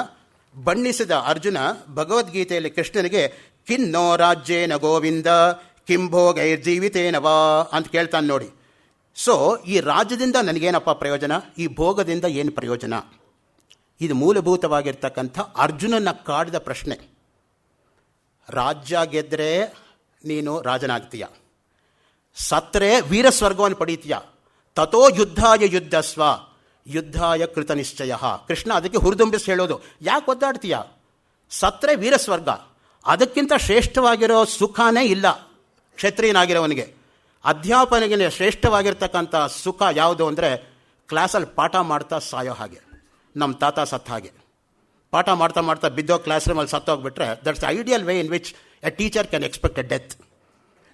ಬಣ್ಣಿಸಿದ ಅರ್ಜುನ ಭಗವದ್ಗೀತೆಯಲ್ಲಿ ಕೃಷ್ಣನಿಗೆ ಕಿನ್ನೋ ರಾಜ್ಯೇನ ಗೋವಿಂದ ಕಿಂಭೋಗೈರ್ಜೀವಿತೇನವಾ ಅಂತ ಕೇಳ್ತಾನೆ ನೋಡಿ. ಸೊ ಈ ರಾಜ್ಯದಿಂದ ನನಗೇನಪ್ಪ ಪ್ರಯೋಜನ, ಈ ಭೋಗದಿಂದ ಏನು ಪ್ರಯೋಜನ? ಇದು ಮೂಲಭೂತವಾಗಿರ್ತಕ್ಕಂಥ ಅರ್ಜುನನ ಕಾಡಿದ ಪ್ರಶ್ನೆ. ರಾಜ್ಯ ಗೆದ್ದರೆ ನೀನು ರಾಜನಾಗ್ತೀಯ, ಸತ್ತರೆ ವೀರಸ್ವರ್ಗವನ್ನು ಪಡೀತೀಯ. ತಥೋ ಯುದ್ಧಾಯ ಯುದ್ಧಸ್ವ ಯುದ್ಧಾಯ ಕೃತ ನಿಶ್ಚಯ. ಕೃಷ್ಣ ಅದಕ್ಕೆ ಹುರಿದುಂಬಿಸಿ ಹೇಳೋದು, ಯಾಕೆ ಒದ್ದಾಡ್ತೀಯ? ಸತ್ತರೆ ವೀರಸ್ವರ್ಗ, ಅದಕ್ಕಿಂತ ಶ್ರೇಷ್ಠವಾಗಿರೋ ಸುಖನೇ ಇಲ್ಲ ಕ್ಷತ್ರಿಯನಾಗಿರೋವನಿಗೆ. ಅಧ್ಯಾಪನೆಗೆ ಶ್ರೇಷ್ಠವಾಗಿರ್ತಕ್ಕಂಥ ಸುಖ ಯಾವುದು ಅಂದರೆ ಕ್ಲಾಸಲ್ಲಿ ಪಾಠ ಮಾಡ್ತಾ ಸಾಯೋ ಹಾಗೆ. ನಮ್ಮ ತಾತ ಸತ್ತ ಹಾಗೆ ಪಾಠ ಮಾಡ್ತಾ ಮಾಡ್ತಾ ಬಿದ್ದೋ ಕ್ಲಾಸ್ ರೂಮಲ್ಲಿ ಸತ್ತೋಗ್ಬಿಟ್ರೆ that's the ideal way in which a teacher can expect a death,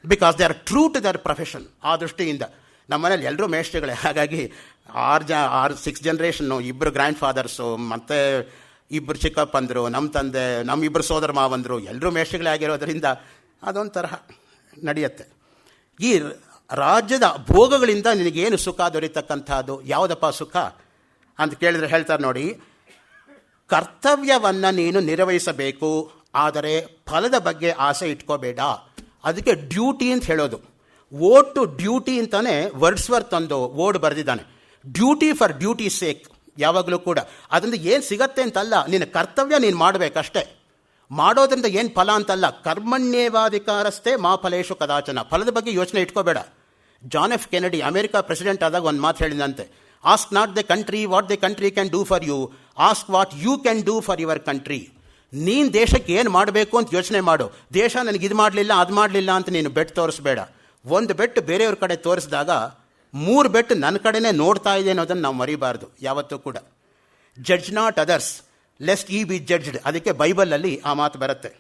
because they are true to their profession. ಆ ದೃಷ್ಟಿಯಿಂದ ನಮ್ಮ ಮನೇಲಿ ಎಲ್ಲರೂ ಮೇಷ್ಟ್ರಿಗಳೇ. ಹಾಗಾಗಿ 6 ಜನರೇಷನ್ನು, 2 ಗ್ರ್ಯಾಂಡ್ ಫಾದರ್ಸು, ಮತ್ತು 2 ಚಿಕ್ಕಪ್ಪಂದರು, ನಮ್ಮ ತಂದೆ, ನಮ್ಮ 2 ಸೋದರ ಮಾವಂದರು, ಎಲ್ಲರೂ ಮೇಷ್ಟ್ರಿಗಳೇ ಆಗಿರೋದ್ರಿಂದ ಅದೊಂದು ತರಹ ನಡೆಯುತ್ತೆ. ಈ ರಾಜ್ಯದ ಭೋಗಗಳಿಂದ ನಿನಗೇನು ಸುಖ ದೊರೀತಕ್ಕಂಥದ್ದು? ಯಾವುದಪ್ಪ ಸುಖ ಅಂತ ಕೇಳಿದರೆ ಹೇಳ್ತಾರೆ ನೋಡಿ, ಕರ್ತವ್ಯವನ್ನು ನೀನು ನಿರ್ವಹಿಸಬೇಕು, ಆದರೆ ಫಲದ ಬಗ್ಗೆ ಆಸೆ ಇಟ್ಕೋಬೇಡ. ಅದಕ್ಕೆ ಡ್ಯೂಟಿ ಅಂತ ಹೇಳೋದು. ಓಡ್ ಟು ಡ್ಯೂಟಿ ಅಂತಾನೆ ವರ್ಡ್ಸ್ವರ್ತ್ ಒಂದು ಓಡ್ ಬರೆದಿದ್ದಾನೆ. Duty for duty sake. ಯಾವಾಗಲೂ ಕೂಡ ಅದರಿಂದ ಏನು ಸಿಗತ್ತೆ ಅಂತಲ್ಲ, ನಿನ್ನ ಕರ್ತವ್ಯ ನೀನು ಮಾಡಬೇಕಷ್ಟೇ. ಮಾಡೋದ್ರಿಂದ ಏನು ಫಲ ಅಂತಲ್ಲ. ಕರ್ಮಣ್ಯೇವಾಧಿಕಾರಸ್ಥೆ ಮಾ ಫಲೇಶು ಕದಾಚನ. ಫಲದ ಬಗ್ಗೆ ಯೋಚನೆ ಇಟ್ಕೋಬೇಡ. John F Kennedy America president ಆದಾಗ ಒಂದು ಮಾತು ಹೇಳಿದಂತೆ, ask not the country what the country can do for you, ask what you can do for your country. ನೀನು ದೇಶಕ್ಕೆ ಏನು ಮಾಡಬೇಕು ಅಂತ ಯೋಚನೆ ಮಾಡು. ದೇಶ ನನಗೆ ಇದು ಮಾಡಲಿಲ್ಲ ಅದು ಮಾಡಲಿಲ್ಲ ಅಂತ ನೀನು ಬೆಟ್ಟು ತೋರಿಸ್ಬೇಡ. ಒಂದು ಬೆಟ್ಟು ಬೇರೆಯವ್ರ ಕಡೆ ತೋರಿಸಿದಾಗ 3 ಬೆಟ್ಟು ನನ್ನ ಕಡೆನೇ ನೋಡ್ತಾ ಇದೆ ಅನ್ನೋದನ್ನು ನಾವು ಮರಿಬಾರ್ದು ಯಾವತ್ತೂ ಕೂಡ. ಜಡ್ಜ್ ನಾಟ್ ಅದರ್ಸ್ ಲೆಸ್ಟ್ ಈ ಬಿ ಜಡ್ಜ್ಡ್. ಅದಕ್ಕೆ ಬೈಬಲಲ್ಲಿ ಆ ಮಾತು ಬರುತ್ತೆ.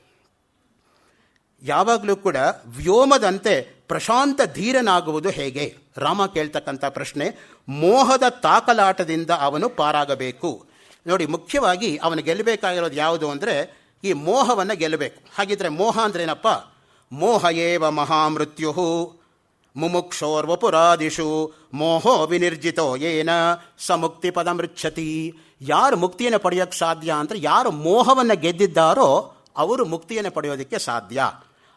ಯಾವಾಗಲೂ ಕೂಡ ವ್ಯೋಮದಂತೆ ಪ್ರಶಾಂತ ಧೀರನಾಗುವುದು ಹೇಗೆ? ರಾಮ ಕೇಳ್ತಕ್ಕಂಥ ಪ್ರಶ್ನೆ. ಮೋಹದ ತಾಕಲಾಟದಿಂದ ಅವನು ಪಾರಾಗಬೇಕು. ನೋಡಿ, ಮುಖ್ಯವಾಗಿ ಅವನು ಗೆಲ್ಲಬೇಕಾಗಿರೋದು ಯಾವುದು ಅಂದರೆ ಈ ಮೋಹವನ್ನು ಗೆಲ್ಲಬೇಕು. ಹಾಗಿದ್ರೆ ಮೋಹ ಅಂದ್ರೇನಪ್ಪ? ಮೋಹ ಏವ ಮಹಾಮೃತ್ಯು ಮುಮುಕ್ಷೋರ್ವಪುರಾದಿಷು ಮೋಹೋ ವಿನಿರ್ಜಿತೋ ಏನ ಸ ಮುಕ್ತಿ ಪದ ಮೃಚ್ಛತಿ. ಯಾರು ಮುಕ್ತಿಯನ್ನು ಪಡೆಯೋಕ್ಕೆ ಸಾಧ್ಯ ಅಂದರೆ ಯಾರು ಮೋಹವನ್ನು ಗೆದ್ದಿದ್ದಾರೋ ಅವರು ಮುಕ್ತಿಯನ್ನು ಪಡೆಯೋದಕ್ಕೆ ಸಾಧ್ಯ.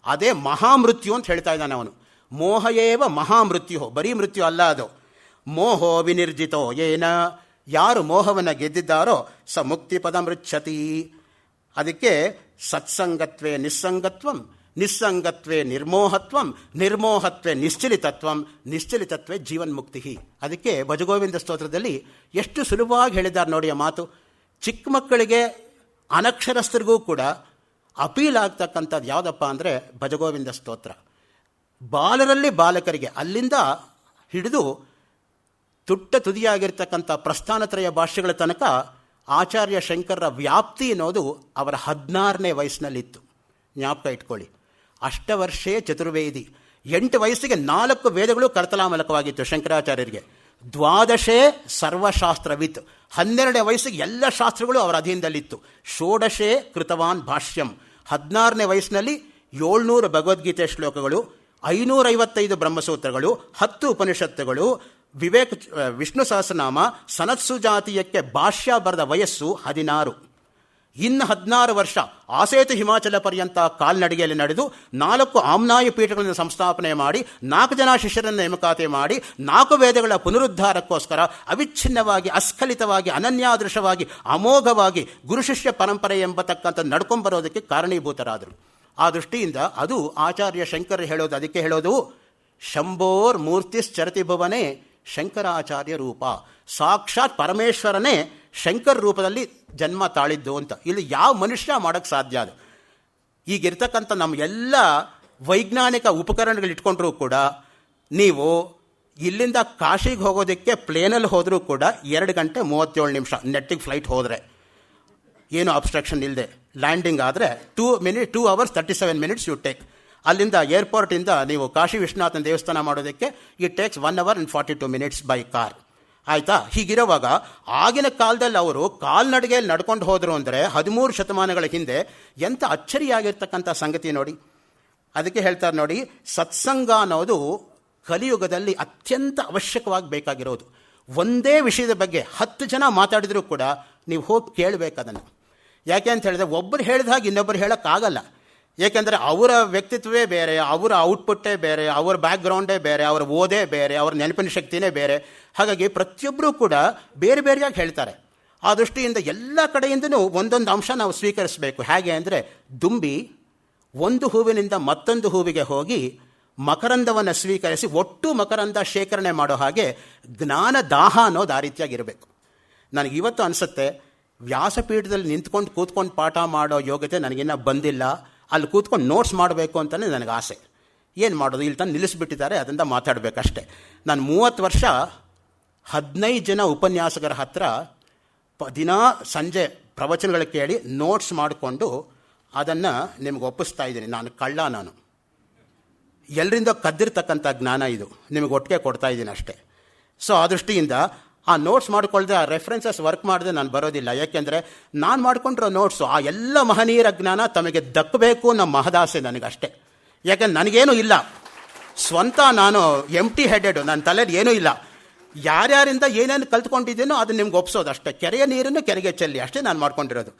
ಅದೇ ಮಹಾಮೃತ್ಯು ಅಂತ ಹೇಳ್ತಾ ಇದ್ದಾನೆ ಅವನು. ಮೋಹ ಏವ ಮಹಾಮೃತ್ಯು, ಬರೀ ಮೃತ್ಯು ಅಲ್ಲ ಅದು. ಮೋಹೋ ವಿನಿರ್ಜಿತೋ ಏನ, ಯಾರು ಮೋಹವನ್ನು ಗೆದ್ದಿದ್ದಾರೋ ಸ ಮುಕ್ತಿ ಪದ ಮೃಚ್ಛತಿ. ಅದಕ್ಕೆ ಸತ್ಸಂಗತ್ವೇ ನಿಸ್ಸಂಗತ್ವಂ, ನಿಸ್ಸಂಗತ್ವೇ ನಿರ್ಮೋಹತ್ವಂ, ನಿರ್ಮೋಹತ್ವೇ ನಿಶ್ಚಲಿತತ್ವಂ, ನಿಶ್ಚಲಿತತ್ವೇ ಜೀವನ್ಮುಕ್ತಿ. ಅದಕ್ಕೆ ಭಜಗೋವಿಂದ ಸ್ತೋತ್ರದಲ್ಲಿ ಎಷ್ಟು ಸುಲಭವಾಗಿ ಹೇಳಿದ್ದಾರೆ ನೋಡಿ ಆ ಮಾತು. ಚಿಕ್ಕ ಮಕ್ಕಳಿಗೆ ಅನಕ್ಷರಸ್ಥರಿಗೂ ಕೂಡ ಅಪೀಲ್ ಆಗ್ತಕ್ಕಂಥದ್ದು ಯಾವುದಪ್ಪ ಅಂದರೆ ಭಜಗೋವಿಂದ ಸ್ತೋತ್ರ. ಬಾಲರಲ್ಲಿ ಬಾಲಕರಿಗೆ, ಅಲ್ಲಿಂದ ಹಿಡಿದು ತುಟ್ಟ ತುದಿಯಾಗಿರ್ತಕ್ಕಂಥ ಪ್ರಸ್ಥಾನತ್ರಯ ಭಾಷೆಗಳ ತನಕ ಆಚಾರ್ಯ ಶಂಕರರ ವ್ಯಾಪ್ತಿ ಅನ್ನೋದು ಅವರ 16ನೇ ವಯಸ್ಸಿನಲ್ಲಿತ್ತು. ಜ್ಞಾಪಕ ಇಟ್ಕೊಳ್ಳಿ. ಅಷ್ಟವರ್ಷೇ ಚತುರ್ವೇದಿ. 8 ವಯಸ್ಸಿಗೆ 4 ವೇದಗಳು ಕರ್ತಲಾಮಲಕವಾಗಿತ್ತು ಶಂಕರಾಚಾರ್ಯರಿಗೆ. 12 ಸರ್ವಶಾಸ್ತ್ರವಿತ್. 12ನೇ ವಯಸ್ಸಿಗೆ ಎಲ್ಲ ಶಾಸ್ತ್ರಗಳು ಅವರ ಅಧೀನದಲ್ಲಿತ್ತು. 16 ಕೃತವಾನ್ ಭಾಷ್ಯಂ. 16ನೇ ವಯಸ್ಸಿನಲ್ಲಿ 700 ಭಗವದ್ಗೀತೆ ಶ್ಲೋಕಗಳು, 555 ಬ್ರಹ್ಮಸೂತ್ರಗಳು, 10 ಉಪನಿಷತ್ತುಗಳು, ವಿಷ್ಣು ಸಹಸ್ರನಾಮ, ಸನತ್ಸು ಜಾತೀಯಕ್ಕೆ ಭಾಷ್ಯ ಬರೆದ ವಯಸ್ಸು 16. ಇನ್ನು 16 ವರ್ಷ ಆಸೇತು ಹಿಮಾಚಲ ಪರ್ಯಂತ ಕಾಲ್ನಡಿಗೆಯಲ್ಲಿ ನಡೆದು 4 ಆಮ್ನಾಯ ಪೀಠಗಳನ್ನು ಸಂಸ್ಥಾಪನೆ ಮಾಡಿ 4 ಜನ ಶಿಷ್ಯರನ್ನು ನೇಮಕಾತಿ ಮಾಡಿ 4 ವೇದಗಳ ಪುನರುದ್ಧಾರಕ್ಕೋಸ್ಕರ ಅವಿಚ್ಛಿನ್ನವಾಗಿ, ಅಸ್ಖಲಿತವಾಗಿ, ಅನನ್ಯಾದೃಶವಾಗಿ, ಅಮೋಘವಾಗಿ ಗುರು ಶಿಷ್ಯ ಪರಂಪರೆ ಎಂಬತಕ್ಕಂಥ ನಡ್ಕೊಂಬರೋದಕ್ಕೆ ಕಾರಣೀಭೂತರಾದರು. ಆ ದೃಷ್ಟಿಯಿಂದ ಅದು ಆಚಾರ್ಯ ಶಂಕರ್ ಹೇಳೋದು. ಅದಕ್ಕೆ ಹೇಳೋದು ಶಂಭೋರ್ ಮೂರ್ತಿಶ್ಚರತಿ ಭುವನೆ ಶಂಕರಾಚಾರ್ಯ ರೂಪ. ಸಾಕ್ಷಾತ್ ಪರಮೇಶ್ವರನೇ ಶಂಕರ್ ರೂಪದಲ್ಲಿ ಜನ್ಮ ತಾಳಿದ್ದು ಅಂತ. ಇಲ್ಲಿ ಯಾವ ಮನುಷ್ಯ ಮಾಡೋಕ್ಕೆ ಸಾಧ್ಯ? ಅದು ಈಗಿರ್ತಕ್ಕಂಥ ನಮ್ಮ ಎಲ್ಲ ವೈಜ್ಞಾನಿಕ ಉಪಕರಣಗಳು ಇಟ್ಕೊಂಡ್ರೂ ಕೂಡ ನೀವು ಇಲ್ಲಿಂದ ಕಾಶಿಗೆ ಹೋಗೋದಕ್ಕೆ ಪ್ಲೇನಲ್ಲಿ ಹೋದರೂ ಕೂಡ 2 ಗಂಟೆ 37 ನಿಮಿಷ ನೆಟ್ಟಿಗೆ ಫ್ಲೈಟ್ ಹೋದರೆ, ಏನು ಅಬ್ಸ್ಟ್ರಕ್ಷನ್ ಇಲ್ಲದೆ ಲ್ಯಾಂಡಿಂಗ್ ಆದರೆ 2 hours 37 minutes ಯು ಟೇಕ್. ಅಲ್ಲಿಂದ ಏರ್ಪೋರ್ಟಿಂದ ನೀವು ಕಾಶಿ ವಿಶ್ವನಾಥನ ದೇವಸ್ಥಾನ ಮಾಡೋದಕ್ಕೆ it takes 1 hour and 42 minutes by car. ಆಯಿತಾ? ಹೀಗಿರುವಾಗ ಆಗಿನ ಕಾಲದಲ್ಲಿ ಅವರು ಕಾಲ್ನಡಿಗೆಯಲ್ಲಿ ನಡ್ಕೊಂಡು ಹೋದರು ಅಂದರೆ 13 ಶತಮಾನಗಳ ಹಿಂದೆ ಎಂಥ ಅಚ್ಚರಿಯಾಗಿರ್ತಕ್ಕಂಥ ಸಂಗತಿ ನೋಡಿ. ಅದಕ್ಕೆ ಹೇಳ್ತಾರೆ ನೋಡಿ, ಸತ್ಸಂಗ ಅನ್ನೋದು ಕಲಿಯುಗದಲ್ಲಿ ಅತ್ಯಂತ ಅವಶ್ಯಕವಾಗಿ ಬೇಕಾಗಿರೋದು. ಒಂದೇ ವಿಷಯದ ಬಗ್ಗೆ 10 ಜನ ಮಾತಾಡಿದರೂ ಕೂಡ ನೀವು ಹೋಗಿ ಕೇಳಬೇಕು ಅದನ್ನು. ಯಾಕೆ ಅಂತ ಹೇಳಿದ್ರೆ ಒಬ್ಬರು ಹೇಳಿದ ಹಾಗೆ ಇನ್ನೊಬ್ಬರು ಹೇಳೋಕ್ಕಾಗಲ್ಲ. ಏಕೆಂದರೆ ಅವರ ವ್ಯಕ್ತಿತ್ವವೇ ಬೇರೆ, ಅವರ ಔಟ್ಪುಟ್ಟೇ ಬೇರೆ, ಅವರ ಬ್ಯಾಕ್ಗ್ರೌಂಡೇ ಬೇರೆ, ಅವರ ಓದೇ ಬೇರೆ, ಅವರ ನೆನಪಿನ ಶಕ್ತಿನೇ ಬೇರೆ. ಹಾಗಾಗಿ ಪ್ರತಿಯೊಬ್ಬರೂ ಕೂಡ ಬೇರೆ ಬೇರೆಯಾಗಿ ಹೇಳ್ತಾರೆ. ಆ ದೃಷ್ಟಿಯಿಂದ ಎಲ್ಲ ಕಡೆಯಿಂದನೂ ಒಂದೊಂದು ಅಂಶ ನಾವು ಸ್ವೀಕರಿಸಬೇಕು. ಹೇಗೆ ಅಂದರೆ ದುಂಬಿ ಒಂದು ಹೂವಿನಿಂದ ಮತ್ತೊಂದು ಹೂವಿಗೆ ಹೋಗಿ ಮಕರಂದವನ್ನು ಸ್ವೀಕರಿಸಿ ಒಟ್ಟು ಮಕರಂದ ಶೇಖರಣೆ ಮಾಡೋ ಹಾಗೆ ಜ್ಞಾನ ದಾಹ ಅನ್ನೋದು ಆ ರೀತಿಯಾಗಿರಬೇಕು. ನನಗೆ ಇವತ್ತು ಅನಿಸುತ್ತೆ, ವ್ಯಾಸಪೀಠದಲ್ಲಿ ನಿಂತ್ಕೊಂಡು ಕೂತ್ಕೊಂಡು ಪಾಠ ಮಾಡೋ ಯೋಗ್ಯತೆ ನನಗಿನ್ನ ಬಂದಿಲ್ಲ. ಅಲ್ಲಿ ಕೂತ್ಕೊಂಡು ನೋಟ್ಸ್ ಮಾಡಬೇಕು ಅಂತಲೇ ನನಗೆ ಆಸೆ. ಏನು ಮಾಡೋದು, ಇಲ್ಲಿ ತಂದು ನಿಲ್ಲಿಸ್ಬಿಟ್ಟಿದ್ದಾರೆ, ಅದರಿಂದ ಮಾತಾಡಬೇಕಷ್ಟೆ. ನಾನು 30 ವರ್ಷ 15 ಜನ ಉಪನ್ಯಾಸಕರ ಹತ್ರ ದಿನ ಸಂಜೆ ಪ್ರವಚನಗಳು ಕೇಳಿ ನೋಟ್ಸ್ ಮಾಡಿಕೊಂಡು ಅದನ್ನು ನಿಮ್ಗೆ ಒಪ್ಪಿಸ್ತಾ ಇದ್ದೀನಿ. ನಾನು ಕಳ್ಳ, ನಾನು ಎಲ್ಲರಿಂದ ಕದ್ದಿರ್ತಕ್ಕಂಥ ಜ್ಞಾನ ಇದು ನಿಮಗೆ ಒಟ್ಟಿಗೆ ಕೊಡ್ತಾ ಇದ್ದೀನಿ ಅಷ್ಟೇ. ಸೊ ಆ ದೃಷ್ಟಿಯಿಂದ ಆ ನೋಟ್ಸ್ ಮಾಡಿಕೊಳ್ಳದೆ, ಆ ರೆಫರೆನ್ಸಸ್ ವರ್ಕ್ ಮಾಡದೆ ನಾನು ಬರೋದಿಲ್ಲ. ಯಾಕೆಂದರೆ ನಾನು ಮಾಡಿಕೊಂಡಿರೋ ನೋಟ್ಸು ಆ ಎಲ್ಲ ಮಹನೀಯರ ಜ್ಞಾನ ತಮಗೆ ದಕ್ಕಬೇಕು ನಮ್ಮ ಮಹದಾಸೆ ನನಗಷ್ಟೇ. ಯಾಕೆಂದ್ರೆ ನನಗೇನೂ ಇಲ್ಲ, ಸ್ವಂತ ನಾನು ಎಂಟಿ ಹೆಡೆಡು, ನನ್ನ ತಲೆಯಲ್ಲಿ ಏನೂ ಇಲ್ಲ. ಯಾರ್ಯಾರಿಂದ ಏನೇನು ಕಲ್ತ್ಕೊಂಡಿದ್ದೀನೋ ಅದನ್ನು ನಿಮ್ಗೆ ಒಪ್ಸೋದು ಅಷ್ಟೇ. ಕೆರೆಯ ನೀರನ್ನು ಕೆರೆಗೆ ಚೆಲ್ಲಿ ಅಷ್ಟೇ ನಾನು ಮಾಡ್ಕೊಂಡಿರೋದು.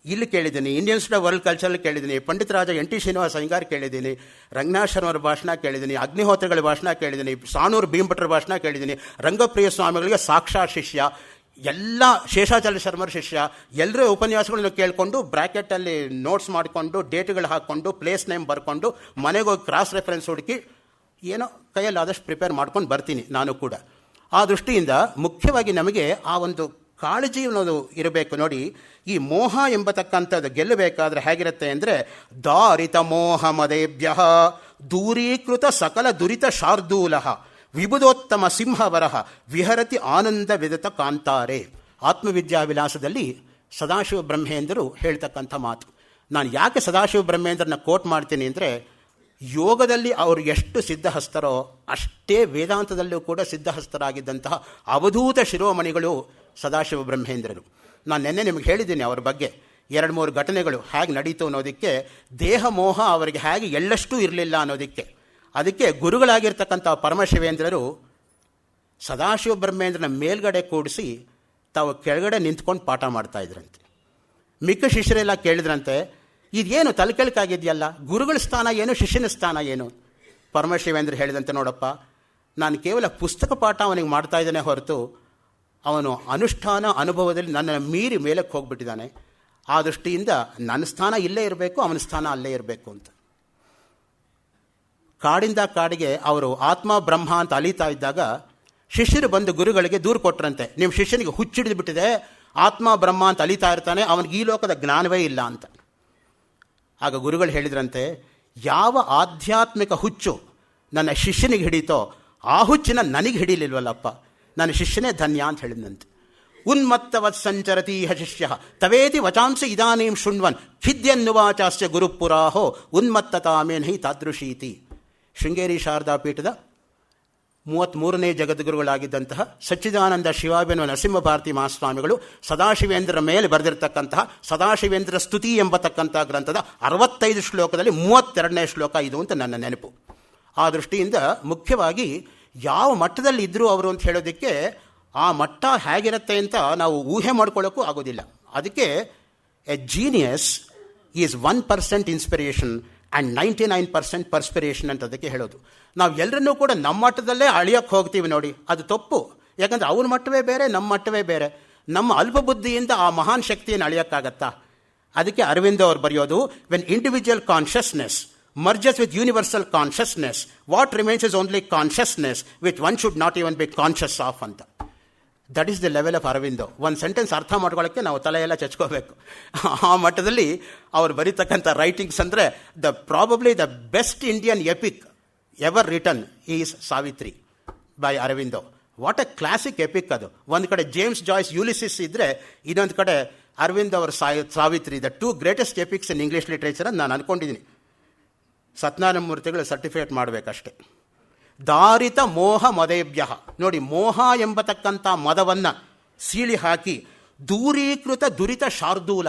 ಇಲ್ಲಿ ಕೇಳಿದ್ದೀನಿ, ಇಂಡಿಯನ್ ಇನ್ಸ್ಟಿಟ್ಯೂಟ್ ಆಫ್ ವರ್ಲ್ಡ್ ಕಲ್ಚರಲ್ಲಿ ಕೇಳಿದ್ದೀನಿ, ಪಂಡಿತ ರಾಜ NT ಶ್ರೀನಿವಾಸ ಅಯ್ಯಂಗಾರ್ ಕೇಳಿದ್ದೀನಿ, ರಂಗನಾಥ ಶರ್ಮರ ಭಾಷಣ ಕೇಳಿದ್ದೀನಿ, ಅಗ್ನಿಹೋತ್ರಗಳ ಭಾಷಣ ಕೇಳಿದ್ದೀನಿ, ಸಾಣೂರು ಭೀಮಭಟ್ರ ಭಾಷಣ ಕೇಳಿದ್ದೀನಿ, ರಂಗಪ್ರಿಯ ಸ್ವಾಮಿಗಳಿಗೆ ಸಾಕ್ಷಾತ್ ಶಿಷ್ಯ, ಎಲ್ಲ ಶೇಷಾಚಲ ಶರ್ಮರ ಶಿಷ್ಯ, ಎಲ್ಲರೂ ಉಪನ್ಯಾಸಗಳನ್ನು ಕೇಳಿಕೊಂಡು ಬ್ರ್ಯಾಕೆಟಲ್ಲಿ ನೋಟ್ಸ್ ಮಾಡಿಕೊಂಡು ಡೇಟ್ಗಳು ಹಾಕ್ಕೊಂಡು ಪ್ಲೇಸ್ ನೇಮ್ ಬರ್ಕೊಂಡು ಮನೆಗೆ ಹೋಗಿ ಕ್ರಾಸ್ ರೆಫರೆನ್ಸ್ ಹುಡುಕಿ ಏನೋ ಕೈಯಲ್ಲಿ ಆದಷ್ಟು ಪ್ರಿಪೇರ್ ಮಾಡ್ಕೊಂಡು ಬರ್ತೀನಿ ನಾನು ಕೂಡ. ಆ ದೃಷ್ಟಿಯಿಂದ ಮುಖ್ಯವಾಗಿ ನಮಗೆ ಆ ಒಂದು ಕಾಳಜಿ ಅನ್ನೋದು ಇರಬೇಕು. ನೋಡಿ, ಈ ಮೋಹ ಎಂಬತಕ್ಕಂಥದ್ದು ಗೆಲ್ಲಬೇಕಾದ್ರೆ ಹೇಗಿರುತ್ತೆ ಅಂದರೆ, ದಾರಿತ ಮೋಹ ಮದೇಭ್ಯ ದೂರೀಕೃತ ಸಕಲ ದುರಿತ ಶಾರ್ದೂಲ ವಿಬುಧೋತ್ತಮ ಸಿಂಹವರಹ ವಿಹರತಿ ಆನಂದ ವಿದತ ಕಾಂತಾರೆ. ಆತ್ಮವಿದ್ಯಾವಿಲಾಸದಲ್ಲಿ ಸದಾಶಿವ ಬ್ರಹ್ಮೇಂದ್ರರು ಹೇಳ್ತಕ್ಕಂಥ ಮಾತು. ನಾನು ಯಾಕೆ ಸದಾಶಿವ ಬ್ರಹ್ಮೇಂದ್ರನ ಕೋಟ್ ಮಾಡ್ತೀನಿ ಅಂದರೆ, ಯೋಗದಲ್ಲಿ ಅವರು ಎಷ್ಟು ಸಿದ್ಧಹಸ್ತರೋ ಅಷ್ಟೇ ವೇದಾಂತದಲ್ಲೂ ಕೂಡ ಸಿದ್ಧಹಸ್ತರಾಗಿದ್ದಂತಹ ಅವಧೂತ ಶಿರೋಮಣಿಗಳು ಸದಾಶಿವ ಬ್ರಹ್ಮೇಂದ್ರರು. ನಾನು ನಿನ್ನೆ ನಿಮಗೆ ಹೇಳಿದ್ದೀನಿ ಅವರ ಬಗ್ಗೆ 2-3 ಘಟನೆಗಳು ಹೇಗೆ ನಡೀತು ಅನ್ನೋದಕ್ಕೆ, ದೇಹ ಮೋಹ ಅವರಿಗೆ ಹೇಗೆ ಎಳ್ಳಷ್ಟೂ ಇರಲಿಲ್ಲ ಅನ್ನೋದಕ್ಕೆ. ಅದಕ್ಕೆ ಗುರುಗಳಾಗಿರ್ತಕ್ಕಂಥ ಪರಮಶಿವೇಂದ್ರರು ಸದಾಶಿವ ಬ್ರಹ್ಮೇಂದ್ರನ ಮೇಲ್ಗಡೆ ಕೂಡಿಸಿ ತಾವು ಕೆಳಗಡೆ ನಿಂತ್ಕೊಂಡು ಪಾಠ ಮಾಡ್ತಾಯಿದ್ರಂತೆ. ಮಿಕ್ಕ ಶಿಷ್ಯರೆಲ್ಲ ಕೇಳಿದ್ರಂತೆ, ಇದೇನು ತಲೆಕೆಳಕಾಗಿದೆಯಲ್ಲ, ಗುರುಗಳ ಸ್ಥಾನ ಏನು, ಶಿಷ್ಯನ ಸ್ಥಾನ ಏನು? ಪರಮಶಿವೇಂದ್ರ ಹೇಳಿದಂತೆ, ನೋಡಪ್ಪ, ನಾನು ಕೇವಲ ಪುಸ್ತಕ ಪಾಠ ಅವನಿಗೆ ಮಾಡ್ತಾ ಇದ್ದಾನೆ ಹೊರತು ಅವನು ಅನುಷ್ಠಾನ ಅನುಭವದಲ್ಲಿ ನನ್ನನ್ನು ಮೀರಿ ಮೇಲಕ್ಕೆ ಹೋಗ್ಬಿಟ್ಟಿದ್ದಾನೆ. ಆ ದೃಷ್ಟಿಯಿಂದ ನನ್ನ ಸ್ಥಾನ ಇಲ್ಲೇ ಇರಬೇಕು, ಅವನ ಸ್ಥಾನ ಅಲ್ಲೇ ಇರಬೇಕು ಅಂತ. ಕಾಡಿಂದ ಕಾಡಿಗೆ ಅವರು ಆತ್ಮ ಬ್ರಹ್ಮ ಅಂತ ಅಲೀತಾ ಇದ್ದಾಗ ಶಿಷ್ಯರು ಬಂದು ಗುರುಗಳಿಗೆ ದೂರು ಕೊಟ್ಟರಂತೆ, ನಿಮ್ಮ ಶಿಷ್ಯನಿಗೆ ಹುಚ್ಚಿಡಿದು ಬಿಟ್ಟಿದೆ, ಆತ್ಮ ಬ್ರಹ್ಮ ಅಂತ ಅಲೀತಾ ಇರ್ತಾನೆ, ಅವನಿಗೆ ಈ ಲೋಕದ ಜ್ಞಾನವೇ ಇಲ್ಲ ಅಂತ. ಆಗ ಗುರುಗಳು ಹೇಳಿದ್ರಂತೆ, ಯಾವ ಆಧ್ಯಾತ್ಮಿಕ ಹುಚ್ಚು ನನ್ನ ಶಿಷ್ಯನಿಗೆ ಹಿಡೀತೋ ಆ ಹುಚ್ಚಿನ ನನಗೆ ಹಿಡೀಲಿಲ್ವಲ್ಲಪ್ಪ, ನನ್ನ ಶಿಷ್ಯನೇ ಧನ್ಯ ಅಂತ ಹೇಳಿದಂತೆ. ಉನ್ಮತ್ತವತ್ ಸಂಚರತೀಹ ಶಿಷ್ಯ ತವೇತಿ ವಚಾಂಸಿ ಇದಾನೀಂ ಶೃಣ್ವನ್ ಖಿದ್ಯನ್ನುವಾಚಾಸ್ಯ ಗುರುಪುರಾಹೋ ಉನ್ಮತ್ತತಾಮೇನಹಿ ತಾದೃಶೀತಿ. ಶೃಂಗೇರಿ ಶಾರದಾ ಪೀಠದ 33ನೇ ಜಗದ್ಗುರುಗಳಾಗಿದ್ದಂತಹ ಸಚ್ಚಿದಾನಂದ ಶಿವಾಭಿನವ ನರಸಿಂಹ ಭಾರತಿ ಮಹಾಸ್ವಾಮಿಗಳು ಸದಾಶಿವೇಂದ್ರರ ಮೇಲೆ ಬರೆದಿರ್ತಕ್ಕಂತಹ ಸದಾಶಿವೇಂದ್ರ ಸ್ತುತಿ ಎಂಬತಕ್ಕಂಥ ಗ್ರಂಥದ 65 ಶ್ಲೋಕದಲ್ಲಿ 32ನೇ ಶ್ಲೋಕ ಇದು ಅಂತ ನನ್ನ ನೆನಪು. ಆ ದೃಷ್ಟಿಯಿಂದ ಮುಖ್ಯವಾಗಿ ಯಾವ ಮಟ್ಟದಲ್ಲಿ ಇದ್ದರು ಅವರು ಅಂತ ಹೇಳೋದಕ್ಕೆ, ಆ ಮಟ್ಟ ಹೇಗಿರುತ್ತೆ ಅಂತ ನಾವು ಊಹೆ ಮಾಡ್ಕೊಳ್ಳೋಕ್ಕೂ ಆಗೋದಿಲ್ಲ. ಅದಕ್ಕೆ A genius is 1% inspiration and 99% perspiration ಅಂತ ಅದಕ್ಕೆ ಹೇಳೋದು. ನಾವು ಎಲ್ಲರನ್ನೂ ಕೂಡ ನಮ್ಮ ಮಟ್ಟದಲ್ಲೇ ಅಳಿಯೋಕ್ಕೆ ಹೋಗ್ತೀವಿ ನೋಡಿ, ಅದು ತಪ್ಪು. ಯಾಕಂದರೆ ಅವ್ರ ಮಟ್ಟವೇ ಬೇರೆ, ನಮ್ಮ ಮಟ್ಟವೇ ಬೇರೆ. ನಮ್ಮ ಅಲ್ಪ ಬುದ್ಧಿಯಿಂದ ಆ ಮಹಾನ್ ಶಕ್ತಿಯನ್ನು ಅಳಿಯೋಕ್ಕಾಗತ್ತಾ? ಅದಕ್ಕೆ ಅರವಿಂದ ಅವರು ಬರೆಯೋದು, when individual consciousness merges with universal consciousness, what remains is only consciousness, which one should not even be conscious of ಅಂತ. That is the level of Aurobindo. ಒಂದು ಸೆಂಟೆನ್ಸ್ ಅರ್ಥ ಮಾಡ್ಕೊಳ್ಳೋಕ್ಕೆ ನಾವು ತಲೆಯೆಲ್ಲ ಚಚ್ಕೋಬೇಕು. ಆ ಮಟ್ಟದಲ್ಲಿ ಅವ್ರು ಬರೀತಕ್ಕಂಥ ರೈಟಿಂಗ್ಸ್ ಅಂದರೆ probably the best Indian epic ever written is Savitri by Aurobindo. What a classic epic ಅದು. ಒಂದು ಕಡೆ ಜೇಮ್ಸ್ ಜಾಯ್ಸ್ ಯುಲಿಸಿಸ್ ಇದ್ದರೆ, ಇನ್ನೊಂದು ಕಡೆ ಅರವಿಂದ್ ಅವರ Savitri. The two greatest epics in English literature ಅಂತ ನಾನು ಅಂದ್ಕೊಂಡಿದ್ದೀನಿ. ಸತ್ಯನಾರಾಯಣ ಮೂರ್ತಿಗಳು ಸರ್ಟಿಫಿಕೇಟ್ ಮಾಡಬೇಕಷ್ಟೆ. ದಾರಿತ ಮೋಹ ಮದೇಭ್ಯ, ನೋಡಿ ಮೋಹ ಎಂಬತಕ್ಕಂಥ ಮದವನ್ನು ಸೀಳಿ ಹಾಕಿ ದೂರೀಕೃತ ದುರಿತ ಶಾರ್ದೂಲ,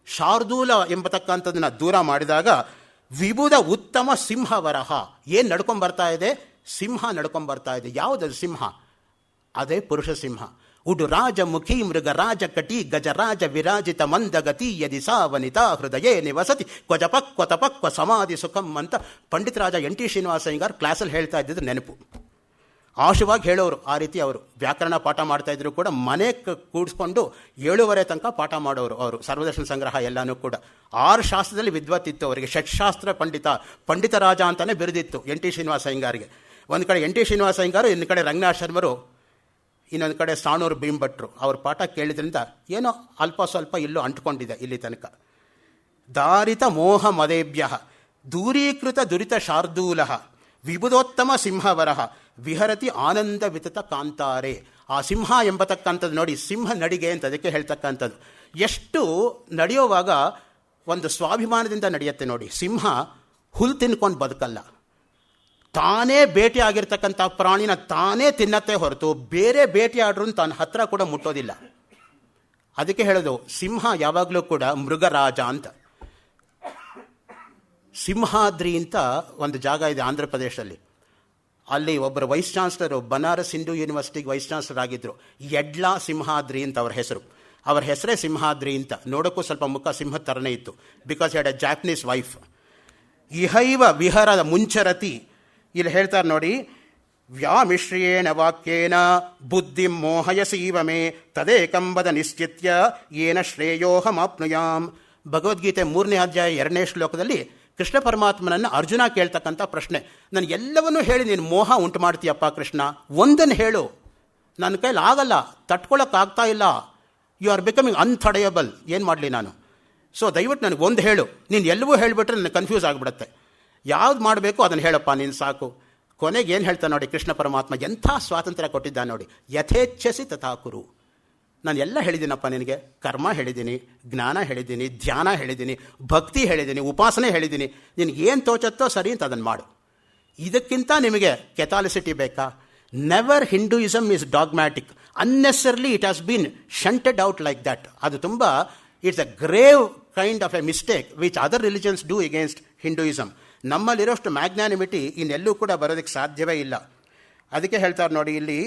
ಶಾರ್ದೂಲ ಎಂಬತಕ್ಕಂಥದ್ದನ್ನು ದೂರ ಮಾಡಿದಾಗ ವಿಬುಧ ಉತ್ತಮ ಸಿಂಹವರಹ, ಏನು ನಡ್ಕೊಂಬರ್ತಾ ಇದೆ? ಸಿಂಹ ನಡ್ಕೊಂಬರ್ತಾ ಇದೆ. ಯಾವುದದು ಸಿಂಹ? ಅದೇ ಪುರುಷ ಸಿಂಹ. ಉಡು ರಾಜ ಮುಖಿ ಮೃಗರಾಜ ಕಟಿ ಗಜರಾಜ ವಿರಾಜಿತ ಮಂದಗತಿ ಯದಿ ಸಾ ವನಿತಾ ಹೃದಯೇ ನಿವಸತಿ ಕ್ವಜಪಕ್ವ ಸಮಾಧಿ ಸುಖಂ ಅಂತ ಪಂಡಿತರಾಜ ಎನ್ ಟಿ ಶ್ರೀನಿವಾಸಯ್ಯಂಗಾರ್ ಕ್ಲಾಸಲ್ಲಿ ಹೇಳ್ತಾ ಇದ್ದಿದ್ದು ನೆನಪು. ಆಶುವಾಗಿ ಹೇಳೋರು. ಆ ರೀತಿ ಅವರು ವ್ಯಾಕರಣ ಪಾಠ ಮಾಡ್ತಾಯಿದ್ರು ಕೂಡ ಮನೆ ಕೂಡಿಸ್ಕೊಂಡು 7:30 ತನಕ ಪಾಠ ಮಾಡೋರು ಅವರು. ಸರ್ವದರ್ಶನ ಸಂಗ್ರಹ ಎಲ್ಲನೂ ಕೂಡ 6 ಶಾಸ್ತ್ರದಲ್ಲಿ ವಿದ್ವತ್ತಿತ್ತು ಅವರಿಗೆ. ಷಟ್ಶಾಸ್ತ್ರ ಪಂಡಿತರಾಜ ಅಂತಲೇ ಬಿರುದಿತ್ತು ಎನ್ ಟಿ ಶ್ರೀನಿವಾಸಯ್ಯಂಗಾರಿಗೆ. ಒಂದು ಕಡೆ ಎನ್ ಟಿ ಶ್ರೀನಿವಾಸಯ್ಯಂಗಾರು, ಇನ್ನು ಕಡೆ ರಂಗನಾಥ ಶರ್ಮರು, ಇನ್ನೊಂದು ಕಡೆ ಸಾಣೂರು ಭೀಮಭಟ್ರು. ಅವ್ರ ಪಾಠ ಕೇಳಿದ್ರಿಂದ ಏನೋ ಅಲ್ಪ ಸ್ವಲ್ಪ ಇಲ್ಲೂ ಅಂಟ್ಕೊಂಡಿದೆ ಇಲ್ಲಿ ತನಕ. ದಾರಿತ ಮೋಹ ಮದೇಭ್ಯ ದೂರೀಕೃತ ದುರಿತ ಶಾರ್ದೂಲ ವಿಬುಧೋತ್ತಮ ಸಿಂಹವರಹ ವಿಹರತಿ ಆನಂದ ವಿತತ ಕಾಂತಾರೆ. ಆ ಸಿಂಹ ಎಂಬತಕ್ಕಂಥದ್ದು ನೋಡಿ, ಸಿಂಹ ನಡಿಗೆ ಅಂತ ಅದಕ್ಕೆ ಹೇಳ್ತಕ್ಕಂಥದ್ದು. ಎಷ್ಟು ನಡೆಯುವಾಗ ಒಂದು ಸ್ವಾಭಿಮಾನದಿಂದ ನಡೆಯುತ್ತೆ ನೋಡಿ. ಸಿಂಹ ಹುಲ್ಲು ತಿನ್ಕೊಂಡು ಬದುಕಲ್ಲ, ತಾನೇ ಬೇಟೆ ಆಗಿರ್ತಕ್ಕಂಥ ಪ್ರಾಣಿನ ತಾನೇ ತಿನ್ನತ್ತೆ ಹೊರತು ಬೇರೆ ಬೇಟೆಯಾಡ್ರೂ ತಾನು ಹತ್ತಿರ ಕೂಡ ಮುಟ್ಟೋದಿಲ್ಲ. ಅದಕ್ಕೆ ಹೇಳೋದು ಸಿಂಹ ಯಾವಾಗಲೂ ಕೂಡ ಮೃಗರಾಜ ಅಂತ. ಸಿಂಹಾದ್ರಿ ಅಂತ ಒಂದು ಜಾಗ ಇದೆ ಆಂಧ್ರ ಪ್ರದೇಶದಲ್ಲಿ. ಅಲ್ಲಿ ಒಬ್ಬರು wise chancellor, Banaras Hindu ಯೂನಿವರ್ಸಿಟಿಗೆ vice chancellor ಆಗಿದ್ದರು. ಯಡ್ಲಾ ಸಿಂಹಾದ್ರಿ ಅಂತ ಅವ್ರ ಹೆಸರು. ಅವರ ಹೆಸರೇ ಸಿಂಹಾದ್ರಿ ಅಂತ. ನೋಡೋಕ್ಕೂ ಸ್ವಲ್ಪ ಮುಖ ಸಿಂಹದ ಥರನೇ ಇತ್ತು. Because had a Japanese wife. ಇಹೈವ ವಿಹರದ ಮುಂಚರತಿ, ಇಲ್ಲಿ ಹೇಳ್ತಾರೆ ನೋಡಿ, ವ್ಯಾಮಿಶ್ರಿಯೇಣ ವಾಕ್ಯೇನ ಬುದ್ಧಿ ಮೋಹಯಸೀವ ಮೇ ತದೇಕಂಬದ ನಿಶ್ಚಿತ್ಯ ಏನ ಶ್ರೇಯೋಹಮಾಪ್ನುಯಾಂ. ಭಗವದ್ಗೀತೆ 3ನೇ ಅಧ್ಯಾಯ 2ನೇ ಶ್ಲೋಕದಲ್ಲಿ ಕೃಷ್ಣ ಪರಮಾತ್ಮನನ್ನು ಅರ್ಜುನ ಕೇಳ್ತಕ್ಕಂಥ ಪ್ರಶ್ನೆ. ನಾನು ಎಲ್ಲವನ್ನೂ ಹೇಳಿ ನೀನು ಮೋಹ ಉಂಟು ಮಾಡ್ತೀಯಪ್ಪ ಕೃಷ್ಣ, ಒಂದನ್ನು ಹೇಳು. ನನ್ನ ಕೈಲಿ ಆಗಲ್ಲ, ತಟ್ಕೊಳ್ಳೋಕ್ಕಾಗ್ತಾ ಇಲ್ಲ. You are becoming untouchable. ಏನು ಮಾಡಲಿ ನಾನು? ಸೊ ದಯವಿಟ್ಟು ನನಗೆ ಒಂದು ಹೇಳು. ನೀನು ಎಲ್ಲವೂ ಹೇಳಿಬಿಟ್ರೆ ನನಗೆ ಕನ್ಫ್ಯೂಸ್ ಆಗಿಬಿಡುತ್ತೆ. ಯಾವ್ದು ಮಾಡಬೇಕು ಅದನ್ನು ಹೇಳಪ್ಪ ನೀನು ಸಾಕು. ಕೊನೆಗೆ ಏನು ಹೇಳ್ತಾನೆ ನೋಡಿ ಕೃಷ್ಣ ಪರಮಾತ್ಮ, ಎಂಥ ಸ್ವಾತಂತ್ರ್ಯ ಕೊಟ್ಟಿದ್ದಾನೆ ನೋಡಿ. ಯಥೇಚ್ಛಸಿ ತಥಾಕುರು. ನಾನು ಎಲ್ಲ ಹೇಳಿದ್ದೀನಪ್ಪ ನಿನಗೆ. ಕರ್ಮ ಹೇಳಿದ್ದೀನಿ, ಜ್ಞಾನ ಹೇಳಿದ್ದೀನಿ, ಧ್ಯಾನ ಹೇಳಿದ್ದೀನಿ, ಭಕ್ತಿ ಹೇಳಿದ್ದೀನಿ, ಉಪಾಸನೆ ಹೇಳಿದ್ದೀನಿ. ನಿನಗೇನು ತೋಚತ್ತೋ ಸರಿ ಅಂತ ಅದನ್ನು ಮಾಡು. ಇದಕ್ಕಿಂತ ನಿಮಗೆ ಕೆಥಾಲಿಸಿಟಿ ಬೇಕಾ? Never Hinduism is dogmatic. Unnecessarily it has been shunted out like that. ಅದು ತುಂಬ, it's a grave kind of a mistake which other religions do against Hinduism. ನಮ್ಮಲ್ಲಿರೋಷ್ಟು ಮ್ಯಾಗ್ನಾನಿಮಿಟಿ ಇನ್ನೆಲ್ಲೂ ಕೂಡ ಬರೋದಕ್ಕೆ ಸಾಧ್ಯವೇ ಇಲ್ಲ. ಅದಕ್ಕೆ ಹೇಳ್ತಾರೆ ನೋಡಿ ಇಲ್ಲಿ,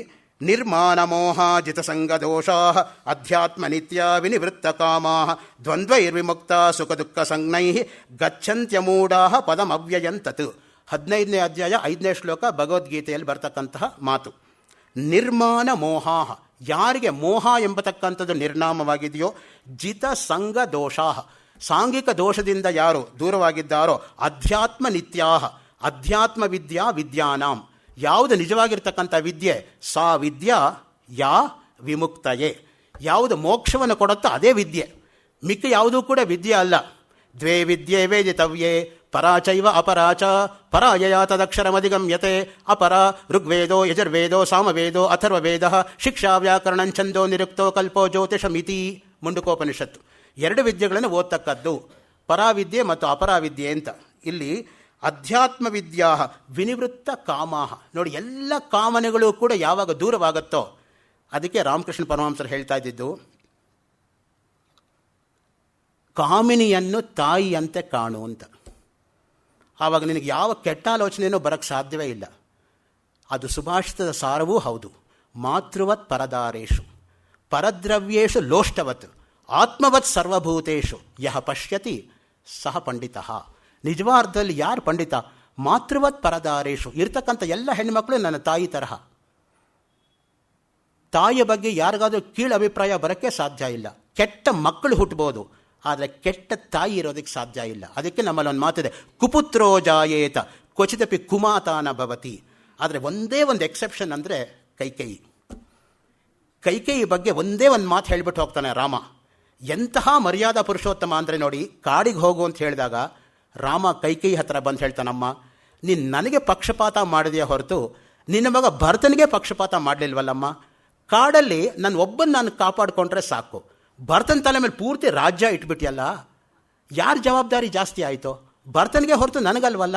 ನಿರ್ಮಾಣ ಮೋಹ ಜಿತಸಂಗ ದೋಷಾ ಅಧ್ಯಾತ್ಮ ನಿತ್ಯ ವಿನಿವೃತ್ತ ಕಾಮಾ ದ್ವಂದ್ವೈರ್ವಿಮುಕ್ತ ಸುಖ ದುಃಖ ಸಂಜ್ಞೈ ಗಚ್ಚಂತ್ಯಮೂಢಾ ಪದಮವ್ಯಯಂತತ್. 15ನೇ ಅಧ್ಯಾಯ 5ನೇ ಶ್ಲೋಕ ಭಗವದ್ಗೀತೆಯಲ್ಲಿ ಬರ್ತಕ್ಕಂತಹ ಮಾತು. ನಿರ್ಮಾಣ ಮೋಹ, ಯಾರಿಗೆ ಮೋಹ ಎಂಬತಕ್ಕಂಥದ್ದು ನಿರ್ನಾಮವಾಗಿದೆಯೋ, ಜಿತ ಸಂಗ ದೋಷಾ, ಸಾಂಘಿಕ ದೋಷದಿಂದ ಯಾರು ದೂರವಾಗಿದ್ದಾರೋ, ಅಧ್ಯಾತ್ಮ ನಿತ್ಯಾ, ಅಧ್ಯಾತ್ಮ ವಿದ್ಯಾ ವಿದ್ಯಾನಾಂ, ಯಾವುದು ನಿಜವಾಗಿರ್ತಕ್ಕಂಥ ವಿದ್ಯೆ, ಸಾ ವಿದ್ಯಾ ಯಾ ವಿಮುಕ್ತಯೇ, ಯಾವುದು ಮೋಕ್ಷವನ್ನು ಕೊಡುತ್ತೋ ಅದೇ ವಿದ್ಯೆ. ಮಿಕ್ಕ ಯಾವುದೂ ಕೂಡ ವಿದ್ಯೆ ಅಲ್ಲ. ದ್ವೇ ವಿದ್ಯೆ ವೇದಿತವ್ಯೇ ಪರಾಚೈವ ಅಪರಾಚ ಪರಾಯಯ ತದಕ್ಷರಮಧಿಗಮ್ಯತೆ. ಅಪರ ಋಗ್ವೇದೋ ಯಜುರ್ವೇದೋ ಸಾಮವೇದೋ ಅಥರ್ವವೇದ ಶಿಕ್ಷಾ ವ್ಯಾಕರಣಂಛಂದೋ ನಿರುಕ್ತೋ ಕಲ್ಪೋ ಜ್ಯೋತಿಷಮಿತಿ. ಮುಂಡುಕೋಪನಿಷತ್ತು. 2 ವಿದ್ಯೆಗಳನ್ನು ಓದ್ತಕ್ಕದ್ದು, ಪರಾವಿದ್ಯೆ ಮತ್ತು ಅಪರಾವಿದ್ಯೆ ಅಂತ. ಇಲ್ಲಿ ಅಧ್ಯಾತ್ಮ ವಿದ್ಯಾ ವಿನಿವೃತ್ತ ಕಾಮಾಹ, ನೋಡಿ ಎಲ್ಲ ಕಾಮನೆಗಳು ಕೂಡ ಯಾವಾಗ ದೂರವಾಗುತ್ತೋ, ಅದಕ್ಕೆ ರಾಮಕೃಷ್ಣ ಪರಮಹಂಸರು ಹೇಳ್ತಾ ಇದ್ದಿದ್ದು, ಕಾಮಿನಿಯನ್ನು ತಾಯಿಯಂತೆ ಕಾಣು ಅಂತ. ಆವಾಗ ನಿನಗೆ ಯಾವ ಕೆಟ್ಟ ಆಲೋಚನೆಯೂ ಬರೋಕ್ಕೆ ಸಾಧ್ಯವೇ ಇಲ್ಲ. ಅದು ಸುಭಾಷಿತದ ಸಾರವೂ ಹೌದು. ಮಾತೃವತ್ ಪರದಾರೇಶು ಪರದ್ರವ್ಯೇಶು ಲೋಷ್ಟವತ್ ಆತ್ಮವತ್ ಸರ್ವಭೂತೇಶು ಯಹ ಪಶ್ಯತಿ ಸಹ ಪಂಡಿತ. ನಿಜವಾರ್ಧದಲ್ಲಿ ಯಾರು ಪಂಡಿತ? ಮಾತೃವತ್ ಪರದಾರೇಶು. ಇರ್ತಕ್ಕಂಥ ಎಲ್ಲ ಹೆಣ್ಮಕ್ಳು ನನ್ನ ತಾಯಿ ತರಹ. ತಾಯಿಯ ಬಗ್ಗೆ ಯಾರಿಗಾದ್ರೂ ಕೀಳು ಅಭಿಪ್ರಾಯ ಬರೋಕ್ಕೆ ಸಾಧ್ಯ ಇಲ್ಲ. ಕೆಟ್ಟ ಮಕ್ಕಳು ಹುಟ್ಟಬಹುದು, ಆದರೆ ಕೆಟ್ಟ ತಾಯಿ ಇರೋದಕ್ಕೆ ಸಾಧ್ಯ ಇಲ್ಲ. ಅದಕ್ಕೆ ನಮ್ಮಲ್ಲಿ ಒಂದು ಮಾತಿದೆ, ಕುಪುತ್ರೋ ಜಾಯೇತ ಕ್ವಚಿದಪಿ ಕುಮಾತಾನ ಭವತಿ. ಆದರೆ ಒಂದೇ ಒಂದು ಎಕ್ಸೆಪ್ಷನ್ ಅಂದರೆ ಕೈಕೇಯಿ ಬಗ್ಗೆ ಒಂದೇ ಒಂದು ಮಾತು ಹೇಳಿಬಿಟ್ಟು ಹೋಗ್ತಾನೆ ರಾಮ. ಎಂತಹ ಮರ್ಯಾದಾ ಪುರುಷೋತ್ತಮ ಅಂದರೆ ನೋಡಿ, ಕಾಡಿಗೆ ಹೋಗು ಅಂತ ಹೇಳಿದಾಗ ರಾಮ ಕೈಕೇಯಿ ಹತ್ರ ಬಂದು ಹೇಳ್ತಾನಮ್ಮ, ನೀನು ನನಗೆ ಪಕ್ಷಪಾತ ಮಾಡಿದೆಯಾ ಹೊರತು ನಿನ್ನ ಮಗ ಭರತನಿಗೆ ಪಕ್ಷಪಾತ ಮಾಡಲಿಲ್ವಲ್ಲಮ್ಮ. ಕಾಡಲ್ಲಿ ನಾನು ಕಾಪಾಡಿಕೊಂಡ್ರೆ ಸಾಕು, ಭರತನ ತಲೆ ಮೇಲೆ ಪೂರ್ತಿ ರಾಜ್ಯ ಇಟ್ಬಿಟ್ಟಿಯಲ್ಲ, ಯಾರ ಜವಾಬ್ದಾರಿ ಜಾಸ್ತಿ ಆಯಿತು? ಭರತನಿಗೆ ಹೊರತು ನನಗಲ್ವಲ್ಲ.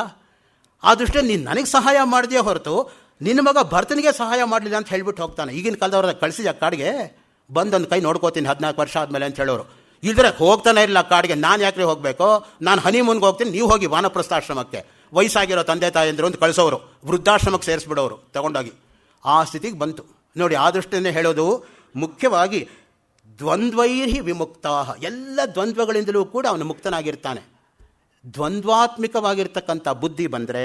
ಆ ದೃಷ್ಟಿಯಲ್ಲಿ ನೀನು ನನಗೆ ಸಹಾಯ ಮಾಡಿದೆಯಾ ಹೊರತು ನಿನ್ನ ಮಗ ಭರತನಿಗೆ ಸಹಾಯ ಮಾಡಲಿಲ್ಲ ಅಂತ ಹೇಳ್ಬಿಟ್ಟು ಹೋಗ್ತಾನೆ. ಈಗಿನ ಕಾಲದವ್ರ ಕಳಿಸಿದ ಕಾಡಿಗೆ ಬಂದೊಂದು ಕೈ ನೋಡ್ಕೋತೀನಿ 14 ವರ್ಷ ಆದಮೇಲೆ ಅಂತ ಹೇಳೋರು. ಇದ್ರೆ ಹೋಗ್ತಾನೆ ಇರಲಿಲ್ಲ ಕಾಡಿಗೆ. ನಾನು ಯಾಕ್ರಿ ಹೋಗಬೇಕು? ನಾನು ಹನಿಮೂನ್ಗೆ ಹೋಗ್ತೀನಿ, ನೀವು ಹೋಗಿ ವಾನಪ್ರಸ್ಥಾಶ್ರಮಕ್ಕೆ. ವಯಸ್ಸಾಗಿರೋ ತಂದೆ ತಾಯಂದಿರು ಅಂತ ಕಳಿಸೋರು, ವೃದ್ಧಾಶ್ರಮಕ್ಕೆ ಸೇರಿಸ್ಬಿಡೋರು ತಗೊಂಡೋಗಿ. ಆ ಸ್ಥಿತಿಗೆ ಬಂತು ನೋಡಿ. ಆ ದೃಷ್ಟಿಯನ್ನೇ ಹೇಳೋದು, ಮುಖ್ಯವಾಗಿ ದ್ವಂದ್ವೈರ್ಹಿ ವಿಮುಕ್ತಾ. ಎಲ್ಲ ದ್ವಂದ್ವಗಳಿಂದಲೂ ಕೂಡ ಅವನು ಮುಕ್ತನಾಗಿರ್ತಾನೆ. ದ್ವಂದ್ವಾತ್ಮಿಕವಾಗಿರ್ತಕ್ಕಂಥ ಬುದ್ಧಿ ಬಂದರೆ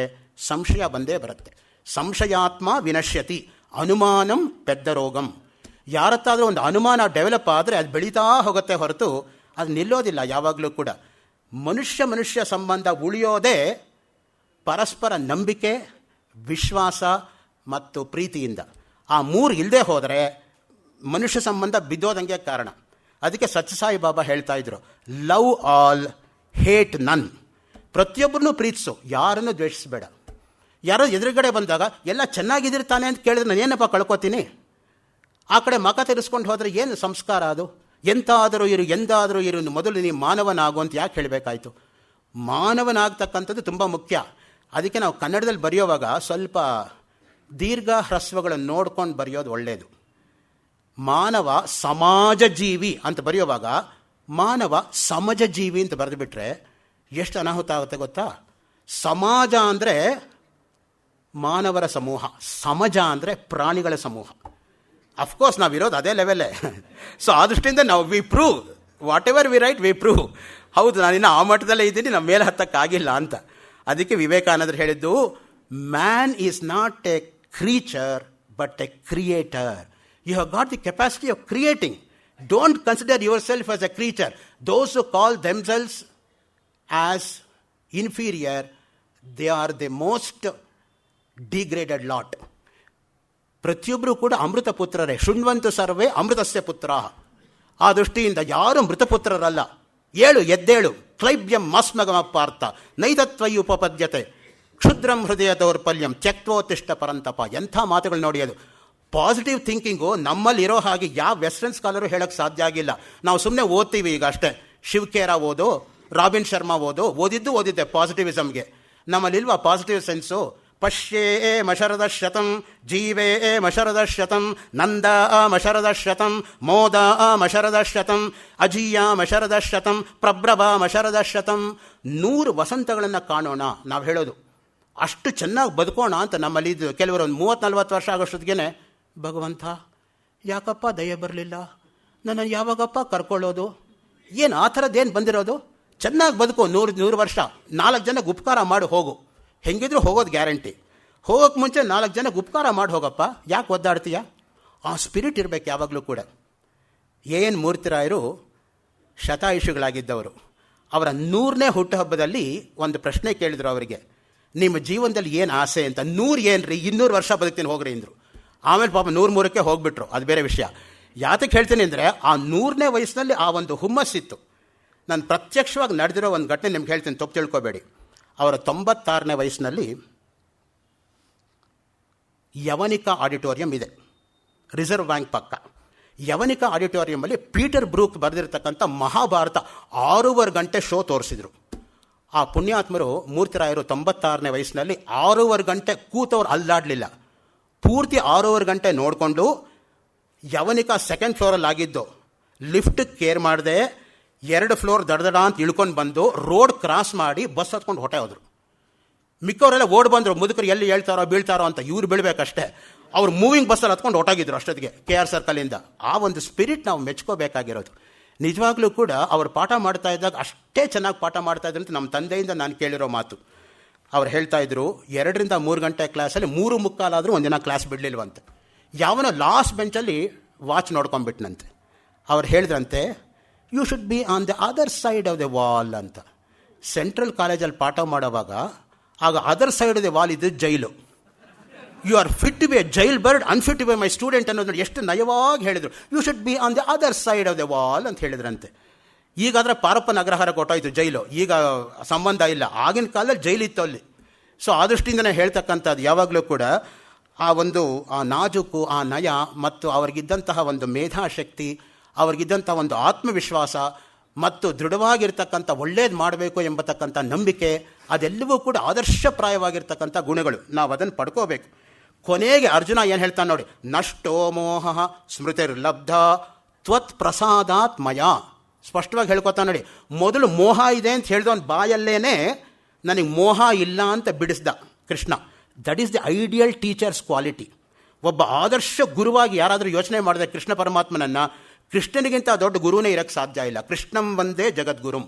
ಸಂಶಯ ಬಂದೇ ಬರುತ್ತೆ. ಸಂಶಯಾತ್ಮ ವಿನಶ್ಯತಿ ಅನುಮಾನಂ ಪೆದ್ದ ರೋಗಂ. ಯಾರತ್ತಾದರೂ ಒಂದು ಅನುಮಾನ ಡೆವಲಪ್ ಆದರೆ ಅದು ಬೆಳೀತಾ ಹೋಗುತ್ತೆ ಹೊರತು ಅದು ನಿಲ್ಲೋದಿಲ್ಲ ಯಾವಾಗಲೂ ಕೂಡ. ಮನುಷ್ಯ ಸಂಬಂಧ ಉಳಿಯೋದೇ ಪರಸ್ಪರ ನಂಬಿಕೆ, ವಿಶ್ವಾಸ ಮತ್ತು ಪ್ರೀತಿಯಿಂದ. ಆ ಮೂರು ಇಲ್ಲದೆ ಹೋದರೆ ಮನುಷ್ಯ ಸಂಬಂಧ ಬಿದ್ದೋದಂಗೆ ಕಾರಣ. ಅದಕ್ಕೆ ಸತ್ಯಸಾಯಿ ಬಾಬಾ ಹೇಳ್ತಾ ಇದ್ರು, ಲವ್ ಆಲ್ ಹೇಟ್ ನನ್. ಪ್ರತಿಯೊಬ್ಬರನ್ನೂ ಪ್ರೀತಿಸು, ಯಾರನ್ನು ದ್ವೇಷಿಸಬೇಡ. ಯಾರೋ ಎದುರುಗಡೆ ಬಂದಾಗ ಎಲ್ಲ ಚೆನ್ನಾಗಿದ್ದಿರ್ತಾನೆ ಅಂತ ಕೇಳಿದ್ರೆ ನಾನು ಏನಪ್ಪ ಕಳ್ಕೊತೀನಿ? ಆ ಕಡೆ ಮಕ ತಿರ್ಸ್ಕೊಂಡು ಹೋದರೆ ಏನು ಸಂಸ್ಕಾರ ಅದು? ಎಂದಾದರೂ ಇರು ಮೊದಲು ನೀನು ಮಾನವನಾಗು ಅಂತ ಯಾಕೆ ಹೇಳಬೇಕಾಯ್ತು? ಮಾನವನಾಗ್ತಕ್ಕಂಥದ್ದು ತುಂಬ ಮುಖ್ಯ. ಅದಕ್ಕೆ ನಾವು ಕನ್ನಡದಲ್ಲಿ ಬರೆಯೋವಾಗ ಸ್ವಲ್ಪ ದೀರ್ಘ ಹ್ರಸ್ವಗಳನ್ನು ನೋಡ್ಕೊಂಡು ಬರೆಯೋದು ಒಳ್ಳೆಯದು. ಮಾನವ ಸಮಾಜ ಜೀವಿ ಅಂತ ಬರೆಯುವಾಗ ಮಾನವ ಸಮಜ ಜೀವಿ ಅಂತ ಬರೆದುಬಿಟ್ರೆ ಎಷ್ಟು ಅನಾಹುತ ಆಗುತ್ತೆ ಗೊತ್ತಾ? ಸಮಾಜ ಅಂದರೆ ಮಾನವರ ಸಮೂಹ, ಸಮಜ ಅಂದರೆ ಪ್ರಾಣಿಗಳ ಸಮೂಹ. ಅಫ್ಕೋರ್ಸ್ ನಾವಿರೋದು ಅದೇ ಲೆವೆಲ್ಲೇ. ಸೊ ಆ ದೃಷ್ಟಿಯಿಂದ ನಾವು we prove whatever we write we prove. ಹೌದು, ನಾನಿನ್ನು ಆ ಮಟ್ಟದಲ್ಲೇ ಇದ್ದೀನಿ, ನಮ್ಮ ಮೇಲೆ ಹತ್ತಕ್ಕಾಗಿಲ್ಲ ಅಂತ. ಅದಕ್ಕೆ ವಿವೇಕಾನಂದರು ಹೇಳಿದ್ದು, man is not A creature but A creator. You have got the capacity of creating. Don't consider yourself as a creature. Those who call themselves as inferior, they are the most degraded lot. ಪ್ರತಿಯೊಬ್ಬರೂ ಕೂಡ ಅಮೃತ ಪುತ್ರರೇ. ಶೃಣ್ವಂತು ಸರ್ವೇ ಅಮೃತಸ್ಯ ಪುತ್ರಾಃ. ಆ ದೃಷ್ಟಿಯಿಂದ ಯಾರು ಮೃತಪುತ್ರರಲ್ಲ. ಎದ್ದೇಳು ಕ್ಲೈಬ್ಯಂ ಮಸ್ಮಗಮ ಪಾರ್ಥ ನೈತತ್ವಯಿ ಉಪಪದ್ಯತೆ ಕ್ಷುದ್ರಂ ಹೃದಯ ದೌರ್ಬಲ್ಯಂ ತ್ಯಕ್ತೋತ್ತಿಷ್ಟ ಪರಂತಪ. ಎಂಥ ಮಾತುಗಳು ನೋಡಿ. ಅದು ಪಾಸಿಟಿವ್ ಥಿಂಕಿಂಗು ನಮ್ಮಲ್ಲಿ ಇರೋ ಹಾಗೆ ಯಾವ ವೆಸ್ಟರ್ನ್ ಸ್ಕಾಲರು ಹೇಳೋಕ್ಕೆ ಸಾಧ್ಯ ಆಗಿಲ್ಲ. ನಾವು ಸುಮ್ಮನೆ ಓದ್ತೀವಿ. ಈಗ ಅಷ್ಟೇ ಶಿವಕೇರ ಓದು, ರಾಬಿನ್ ಶರ್ಮಾ ಓದಿದ್ದೆ ಪಾಸಿಟಿವಿಸಮ್ಗೆ. ನಮ್ಮಲ್ಲಿಲ್ವಾ ಪಾಸಿಟಿವ್ ಸೆನ್ಸು? ಪಶ್ಯೇ ಮಶರದ ಶತಂ ಜೀವೇ ಮಶರದ ಶತಂ ನಂದ ಮಶರದ ಶತಂ ಮೋದ ಮಶರದ ಶತಂ ಅಜೀಯ ಮಶರದ ಶತಂ ಪ್ರಭ್ರಭ ಮಶರದ ಶತಂ. 100 ವಸಂತಗಳನ್ನು ಕಾಣೋಣ ನಾವು ಹೇಳೋದು. ಅಷ್ಟು ಚೆನ್ನಾಗಿ ಬದುಕೋಣ ಅಂತ ನಮ್ಮಲ್ಲಿ ಇದು. ಕೆಲವರು ಒಂದು 30-40 ವರ್ಷ ಆಗೋಷ್ಟೊತ್ತಿಗೆ, ಭಗವಂತ ಯಾಕಪ್ಪ ದಯೆ ಬರಲಿಲ್ಲ, ನನ್ನ ಯಾವಾಗಪ್ಪ ಕರ್ಕೊಳ್ಳೋದು? ಏನು ಆ ಥರದ್ದೇನು ಬಂದಿರೋದು? ಚೆನ್ನಾಗಿ ಬದುಕೋ 100 ವರ್ಷ, 4 ಜನಕ್ಕೆ ಉಪಕಾರ ಮಾಡಿ ಹೋಗು. ಹೆಂಗಿದ್ರು ಹೋಗೋದು ಗ್ಯಾರಂಟಿ. ಹೋಗೋಕ್ಕೆ ಮುಂಚೆ 4 ಜನಕ್ಕೆ ಉಪಕಾರ ಮಾಡಿ ಹೋಗಪ್ಪ, ಯಾಕೆ ಒದ್ದಾಡ್ತೀಯ? ಆ ಸ್ಪಿರಿಟ್ ಇರಬೇಕು ಯಾವಾಗಲೂ ಕೂಡ. ಏನು ಮೂರ್ತಿರಾಯರು ಶತಾಯುಷಿಗಳಾಗಿದ್ದವರು. ಅವರ 100ನೇ ಹುಟ್ಟುಹಬ್ಬದಲ್ಲಿ ಒಂದು ಪ್ರಶ್ನೆ ಕೇಳಿದ್ರು ಅವರಿಗೆ, ನಿಮ್ಮ ಜೀವನದಲ್ಲಿ ಏನು ಆಸೆ ಅಂತ. 100 ಏನ್ರಿ, 200 ವರ್ಷ ಬದುಕ್ತೀನಿ ಹೋಗ್ರಿ ಅಂದರು. ಆಮೇಲೆ ಪಾಪ 103ಕ್ಕೆ ಹೋಗ್ಬಿಟ್ರು, ಅದು ಬೇರೆ ವಿಷಯ. ಯಾತಕ್ಕೆ ಹೇಳ್ತೀನಿ ಅಂದರೆ, ಆ 100ನೇ ವಯಸ್ಸಿನಲ್ಲಿ ಆ ಒಂದು ಹುಮ್ಮಸ್ಸಿತ್ತು. ನಾನು ಪ್ರತ್ಯಕ್ಷವಾಗಿ ನಡೆದಿರೋ ಒಂದು ಘಟನೆ ನಿಮ್ಗೆ ಹೇಳ್ತೀನಿ, ತಪ್ಪು ತಿಳ್ಕೊಬೇಡಿ. ಅವರ 96ನೇ ವಯಸ್ಸಿನಲ್ಲಿ ಯವನಿಕಾ ಆಡಿಟೋರಿಯಂ ಇದೆ, ರಿಸರ್ವ್ ಬ್ಯಾಂಕ್ ಪಕ್ಕ. ಯವನಿಕಾ ಆಡಿಟೋರಿಯಮಲ್ಲಿ ಪೀಟರ್ ಬ್ರೂಕ್ ಬರೆದಿರ್ತಕ್ಕಂಥ ಮಹಾಭಾರತ 6.5 ಗಂಟೆ ಶೋ ತೋರಿಸಿದ್ರು. ಆ ಪುಣ್ಯಾತ್ಮರು ಮೂರ್ತಿರಾಯರು 96ನೇ ವಯಸ್ಸಿನಲ್ಲಿ 6.5 ಗಂಟೆ ಕೂತವ್ರು ಅಲ್ಲಾಡಲಿಲ್ಲ. ಪೂರ್ತಿ 6.5 ಗಂಟೆ ನೋಡಿಕೊಂಡು ಯವನಿಕಾ 2nd ಫ್ಲೋರಲ್ಲಿ ಆಗಿದ್ದು. ಲಿಫ್ಟ್ ಕೇರ್ ಮಾಡದೆ 2 ಫ್ಲೋರ್ ದಡದಡ ಅಂತ ಇಳ್ಕೊಂಡು ಬಂದು ರೋಡ್ ಕ್ರಾಸ್ ಮಾಡಿ ಬಸ್ ಹತ್ಕೊಂಡು ಹೊಟ್ಟೆ ಹೋದ್ರು. ಮಿಕ್ಕವರೆಲ್ಲ ಓಡ್ ಬಂದರು, ಮುದುಕರು ಎಲ್ಲಿ ಹೇಳ್ತಾರೋ ಬೀಳ್ತಾರೋ ಅಂತ. ಇವ್ರು ಬೀಳ್ಬೇಕಷ್ಟೇ. ಅವ್ರು ಮೂವಿಂಗ್ ಬಸ್ಸಲ್ಲಿ ಹತ್ಕೊಂಡು ಹೊಟ್ಟೋಗಿದ್ರು ಅಷ್ಟೊತ್ತಿಗೆ KR ಸರ್ಕಲಿಂದ. ಆ ಒಂದು ಸ್ಪಿರಿಟ್ ನಾವು ಮೆಚ್ಕೋಬೇಕಾಗಿರೋದು. ನಿಜವಾಗ್ಲೂ ಕೂಡ ಅವರು ಪಾಠ ಮಾಡ್ತಾ ಇದ್ದಾಗ ಅಷ್ಟೇ ಚೆನ್ನಾಗಿ ಪಾಠ ಮಾಡ್ತಾ ಇದ್ರು ಅಂತ ನಮ್ಮ ತಂದೆಯಿಂದ ನಾನು ಕೇಳಿರೋ ಮಾತು. ಅವ್ರು ಹೇಳ್ತಾ ಇದ್ರು 2 ರಿಂದ 3 ಗಂಟೆ ಕ್ಲಾಸಲ್ಲಿ 3:45 ಒಂದಿನ ಕ್ಲಾಸ್ ಬಿಡಲಿಲ್ವಂತೆ. ಯಾವನೋ ಲಾಸ್ಟ್ ಬೆಂಚಲ್ಲಿ ವಾಚ್ ನೋಡ್ಕೊಂಡ್ಬಿಟ್ನಂತೆ. ಅವ್ರು ಹೇಳಿದ್ರಂತೆ, you should be on the other side of the wall ಅಂತ. ಸೆಂಟ್ರಲ್ ಕಾಲೇಜಲ್ಲಿ ಪಾಠ ಮಾಡೋವಾಗ ಆಗ other side of the wall ಇದು jail. You are fit to be a jail bird, unfit to be my student ಅನ್ನೋದು ನೋಡಿ ಎಷ್ಟು ನಯವಾಗಿ ಹೇಳಿದರು. You should be on the other side of the wall ಅಂತ ಹೇಳಿದ್ರಂತೆ. ಈಗಾದರೆ ಪಾರಪ್ಪನ ಅಗ್ರಹಾರ ಕೊಟ್ಟೋಯ್ತು ಜೈಲು, ಈಗ ಸಂಬಂಧ ಇಲ್ಲ. ಆಗಿನ ಕಾಲದಲ್ಲಿ ಜೈಲಿತ್ತು ಅಲ್ಲಿ. ಸೊ ಆ ದೃಷ್ಟಿಯಿಂದನೇ ಹೇಳ್ತಕ್ಕಂಥದ್ದು ಯಾವಾಗಲೂ ಕೂಡ ಆ ನಾಜೂಕು, ಆ ನಯ ಮತ್ತು ಅವ್ರಿಗಿದ್ದಂತಹ ಒಂದು ಮೇಧಾಶಕ್ತಿ, ಅವ್ರಿಗಿದ್ದಂಥ ಒಂದು ಆತ್ಮವಿಶ್ವಾಸ ಮತ್ತು ದೃಢವಾಗಿರ್ತಕ್ಕಂಥ ಒಳ್ಳೇದು ಮಾಡಬೇಕು ಎಂಬತಕ್ಕಂಥ ನಂಬಿಕೆ, ಅದೆಲ್ಲವೂ ಕೂಡ ಆದರ್ಶಪ್ರಾಯವಾಗಿರ್ತಕ್ಕಂಥ ಗುಣಗಳು. ನಾವು ಅದನ್ನು ಪಡ್ಕೋಬೇಕು. ಕೊನೆಗೆ ಅರ್ಜುನ ಏನು ಹೇಳ್ತಾನೆ ನೋಡಿ, ನಷ್ಟೋ ಮೋಹ ಸ್ಮೃತಿರ್ಲಬ್ಧ ತ್ವತ್ ಪ್ರಸಾದಾತ್ ಮಯ. ಸ್ಪಷ್ಟವಾಗಿ ಹೇಳ್ಕೊತಾನೆ ನೋಡಿ. ಮೊದಲು ಮೋಹ ಇದೆ ಅಂತ ಹೇಳಿದವನು ಬಾಯಲ್ಲೇನೆ ನನಗೆ ಮೋಹ ಇಲ್ಲ ಅಂತ ಬಿಡಿಸ್ದ Krishna. That is the ideal teacher's quality. ಒಬ್ಬ ಆದರ್ಶ ಗುರುವಾಗಿ ಯಾರಾದರೂ ಯೋಚನೆ ಮಾಡಿದೆ ಕೃಷ್ಣ ಪರಮಾತ್ಮನನ್ನು, ಕೃಷ್ಣನಿಗಿಂತ ದೊಡ್ಡ ಗುರುವೇ ಇರೋಕ್ಕೆ ಸಾಧ್ಯ ಇಲ್ಲ. ಕೃಷ್ಣಂ ಒಂದೇ ಜಗದ್ಗುರುಂ.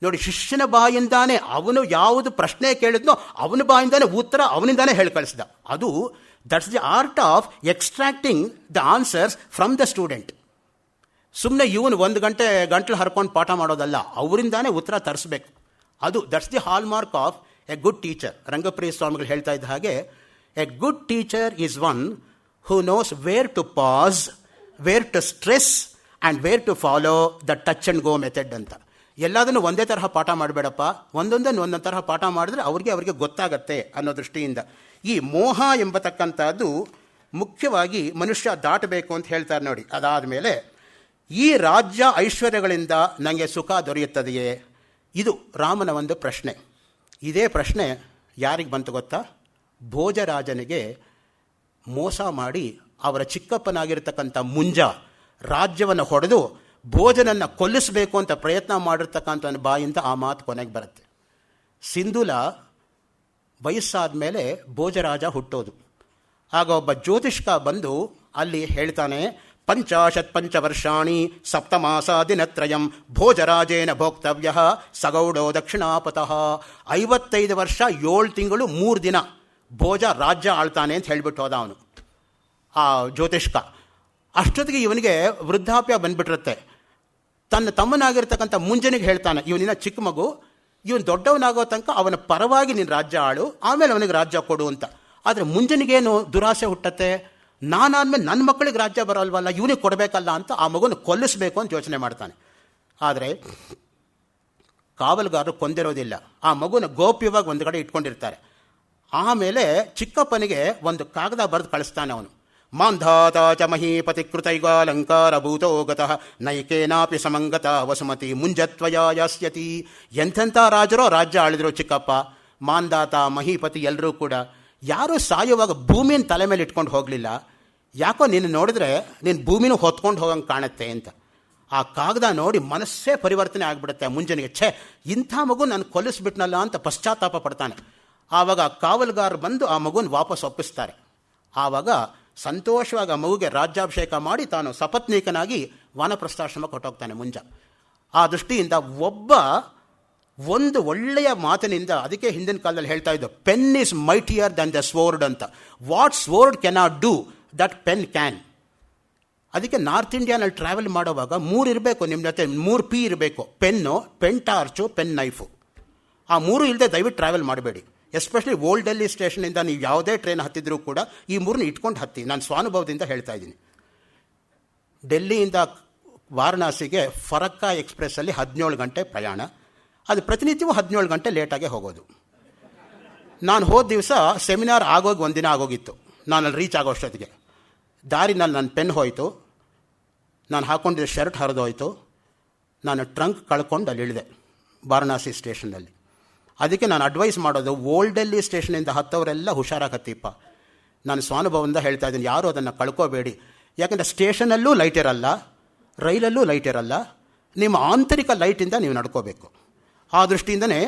ನೋಡಿ, ಶಿಷ್ಯನ ಬಾಯಿಂದಾನೇ ಅವನು ಯಾವುದು ಪ್ರಶ್ನೆ ಕೇಳಿದ್ನೋ ಅವನ ಬಾಯಿಂದಾನೇ ಉತ್ತರ ಅವನಿಂದಾನೇ ಹೇಳಿ ಕಳಿಸ್ದ. ಅದು that's the art of extracting the answers from the student. ಸುಮ್ಮನೆ ಇವನು 1 ಗಂಟೆ ಗಂಟಲು ಹರ್ಕೊಂಡು ಪಾಠ ಮಾಡೋದಲ್ಲ, ಅವರಿಂದಾನೇ ಉತ್ತರ ತರಿಸ್ಬೇಕು. ಅದು that's the hallmark of a good teacher. Rangapriya ಸ್ವಾಮಿಗಳು ಹೇಳ್ತಾ ಇದ್ದ ಹಾಗೆ, a good teacher is one who knows where to pass, where to stress and where to follow the touch and go method ಅಂತ. ಎಲ್ಲದನ್ನು ಒಂದೇ ತರಹ ಪಾಠ ಮಾಡಬೇಡಪ್ಪ, ಒಂದೊಂದು ತರಹ ಪಾಠ ಮಾಡಿದ್ರೆ ಅವರಿಗೆ ಗೊತ್ತಾಗತ್ತೆ ಅನ್ನೋ ದೃಷ್ಟಿಯಿಂದ ಈ ಮೋಹ ಎಂಬತಕ್ಕಂಥದ್ದು ಮುಖ್ಯವಾಗಿ ಮನುಷ್ಯ ದಾಟಬೇಕು ಅಂತ ಹೇಳ್ತಾರೆ ನೋಡಿ. ಅದಾದ ಮೇಲೆ ಈ ರಾಜ್ಯ ಐಶ್ವರ್ಯಗಳಿಂದ ನನಗೆ ಸುಖ ದೊರೆಯುತ್ತದೆಯೇ? ಇದು ರಾಮನ ಒಂದು ಪ್ರಶ್ನೆ. ಇದೇ ಪ್ರಶ್ನೆ ಯಾರಿಗೆ ಬಂತು ಗೊತ್ತಾ? ಭೋಜರಾಜನಿಗೆ ಮೋಸ ಮಾಡಿ ಅವರ ಚಿಕ್ಕಪ್ಪನಾಗಿರ್ತಕ್ಕಂಥ ಮುಂಜ ರಾಜ್ಯವನ್ನು ಹೊಡೆದು ಭೋಜನನ್ನು ಕೊಲ್ಲಿಸಬೇಕು ಅಂತ ಪ್ರಯತ್ನ ಮಾಡಿರ್ತಕ್ಕಂಥ ಬಾಯಿಂದ ಆ ಮಾತು ಕೊನೆಗೆ ಬರುತ್ತೆ. ಸಿಂಧುಲ ವಯಸ್ಸಾದ ಮೇಲೆ ಭೋಜರಾಜ ಹುಟ್ಟೋದು. ಆಗ ಒಬ್ಬ ಜ್ಯೋತಿಷ್ಕ ಬಂದು ಅಲ್ಲಿ ಹೇಳ್ತಾನೆ, 50 ವರ್ಷಾಣಿ ಸಪ್ತಮಾಸ ದಿನತ್ರಯಂ ಭೋಜರಾಜೇನ ಭೋಕ್ತವ್ಯ ಸಗೌಡೋ ದಕ್ಷಿಣಾಪತಃ. 55 ವರ್ಷ 7 ತಿಂಗಳು 3 ದಿನ ಭೋಜ ರಾಜ್ಯ ಆಳ್ತಾನೆ ಅಂತ ಹೇಳಿಬಿಟ್ಟು ಹೋದ ಅವನು, ಆ ಜ್ಯೋತಿಷ್ಕ. ಅಷ್ಟೊತ್ತಿಗೆ ಇವನಿಗೆ ವೃದ್ಧಾಪ್ಯ ಬಂದ್ಬಿಟ್ಟಿರುತ್ತೆ. ತನ್ನ ತಮ್ಮನಾಗಿರ್ತಕ್ಕಂಥ ಮುಂಜನಿಗೆ ಹೇಳ್ತಾನೆ, ಇವನಿನ ಚಿಕ್ಕ ಮಗು, ಇವನು ದೊಡ್ಡವನಾಗೋ ತನಕ ಅವನ ಪರವಾಗಿ ನೀನು ರಾಜ್ಯ ಆಳು, ಆಮೇಲೆ ಅವನಿಗೆ ರಾಜ್ಯ ಕೊಡು ಅಂತ. ಆದರೆ ಮುಂಜನಿಗೇನು ದುರಾಸೆ ಹುಟ್ಟತ್ತೆ, ನಾನಾದ್ಮೇಲೆ ನನ್ನ ಮಕ್ಕಳಿಗೆ ರಾಜ್ಯ ಬರೋಲ್ವಲ್ಲ, ಇವನಿಗೆ ಕೊಡಬೇಕಲ್ಲ ಅಂತ ಆ ಮಗುನ ಕೊಲ್ಲಿಸಬೇಕು ಅಂತ ಯೋಚನೆ ಮಾಡ್ತಾನೆ. ಆದರೆ ಕಾವಲುಗಾರರು ಕೊಂದಿರೋದಿಲ್ಲ. ಆ ಮಗುನ ಗೋಪ್ಯವಾಗಿ ಒಂದು ಕಡೆ ಇಟ್ಕೊಂಡಿರ್ತಾರೆ. ಆಮೇಲೆ ಚಿಕ್ಕಪ್ಪನಿಗೆ ಒಂದು ಕಾಗದ ಬರೆದು ಕಳಿಸ್ತಾನೆ ಅವನು. ಮಾಂಧಾತ ಚ ಮಹೀಪತಿ ಕೃತೈಗಾಲಂಕಾರ ಭೂತೋ ಗತಃ ನೈಕೇನಾಪಿ ಸಮಂಗತ ವಸುಮತಿ ಮುಂಜತ್ವಯ ಯಾಸ್ಯತಿ. ಎಂಥೆಂಥ ರಾಜರೋ ರಾಜ್ಯ ಆಳಿದ್ರು ಚಿಕ್ಕಪ್ಪ. ಮಾಂಧಾತ, ಮಹೀಪತಿ ಎಲ್ಲರೂ ಕೂಡ ಯಾರೂ ಸಾಯುವಾಗ ಭೂಮಿನ ತಲೆ ಮೇಲೆ ಇಟ್ಕೊಂಡು ಹೋಗಲಿಲ್ಲ. ಯಾಕೋ ನೀನು ನೋಡಿದ್ರೆ ನೀನು ಭೂಮಿನೂ ಹೊತ್ಕೊಂಡು ಹೋಗಂಗೆ ಕಾಣುತ್ತೆ ಅಂತ. ಆ ಕಾಗದ ನೋಡಿ ಮನಸ್ಸೇ ಪರಿವರ್ತನೆ ಆಗಿಬಿಡುತ್ತೆ ಮುಂಜಾನೆಗೆ. ಛೇ, ಇಂಥ ಮಗು ನಾನು ಕೊಲ್ಲಿಸ್ಬಿಟ್ನಲ್ಲ ಅಂತ ಪಶ್ಚಾತ್ತಾಪ ಪಡ್ತಾನೆ. ಆವಾಗ ಕಾವಲುಗಾರರು ಬಂದು ಆ ಮಗುನ ವಾಪಸ್ ಒಪ್ಪಿಸ್ತಾರೆ. ಆವಾಗ ಸಂತೋಷವಾಗಿ ಆ ಮಗುಗೆ ರಾಜ್ಯಾಭಿಷೇಕ ಮಾಡಿ ತಾನು ಸಪತ್ನೀಕನಾಗಿ ವಾನಪ್ರಸ್ಥಾಶ್ರಮಕ್ಕೆ ಹೊಟ್ಟೋಗ್ತಾನೆ ಮುಂಜ. ಆ ದೃಷ್ಟಿಯಿಂದ ಒಂದು ಒಳ್ಳೆಯ ಮಾತಿನಿಂದ, ಅದಕ್ಕೆ ಹಿಂದಿನ ಕಾಲದಲ್ಲಿ ಹೇಳ್ತಾ ಇದ್ದು, pen is mightier than the sword ಅಂತ. What sword cannot do that pen can. ಅದಕ್ಕೆ ನಾರ್ತ್ ಇಂಡಿಯಾನಲ್ಲಿ ಟ್ರಾವೆಲ್ ಮಾಡುವಾಗ 3 ಇರಬೇಕು ನಿಮ್ಮ ಜೊತೆ, 3 P ಇರಬೇಕು. Pen, pen torch, pen knife. ಆ 3 ಇಲ್ಲದೆ ದಯವಿಟ್ಟು ಟ್ರಾವೆಲ್ ಮಾಡಬೇಡಿ. ಎಸ್ಪೆಷಲಿ ಓಲ್ಡ್ ಡೆಲ್ಲಿ ಸ್ಟೇಷನಿಂದ ನೀವು ಯಾವುದೇ ಟ್ರೈನ್ ಹತ್ತಿದ್ರೂ ಕೂಡ ಈ 3 ಇಟ್ಕೊಂಡು ಹತ್ತಿ. ನಾನು ಸ್ವಾನುಭವದಿಂದ ಹೇಳ್ತಾ ಇದ್ದೀನಿ. ಡೆಲ್ಲಿಯಿಂದ ವಾರಣಾಸಿಗೆ ಫರಕ್ಕಾ ಎಕ್ಸ್ಪ್ರೆಸ್ಸಲ್ಲಿ 17 ಗಂಟೆ ಪ್ರಯಾಣ. ಅದು ಪ್ರತಿನಿತ್ಯವೂ 17 ಗಂಟೆ ಲೇಟಾಗೆ ಹೋಗೋದು. ನಾನು ಹೋದ ದಿವಸ ಸೆಮಿನಾರ್ ಆಗೋಗಿ 1 ದಿನ ಆಗೋಗಿತ್ತು. ನಾನು ಅಲ್ಲಿ ರೀಚ್ ಆಗೋಷ್ಟೊತ್ತಿಗೆ ದಾರಿನಲ್ಲಿ ನನ್ನ ಪೆನ್ ಹೋಯಿತು, ನಾನು ಹಾಕ್ಕೊಂಡಿದ್ದ ಶರ್ಟ್ ಹರಿದೋಯ್ತು, ನಾನು ಟ್ರಂಕ್ ಕಳ್ಕೊಂಡು ಅಲ್ಲಿ ಇಳಿದೆ ವಾರಣಾಸಿ ಸ್ಟೇಷನ್ನಲ್ಲಿ. ಅದಕ್ಕೆ ನಾನು ಅಡ್ವೈಸ್ ಮಾಡೋದು, ಓಲ್ಡ್ ಡೆಲ್ಲಿ ಸ್ಟೇಷನಿಂದ ಹತ್ತವರೆಲ್ಲ ಹುಷಾರಾಗಿ ಹತ್ತಿಪ್ಪ. ನಾನು ಸ್ವಾನುಭವದಿಂದ ಹೇಳ್ತಾ ಇದ್ದೀನಿ, ಯಾರೂ ಅದನ್ನು ಕಳ್ಕೋಬೇಡಿ. ಯಾಕಂದರೆ ಸ್ಟೇಷನಲ್ಲೂ ಲೈಟ್ ಇರಲ್ಲ, ರೈಲಲ್ಲೂ ಲೈಟ್ ಇರಲ್ಲ. ನಿಮ್ಮ ಆಂತರಿಕ ಲೈಟಿಂದ ನೀವು ನಡ್ಕೋಬೇಕು. ಆ ದೃಷ್ಟಿಯಿಂದನೇ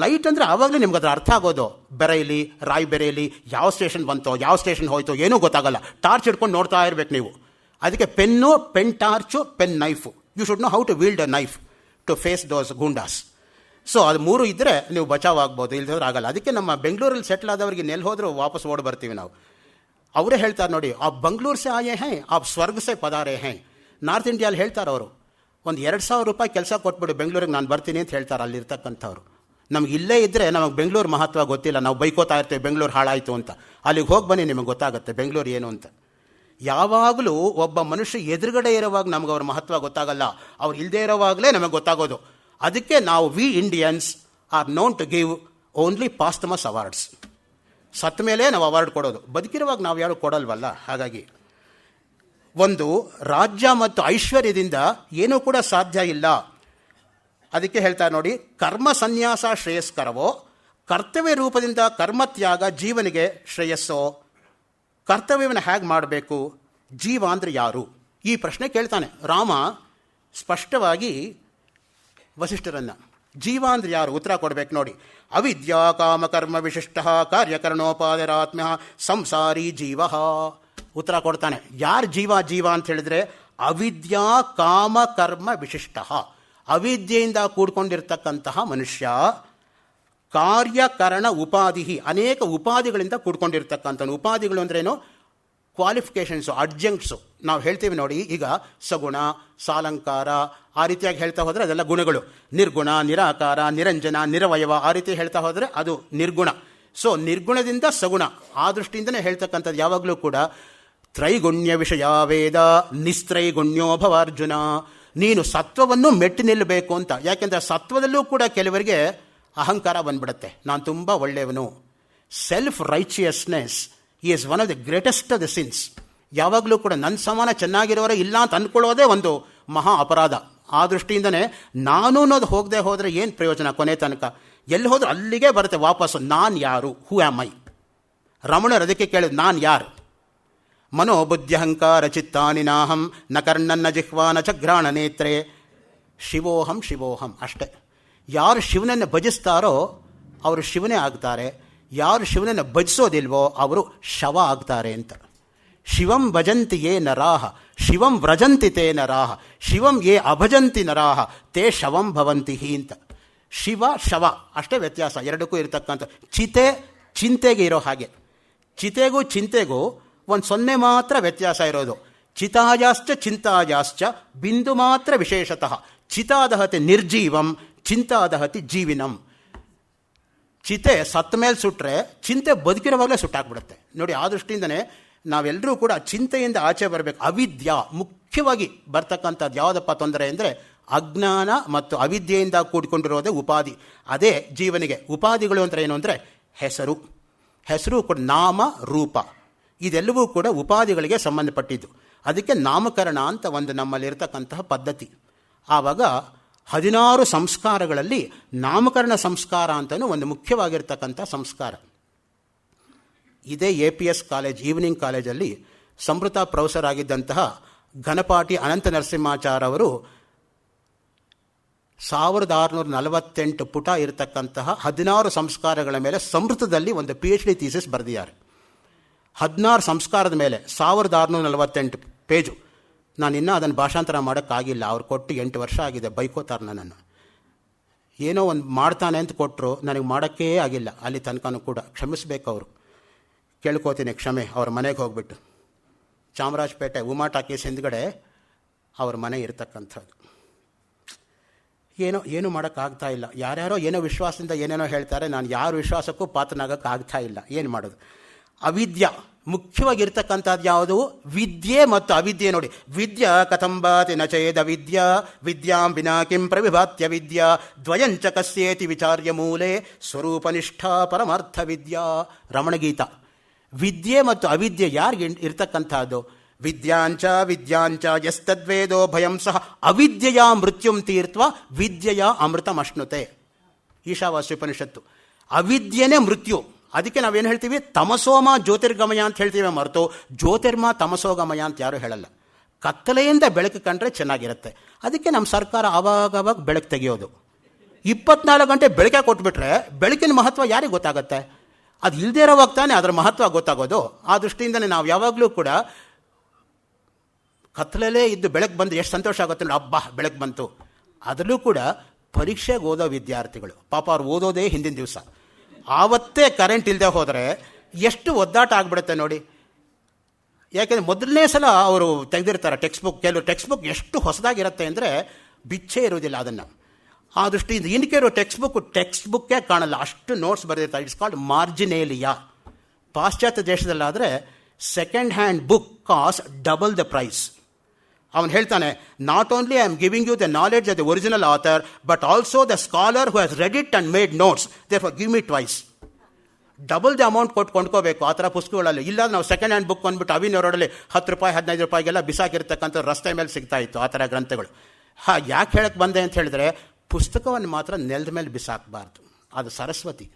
ಲೈಟ್ ಅಂದರೆ ಆವಾಗಲೇ ನಿಮ್ಗೆ ಅದರ ಅರ್ಥ ಆಗೋದು. ಬೆರೈಲಿ, ರಾಯ್ಬೆರೇಲಿ, ಯಾವ ಸ್ಟೇಷನ್ ಬಂತೋ, ಯಾವ ಸ್ಟೇಷನ್ ಹೋಯ್ತೋ ಏನೂ ಗೊತ್ತಾಗಲ್ಲ. ಟಾರ್ಚ್ ಹಿಡ್ಕೊಂಡು ನೋಡ್ತಾ ಇರಬೇಕು ನೀವು. ಅದಕ್ಕೆ pen, pen torch, pen knife you should know how to wield a knife to face those goondas. So ಅದು 3 ಇದ್ದರೆ ನೀವು ಬಚಾವ್ ಆಗ್ಬೋದು, ಇಲ್ದಿದ್ರೆ ಆಗಲ್ಲ. ಅದಕ್ಕೆ ನಮ್ಮ ಬೆಂಗಳೂರಲ್ಲಿ ಸೆಟ್ಲ್ ಆದವರಿಗೆ ನೆಲ್ಲಿ ಹೋದರೂ ವಾಪಸ್ ಓಡಿ ಬರ್ತೀವಿ ನಾವು. ಅವರೇ ಹೇಳ್ತಾರೆ ನೋಡಿ, ಆ ಬೆಂಗಳೂರು ಸೆ ಆಯೇ ಹೈ, ಆ ಸ್ವರ್ಗ ಸೆ ಪದಾರೆ ಹೈ. ನಾರ್ತ್ ಇಂಡಿಯಾಲ್ಲಿ ಹೇಳ್ತಾರೆ ಅವರು, ಒಂದು 2,000 ರೂಪಾಯಿ ಕೆಲಸ ಕೊಟ್ಬಿಡು ಬೆಂಗಳೂರಿಗೆ ನಾನು ಬರ್ತೀನಿ ಅಂತ ಹೇಳ್ತಾರೆ ಅಲ್ಲಿರ್ತಕ್ಕಂಥವ್ರು. ನಮ್ಗೆ ಇಲ್ಲೇ ಇದ್ದರೆ ನಮಗೆ ಬೆಂಗಳೂರು ಮಹತ್ವ ಗೊತ್ತಿಲ್ಲ, ನಾವು ಬೈಕೋತಾ ಇರ್ತೀವಿ ಬೆಂಗಳೂರು ಹಾಳಾಯಿತು ಅಂತ. ಅಲ್ಲಿಗೆ ಹೋಗಿ ಬನ್ನಿ ನಿಮಗೆ ಗೊತ್ತಾಗುತ್ತೆ ಬೆಂಗಳೂರು ಏನು ಅಂತ. ಯಾವಾಗಲೂ ಒಬ್ಬ ಮನುಷ್ಯ ಎದುರುಗಡೆ ಇರೋವಾಗ ನಮ್ಗೆ ಅವ್ರ ಮಹತ್ವ ಗೊತ್ತಾಗಲ್ಲ, ಅವ್ರು ಇಲ್ಲದೇ ಇರೋವಾಗಲೇ ನಮಗೆ ಗೊತ್ತಾಗೋದು. ಅದಕ್ಕೆ ನಾವು we Indians are known to give only posthumous awards. ಸತ್ತ ಮೇಲೆ ನಾವು ಅವಾರ್ಡ್ ಕೊಡೋದು, ಬದುಕಿರುವಾಗ ನಾವು ಯಾರು ಕೊಡಲ್ವಲ್ಲ. ಹಾಗಾಗಿ ಒಂದು ರಾಜ್ಯ ಮತ್ತು ಐಶ್ವರ್ಯದಿಂದ ಏನೂ ಕೂಡ ಸಾಧ್ಯ ಇಲ್ಲ. ಅದಕ್ಕೆ ಹೇಳ್ತಾರೆ ನೋಡಿ, ಕರ್ಮ ಸನ್ಯಾಸ ಶ್ರೇಯಸ್ಕರವೋ, ಕರ್ತವ್ಯ ರೂಪದಿಂದ ಕರ್ಮತ್ಯಾಗ ಜೀವನಿಗೆ ಶ್ರೇಯಸ್ಸೋ. ಕರ್ತವ್ಯವನ್ನು ಹೇಗೆ ಮಾಡಬೇಕು, ಜೀವ ಅಂದರೆ ಯಾರು, ಈ ಪ್ರಶ್ನೆ ಕೇಳ್ತಾನೆ ರಾಮ ಸ್ಪಷ್ಟವಾಗಿ ವಸಿಷ್ಠರನ್ನು. ಜೀವ ಅಂದರೆ ಯಾರು ಉತ್ತರ ಕೊಡಬೇಕು ನೋಡಿ. ಅವಿದ್ಯಾ ಕಾಮಕರ್ಮ ವಿಶಿಷ್ಟ ಕಾರ್ಯಕರಣೋಪಾದರಾತ್ಮ್ಯ ಸಂಸಾರಿ ಜೀವ. ಉತ್ತರ ಕೊಡ್ತಾನೆ. ಯಾರು ಜೀವ ಅಂತ ಹೇಳಿದ್ರೆ ಅವಿದ್ಯಾ ಕಾಮಕರ್ಮ ವಿಶಿಷ್ಟ, ಅವಿದ್ಯೆಯಿಂದ ಕೂಡ್ಕೊಂಡಿರ್ತಕ್ಕಂತಹ ಮನುಷ್ಯ. ಕಾರ್ಯಕರಣ ಉಪಾಧಿ, ಅನೇಕ ಉಪಾಧಿಗಳಿಂದ ಕೂಡ್ಕೊಂಡಿರ್ತಕ್ಕಂಥ. ಉಪಾಧಿಗಳು ಅಂದ್ರೇನು, ಕ್ವಾಲಿಫಿಕೇಷನ್ಸು, ಅಡ್ಜಂಕ್ಟ್ಸು. ನಾವು ಹೇಳ್ತೀವಿ ನೋಡಿ, ಈಗ ಸಗುಣ, ಸಾಲಂಕಾರ, ಆ ರೀತಿಯಾಗಿ ಹೇಳ್ತಾ ಹೋದರೆ ಅದೆಲ್ಲ ಗುಣಗಳು. ನಿರ್ಗುಣ, ನಿರಾಕಾರ, ನಿರಂಜನ, ನಿರವಯವ, ಆ ರೀತಿ ಹೇಳ್ತಾ ಹೋದರೆ ಅದು ನಿರ್ಗುಣ. ಸೊ ನಿರ್ಗುಣದಿಂದ ಸಗುಣ, ಆ ದೃಷ್ಟಿಯಿಂದನೇ ಹೇಳ್ತಕ್ಕಂಥದ್ದು ಯಾವಾಗಲೂ ಕೂಡ. ತ್ರೈಗುಣ್ಯ ವಿಷಯ ವೇದ ನಿಸ್ತ್ರೈಗುಣ್ಯೋ ಭವ ಅರ್ಜುನ. ನೀನು ಸತ್ವವನ್ನು ಮೆಟ್ಟಿ ನಿಲ್ಲಬೇಕು ಅಂತ. ಯಾಕೆಂದರೆ ಸತ್ವದಲ್ಲೂ ಕೂಡ ಕೆಲವರಿಗೆ ಅಹಂಕಾರ ಬಂದ್ಬಿಡುತ್ತೆ, ನಾನು ತುಂಬ ಒಳ್ಳೆಯವನು. Self righteousness is one of the greatest of the since. ಯಾವಾಗಲೂ ಕೂಡ ನನ್ನ ಸಮಾನ ಚೆನ್ನಾಗಿರೋರೇ ಇಲ್ಲ ಅಂತ ಅಂದ್ಕೊಳ್ಳೋದೇ ಒಂದು ಮಹಾ ಅಪರಾಧ. ಆ ದೃಷ್ಟಿಯಿಂದನೇ ನಾನು ಅನ್ನೋದು ಹೋಗದೆ ಹೋದರೆ ಏನು ಪ್ರಯೋಜನ, ಕೊನೆ ತನಕ ಎಲ್ಲಿ ಹೋದ್ರೂ ಅಲ್ಲಿಗೆ ಬರುತ್ತೆ ವಾಪಸ್ಸು. ನಾನು ಯಾರು, ಹೂ ಆಮ್ ಐ. ರಮಣರು ಅದಕ್ಕೆ ಕೇಳಿದ್ರು, ನಾನು ಯಾರು. ಮನೋಬುದ್ಧ್ಯಹಂಕಾರ ಚಿತ್ತಾನಿ ನಾಹಂ ನ ಕರ್ಣನ್ನ ಜಿಹ್ವಾನ ಚಘ್ರಾಣ ನೇತ್ರೆ ಶಿವೋಹಂ ಶಿವೋಹಂ. ಅಷ್ಟೇ. ಯಾರು ಶಿವನನ್ನು ಭಜಿಸ್ತಾರೋ ಅವರು ಶಿವನೇ ಆಗ್ತಾರೆ, ಯಾರು ಶಿವನನ್ನು ಭಜಿಸೋದಿಲ್ವೋ ಅವರು ಶವ ಆಗ್ತಾರೆ ಅಂತ. ಶಿವಂ ಭಜಂತಿ ಯೇ ನರಾಹ ಶಿವಂ ವ್ರಜಂತಿ ತೇ ನರಾಹ ಶಿವಂ ಯೇ ಅಭಜಂತಿ ನರಾಹ ತೇ ಶವಂ ಭವಂತಿ ಅಂತ. ಶಿವ ಶವ ಅಷ್ಟೇ ವ್ಯತ್ಯಾಸ ಎರಡಕ್ಕೂ ಇರತಕ್ಕಂಥ. ಚಿಂತೆಗೆ ಇರೋ ಹಾಗೆ, ಚಿತೆಗೂ ಚಿಂತೆಗೂ 0 ಮಾತ್ರ ವ್ಯತ್ಯಾಸ ಇರೋದು. ಚಿತಾಯಾಶ್ಚ ಚಿಂತಾಯಾಶ್ಚ ಬಿಂದು ಮಾತ್ರ ವಿಶೇಷತಃ. ಚಿತಾದಹತಿ ನಿರ್ಜೀವಂ, ಚಿಂತಾದಹತಿ ಜೀವಿನಂ. ಚಿತೆ ಸತ್ತ ಮೇಲೆ ಸುಟ್ಟರೆ ಚಿಂತೆ ಬದುಕಿರುವಾಗಲೇ ಸುಟ್ಟಾಕ್ಬಿಡುತ್ತೆ ನೋಡಿ. ಆ ದೃಷ್ಟಿಯಿಂದನೇ ನಾವೆಲ್ಲರೂ ಕೂಡ ಚಿಂತೆಯಿಂದ ಆಚೆ ಬರಬೇಕು. ಅವಿದ್ಯಾ ಮುಖ್ಯವಾಗಿ ಬರ್ತಕ್ಕಂಥದ್ದು ಯಾವುದಪ್ಪ ತೊಂದರೆ ಅಂದರೆ ಅಜ್ಞಾನ ಮತ್ತು ಅವಿದ್ಯೆಯಿಂದ ಕೂಡಿಕೊಂಡಿರೋದೇ ಉಪಾಧಿ. ಅದೇ ಜೀವನಿಗೆ ಉಪಾಧಿಗಳು ಅಂದರೆ ಏನು ಅಂದರೆ ಹೆಸರು ಕೂಡ, ನಾಮ ರೂಪ, ಇದೆಲ್ಲವೂ ಕೂಡ ಉಪಾಧಿಗಳಿಗೆ ಸಂಬಂಧಪಟ್ಟಿದ್ದು. ಅದಕ್ಕೆ ನಾಮಕರಣ ಅಂತ ಒಂದು ನಮ್ಮಲ್ಲಿರ್ತಕ್ಕಂತಹ ಪದ್ಧತಿ. ಆವಾಗ 16 ಸಂಸ್ಕಾರಗಳಲ್ಲಿ ನಾಮಕರಣ ಸಂಸ್ಕಾರ ಅಂತಲೂ ಒಂದು ಮುಖ್ಯವಾಗಿರ್ತಕ್ಕಂಥ ಸಂಸ್ಕಾರ. ಇದೇ APS ಕಾಲೇಜ್, ಈವ್ನಿಂಗ್ ಕಾಲೇಜಲ್ಲಿ ಸಂಸ್ಕೃತ ಪ್ರೊಫೆಸರ್ ಆಗಿದ್ದಂತಹ ಘನಪಾಟಿ ಅನಂತ ನರಸಿಂಹಾಚಾರ್ ಅವರು 1648 ಪುಟ ಇರತಕ್ಕಂತಹ 16 ಸಂಸ್ಕಾರಗಳ ಮೇಲೆ ಸಂಸ್ಕೃತದಲ್ಲಿ ಒಂದು PhD ಥೀಸಿಸ್ ಬರೆದಿದ್ದಾರೆ. 16 ಸಂಸ್ಕಾರದ ಮೇಲೆ 1648 ಪೇಜು. ನಾನು ಇನ್ನೂ ಅದನ್ನು ಭಾಷಾಂತರ ಮಾಡೋಕ್ಕಾಗಿಲ್ಲ. ಅವ್ರು ಕೊಟ್ಟು 8 ವರ್ಷ ಆಗಿದೆ, ಬೈಕೋತಾರೆ ನನ್ನನ್ನು. ಏನೋ ಒಂದು ಮಾಡ್ತಾನೆ ಅಂತ ಕೊಟ್ಟರು, ನನಗೆ ಮಾಡೋಕ್ಕೇ ಆಗಿಲ್ಲ ಅಲ್ಲಿ ತನಕನೂ ಕೂಡ. ಕ್ಷಮಿಸಬೇಕು ಅವರು, ಕೇಳ್ಕೋತೀನಿ ಕ್ಷಮೆ. ಅವ್ರ ಮನೆಗೆ ಹೋಗ್ಬಿಟ್ಟು ಚಾಮರಾಜಪೇಟೆ ಉಮಾ ಟಾಕೀಸ್ ಹಿಂದ್ಗಡೆ ಅವ್ರ ಮನೆ ಇರತಕ್ಕಂಥದ್ದು. ಏನೂ ಮಾಡೋಕ್ಕಾಗ್ತಾ ಇಲ್ಲ. ಯಾರ್ಯಾರೋ ಏನೋ ವಿಶ್ವಾಸದಿಂದ ಏನೇನೋ ಹೇಳ್ತಾರೆ, ನಾನು ಯಾರ ವಿಶ್ವಾಸಕ್ಕೂ ಪಾತ್ರನಾಗೋಕ್ಕಾಗ್ತಾ ಇಲ್ಲ. ಏನು ಮಾಡೋದು? ಅವಿದ್ಯಾ ಮುಖ್ಯವಾಗಿರ್ತಕ್ಕಂಥದ್ದು ಯಾವುದು? ವಿದ್ಯೆ ಮತ್ತು ಅವಿದ್ಯೆ ನೋಡಿ. ವಿದ್ಯಾ ಕಥಂಬಾತಿ ನ ಚೇದ ವಿದ್ಯಾ ವಿದ್ಯಾಂ ವಿನಾ ಕಿಂ ಪ್ರವಿಭಾತ್ಯ ವಿದ್ಯಾ ದ್ವಯಂಚ ಕಸ್ಯೇತಿ ವಿಚಾರ್ಯ ಮೂಲೆ ಸ್ವರೂಪನಿಷ್ಠಾ ಪರಮಾರ್ಥ ವಿದ್ಯಾ. ರಮಣಗೀತ. ವಿದ್ಯೆ ಮತ್ತು ಅವಿದ್ಯೆ ಯಾರಿಗೆ ಇರ್ತಕ್ಕಂಥದ್ದು? ವಿದ್ಯಾಂಚ ಯಸ್ತದ್ವೇದೋ ಭಯಂ ಸಹ ಅವಿದ್ಯೆಯ ಮೃತ್ಯುಂ ತೀರ್ತ್ವ ವಿದ್ಯೆಯ ಅಮೃತಮಶ್ನುತೆ. ಈಶಾವಾಸ್ಯೋಪನಿಷತ್ತು. ಅವಿದ್ಯೆನೇ ಮೃತ್ಯು. ಅದಕ್ಕೆ ನಾವೇನು ಹೇಳ್ತೀವಿ? ತಮಸೋಮ ಜ್ಯೋತಿರ್ಗಮಯ ಅಂತ ಹೇಳ್ತೀವಿ ಹೊರತು ಜ್ಯೋತಿರ್ಮ ತಮಸೋಗಮಯ ಅಂತ ಯಾರೂ ಹೇಳಲ್ಲ. ಕತ್ತಲೆಯಿಂದ ಬೆಳಕು ಕಂಡ್ರೆ ಚೆನ್ನಾಗಿರುತ್ತೆ. ಅದಕ್ಕೆ ನಮ್ಮ ಸರ್ಕಾರ ಆವಾಗವಾಗ ಬೆಳಕು ತೆಗೆಯೋದು. 24 ಗಂಟೆ ಬೆಳಕೆ ಕೊಟ್ಬಿಟ್ರೆ ಬೆಳಕಿನ ಮಹತ್ವ ಯಾರಿಗೆ ಗೊತ್ತಾಗುತ್ತೆ? ಅದು ಇಲ್ಲದೇ ಇರೋವಾಗ ತಾನೇ ಅದರ ಮಹತ್ವ ಗೊತ್ತಾಗೋದು. ಆ ದೃಷ್ಟಿಯಿಂದಲೇ ನಾವು ಯಾವಾಗಲೂ ಕೂಡ ಕತ್ತಲಲ್ಲೇ ಇದ್ದು ಬೆಳಗ್ಗೆ ಬಂದು ಎಷ್ಟು ಸಂತೋಷ ಆಗುತ್ತೆ ನೋಡಿ, ಹಬ್ಬ ಬೆಳಗ್ಗೆ ಬಂತು. ಅದರಲ್ಲೂ ಕೂಡ ಪರೀಕ್ಷೆಗೆ ಓದೋ ವಿದ್ಯಾರ್ಥಿಗಳು ಪಾಪ ಅವ್ರು ಓದೋದೇ ಹಿಂದಿನ ದಿವಸ, ಆವತ್ತೇ ಕರೆಂಟ್ ಇಲ್ಲದೆ ಹೋದರೆ ಎಷ್ಟು ಒದ್ದಾಟ ಆಗಿಬಿಡುತ್ತೆ ನೋಡಿ. ಯಾಕೆಂದರೆ ಮೊದಲನೇ ಸಲ ಅವರು ತೆಗೆದಿರ್ತಾರೆ ಟೆಕ್ಸ್ಟ್ ಬುಕ್. ಕೆಲವು ಟೆಕ್ಸ್ಟ್ ಬುಕ್ ಎಷ್ಟು ಹೊಸದಾಗಿರುತ್ತೆ ಅಂದರೆ ಬಿಚ್ಚೇ ಇರೋದಿಲ್ಲ ಅದನ್ನು. ಆ ದೃಷ್ಟಿಯಿಂದ ಇನ್ಕೆ ಇರೋ ಟೆಕ್ಸ್ಟ್ ಬುಕ್ಕೇ ಕಾಣಲ್ಲ, ಅಷ್ಟು ನೋಟ್ಸ್ ಬರೆದಿರ್ತಾರೆ. It's called marginalia. ಪಾಶ್ಚಾತ್ಯ ದೇಶದಲ್ಲಾದರೆ second hand book cost double the price. ಅವನು ಹೇಳ್ತಾನೆ, not only I am giving you the knowledge of the original author, but also the scholar who has read it and made notes, therefore give me twice. Double the amount ಕೊಟ್ಟು ಕೊಂಡ್ಕೋಬೇಕು ಆ ಥರ ಪುಸ್ತಕಗಳಲ್ಲಿ. ಇಲ್ಲ ನಾವು second hand book ಅಂದ್ಬಿಟ್ಟು ಅವಿನ ರೋಡಲ್ಲಿ 10 ರೂಪಾಯಿ 15 ರೂಪಾಯಿಗೆಲ್ಲ ಬಿಸಾಕಿರ್ತಕ್ಕಂಥ ರಸ್ತೆ ಮೇಲೆ ಸಿಗ್ತಾ ಇತ್ತು ಆ ಥರ ಗ್ರಂಥಗಳು. ಯಾಕೆ ಹೇಳಕ್ಕೆ ಬಂದೆ ಅಂತ ಹೇಳಿದ್ರೆ, ಪುಸ್ತಕವನ್ನು ಮಾತ್ರ ನೆಲದ ಮೇಲೆ ಬಿಸಾಕಬಾರ್ದು. ಅದು ಸರಸ್ವತಿ.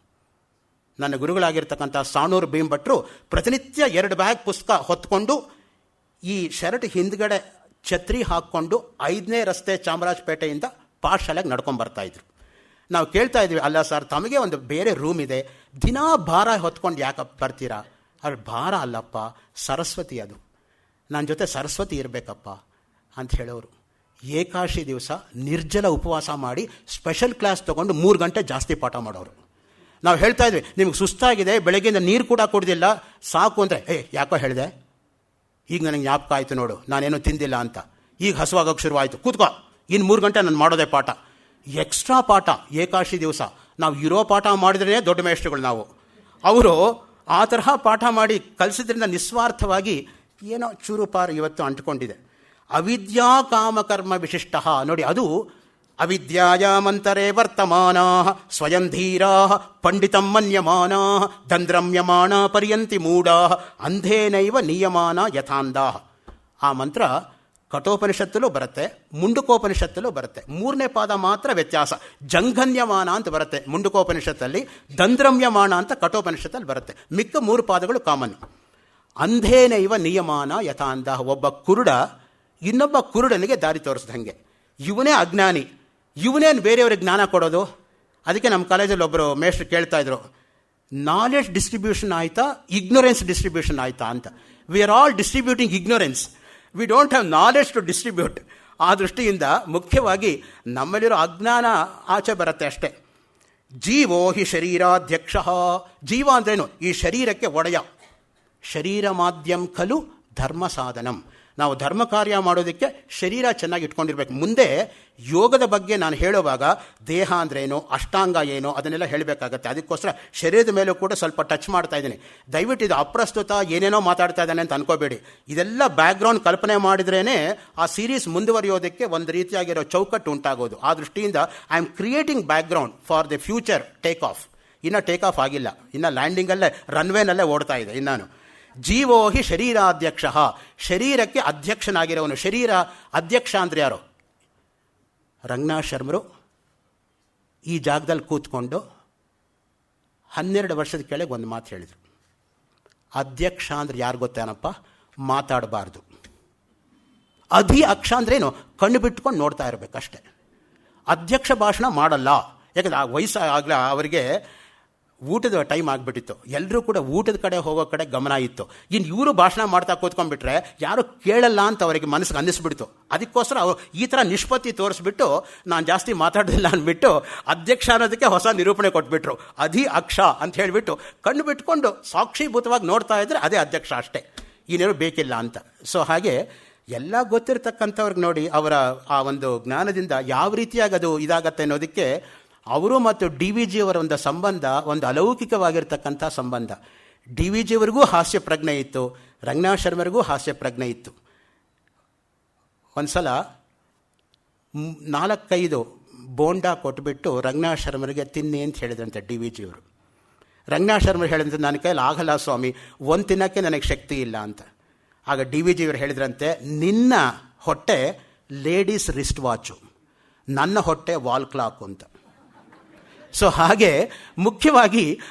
ನನ್ನ ಗುರುಗಳಾಗಿರ್ತಕ್ಕಂಥ ಸಾಣೂರು ಭೀಮಭಟ್ರು ಪ್ರತಿನಿತ್ಯ 2 ಬ್ಯಾಗ್ ಪುಸ್ತಕ ಹೊತ್ಕೊಂಡು ಈ ಶರ್ಟ್ ಹಿಂದ್ಗಡೆ ಛತ್ರಿ ಹಾಕ್ಕೊಂಡು 5ನೇ ರಸ್ತೆ ಚಾಮರಾಜಪೇಟೆಯಿಂದ ಪಾಠಶಾಲೆಗೆ ನಡ್ಕೊಂಡ್ಬರ್ತಾಯಿದ್ರು. ನಾವು ಕೇಳ್ತಾ ಇದ್ವಿ, ಅಲ್ಲ ಸರ್ ತಮಗೆ ಒಂದು ಬೇರೆ ರೂಮ್ ಇದೆ, ದಿನಾ ಭಾರ ಹೊತ್ಕೊಂಡು ಯಾಕಪ್ಪ ಬರ್ತೀರಾ? ಅದು ಭಾರ ಅಲ್ಲಪ್ಪ, ಸರಸ್ವತಿ ಅದು, ನನ್ನ ಜೊತೆ ಸರಸ್ವತಿ ಇರಬೇಕಪ್ಪ ಅಂತ ಹೇಳೋರು. ಏಕಾಶಿ ದಿವಸ ನಿರ್ಜಲ ಉಪವಾಸ ಮಾಡಿ ಸ್ಪೆಷಲ್ ಕ್ಲಾಸ್ ತೊಗೊಂಡು 3 ಗಂಟೆ ಜಾಸ್ತಿ ಪಾಠ ಮಾಡೋರು. ನಾವು ಹೇಳ್ತಾ ಇದ್ವಿ, ನಿಮ್ಗೆ ಸುಸ್ತಾಗಿದೆ, ಬೆಳಗ್ಗೆಯಿಂದ ನೀರು ಕೂಡ ಕುಡ್ದಿಲ್ಲ, ಸಾಕು ಅಂದರೆ, ಯಾಕೋ ಹೇಳಿದೆ, ಈಗ ನನಗೆ ಜ್ಞಾಪಕ ಆಯಿತು ನೋಡು, ನಾನೇನೂ ತಿಂದಿಲ್ಲ ಅಂತ, ಈಗ ಹಸುವಾಗೋಕ್ಕೆ ಶುರುವಾಯಿತು, ಕೂತ್ಕೋ, ಇನ್ನು 3 ಗಂಟೆ ನಾನು ಮಾಡೋದೇ ಪಾಠ. ಎಕ್ಸ್ಟ್ರಾ ಪಾಠ ಏಕಾಶಿ ದಿವಸ. ನಾವು ಇರೋ ಪಾಠ ಮಾಡಿದ್ರೇ ದೊಡ್ಡ ಮೇಷ್ಟ್ರುಗಳು ನಾವು. ಅವರು ಆ ತರಹ ಪಾಠ ಮಾಡಿ ಕಲಿಸಿದ್ರಿಂದ ನಿಸ್ವಾರ್ಥವಾಗಿ ಏನೋ ಚೂರುಪಾರು ಇವತ್ತು ಅಂಟ್ಕೊಂಡಿದೆ. ಅವಿದ್ಯಾ ಕಾಮಕರ್ಮ ವಿಶಿಷ್ಟ ನೋಡಿ, ಅದು ಅವಿದ್ಯಾಯಾಮಂತರೇ ವರ್ತಮಾನ ಸ್ವಯಂ ಧೀರಾ ಪಂಡಿತಂ ಮನ್ಯಮಾನಾ ದಂದ್ರಮ್ಯಮಾಣ ಪರ್ಯಂತಿ ಮೂಢಾ ಅಂಧೇನೈವ ನಿಯಮಾನ ಯಥಾಂಧಾ. ಆ ಮಂತ್ರ ಕಠೋಪನಿಷತ್ತಲ್ಲೂ ಬರುತ್ತೆ, ಮುಂಡುಕೋಪನಿಷತ್ತಲ್ಲೂ ಬರುತ್ತೆ. 3ನೇ ಪಾದ ಮಾತ್ರ ವ್ಯತ್ಯಾಸ. ಜಂಘನ್ಯಮಾನ ಅಂತ ಬರುತ್ತೆ ಮುಂಡುಕೋಪನಿಷತ್ತಲ್ಲಿ, ದಂದ್ರಮ್ಯಮಾನ ಅಂತ ಕಠೋಪನಿಷತ್ತಲ್ಲಿ ಬರುತ್ತೆ. ಮಿಕ್ಕ 3 ಪಾದಗಳು ಕಾಮನ್. ಅಂಧೇನೈವ ನಿಯಮಾನ ಯಥಾಂಧ. ಒಬ್ಬ ಕುರುಡ ಇನ್ನೊಬ್ಬ ಕುರುಡನಿಗೆ ದಾರಿ ತೋರಿಸ್ದಂಗೆ. ಇವನೇ ಅಜ್ಞಾನಿ, ಇವನೇನು ಬೇರೆಯವ್ರಿಗೆ ಜ್ಞಾನ ಕೊಡೋದು? ಅದಕ್ಕೆ ನಮ್ಮ ಕಾಲೇಜಲ್ಲಿ ಒಬ್ಬರು ಮೇಷ್ಟ್ರು ಕೇಳ್ತಾ ಇದ್ರು, ನಾಲೆಡ್ಜ್ ಡಿಸ್ಟ್ರಿಬ್ಯೂಷನ್ ಆಯಿತಾ, ಇಗ್ನೊರೆನ್ಸ್ ಡಿಸ್ಟ್ರಿಬ್ಯೂಷನ್ ಆಯಿತಾ ಅಂತ. We are all distributing ignorance, we don't have knowledge to distribute. ಆ ದೃಷ್ಟಿಯಿಂದ ಮುಖ್ಯವಾಗಿ ನಮ್ಮಲ್ಲಿರೋ ಅಜ್ಞಾನ ಆಚೆ ಬರುತ್ತೆ ಅಷ್ಟೇ. ಜೀವೋ ಹಿ ಶರೀರಾಧ್ಯಕ್ಷ. ಜೀವ ಅಂದ್ರೇನು? ಈ ಶರೀರಕ್ಕೆ ಒಡೆಯ. ಶರೀರ ಮಾಧ್ಯಮ ಖಲು ಧರ್ಮ ಸಾಧನಂ. ನಾವು ಧರ್ಮ ಕಾರ್ಯ ಮಾಡೋದಕ್ಕೆ ಶರೀರ ಚೆನ್ನಾಗಿ ಇಟ್ಕೊಂಡಿರ್ಬೇಕು. ಮುಂದೆ ಯೋಗದ ಬಗ್ಗೆ ನಾನು ಹೇಳುವಾಗ ದೇಹ ಅಂದ್ರೇನು, ಅಷ್ಟಾಂಗ ಏನು, ಅದನ್ನೆಲ್ಲ ಹೇಳಬೇಕಾಗತ್ತೆ. ಅದಕ್ಕೋಸ್ಕರ ಶರೀರದ ಮೇಲೂ ಕೂಡ ಸ್ವಲ್ಪ ಟಚ್ ಮಾಡ್ತಾ ಇದ್ದೀನಿ. ದಯವಿಟ್ಟು ಇದು ಅಪ್ರಸ್ತುತ ಏನೇನೋ ಮಾತಾಡ್ತಾ ಇದ್ದಾನೆ ಅಂತ ಅನ್ಕೋಬೇಡಿ. ಇದೆಲ್ಲ ಬ್ಯಾಕ್ಗ್ರೌಂಡ್ ಕಲ್ಪನೆ ಮಾಡಿದ್ರೇ ಆ ಸೀರೀಸ್ ಮುಂದುವರಿಯೋದಕ್ಕೆ ಒಂದು ರೀತಿಯಾಗಿರೋ ಚೌಕಟ್ಟು ಉಂಟಾಗೋದು. ಆ ದೃಷ್ಟಿಯಿಂದ I am creating background for the future take off. ಇನ್ನು ಟೇಕ್ ಆಫ್ ಆಗಿಲ್ಲ, ಇನ್ನು ಲ್ಯಾಂಡಿಂಗಲ್ಲೇ ರನ್ವೇನಲ್ಲೇ ಓಡ್ತಾ ಇದೆ ಇನ್ನಾನು. ಜೀವೋ ಹಿ ಶರೀರಾಧ್ಯಕ್ಷ. ಶರೀರಕ್ಕೆ ಅಧ್ಯಕ್ಷನಾಗಿರೋನು. ಶರೀರ ಅಧ್ಯಕ್ಷ ಅಂದರೆ ಯಾರು? ರಂಗನಾಥ್ ಶರ್ಮರು ಈ ಜಾಗದಲ್ಲಿ ಕೂತ್ಕೊಂಡು 12 ವರ್ಷದ ಕೆಳಗೆ ಒಂದು ಮಾತು ಹೇಳಿದರು. ಅಧ್ಯಕ್ಷ ಅಂದರೆ ಯಾರು ಗೊತ್ತೇನಪ್ಪ? ಮಾತಾಡಬಾರ್ದು. ಅಕ್ಷ ಅಂದ್ರೇನು? ಕಣ್ಣು ಬಿಟ್ಕೊಂಡು ನೋಡ್ತಾ ಇರಬೇಕಷ್ಟೆ. ಅಧ್ಯಕ್ಷ ಭಾಷಣ ಮಾಡಲ್ಲ. ಯಾಕಂದರೆ ಆ ವಯಸ್ಸಾಗಲ ಅವರಿಗೆ ಊಟದ ಟೈಮ್ ಆಗಿಬಿಟ್ಟಿತ್ತು. ಎಲ್ಲರೂ ಕೂಡ ಊಟದ ಕಡೆ ಹೋಗೋ ಕಡೆ ಗಮನ ಇತ್ತು. ಇನ್ನು ಇವರು ಭಾಷಣ ಮಾಡ್ತಾ ಕೂತ್ಕೊಂಡ್ಬಿಟ್ರೆ ಯಾರು ಕೇಳಲ್ಲ ಅಂತ ಅವರಿಗೆ ಮನಸ್ಸಿಗೆ ಅನ್ನಿಸ್ಬಿಡ್ತು. ಅದಕ್ಕೋಸ್ಕರ ಅವರು ಈ ಥರ ನಿಷ್ಪತ್ತಿ ತೋರಿಸ್ಬಿಟ್ಟು ನಾನು ಜಾಸ್ತಿ ಮಾತಾಡೋದಿಲ್ಲ ಅಂದ್ಬಿಟ್ಟು ಅಧ್ಯಕ್ಷ ಅನ್ನೋದಕ್ಕೆ ಹೊಸ ನಿರೂಪಣೆ ಕೊಟ್ಬಿಟ್ರು. ಅಕ್ಷ ಅಂತ ಹೇಳಿಬಿಟ್ಟು ಕಣ್ಣು ಬಿಟ್ಕೊಂಡು ಸಾಕ್ಷೀಭೂತವಾಗಿ ನೋಡ್ತಾ ಇದ್ರೆ ಅದೇ ಅಧ್ಯಕ್ಷ ಅಷ್ಟೇ, ಇನ್ನೇನು ಬೇಕಿಲ್ಲ ಅಂತ. ಸೊ ಹಾಗೆ ಎಲ್ಲ ಗೊತ್ತಿರತಕ್ಕಂಥವ್ರಿಗೆ ನೋಡಿ, ಅವರ ಆ ಒಂದು ಜ್ಞಾನದಿಂದ ಯಾವ ರೀತಿಯಾಗಿ ಅದು ಇದಾಗತ್ತೆ ಅನ್ನೋದಕ್ಕೆ ಅವರು ಮತ್ತು ಡಿ ವಿ ಜಿಯವರ ಒಂದು ಸಂಬಂಧ ಒಂದು ಅಲೌಕಿಕವಾಗಿರ್ತಕ್ಕಂಥ ಸಂಬಂಧ. ಡಿ ವಿ ಜಿಯವರಿಗೂ ಹಾಸ್ಯ ಪ್ರಜ್ಞೆ ಇತ್ತು, ರಂಗನಾಥ್ ಶರ್ಮರಿಗೂ ಹಾಸ್ಯ ಪ್ರಜ್ಞೆ ಇತ್ತು. ಒಂದು ಸಲ 4-5 ಬೋಂಡಾ ಕೊಟ್ಬಿಟ್ಟು ರಂಗನಾಥ್ ಶರ್ಮರಿಗೆ ತಿನ್ನಿ ಅಂತ ಹೇಳಿದ್ರಂತೆ ಡಿ ವಿ ಜಿಯವರು. ರಂಗನಾಥ್ ಶರ್ಮರು ಹೇಳಿದಂತೆ, ನನ್ನ ಕೈಯಲ್ಲಿ ಆಗಲ್ಲ ಸ್ವಾಮಿ, ಒಂದು ತಿನ್ನೋಕ್ಕೆ ನನಗೆ ಶಕ್ತಿ ಇಲ್ಲ ಅಂತ. ಆಗ ಡಿ ವಿ ಜಿಯವರು ಹೇಳಿದ್ರಂತೆ, ನಿನ್ನ ಹೊಟ್ಟೆ ಲೇಡೀಸ್ ರಿಸ್ಟ್ ವಾಚು, ನನ್ನ ಹೊಟ್ಟೆ ವಾಲ್ ಕ್ಲಾಕು ಅಂತ. ಸೊ ಹಾಗೆ ಮುಖ್ಯವಾಗಿ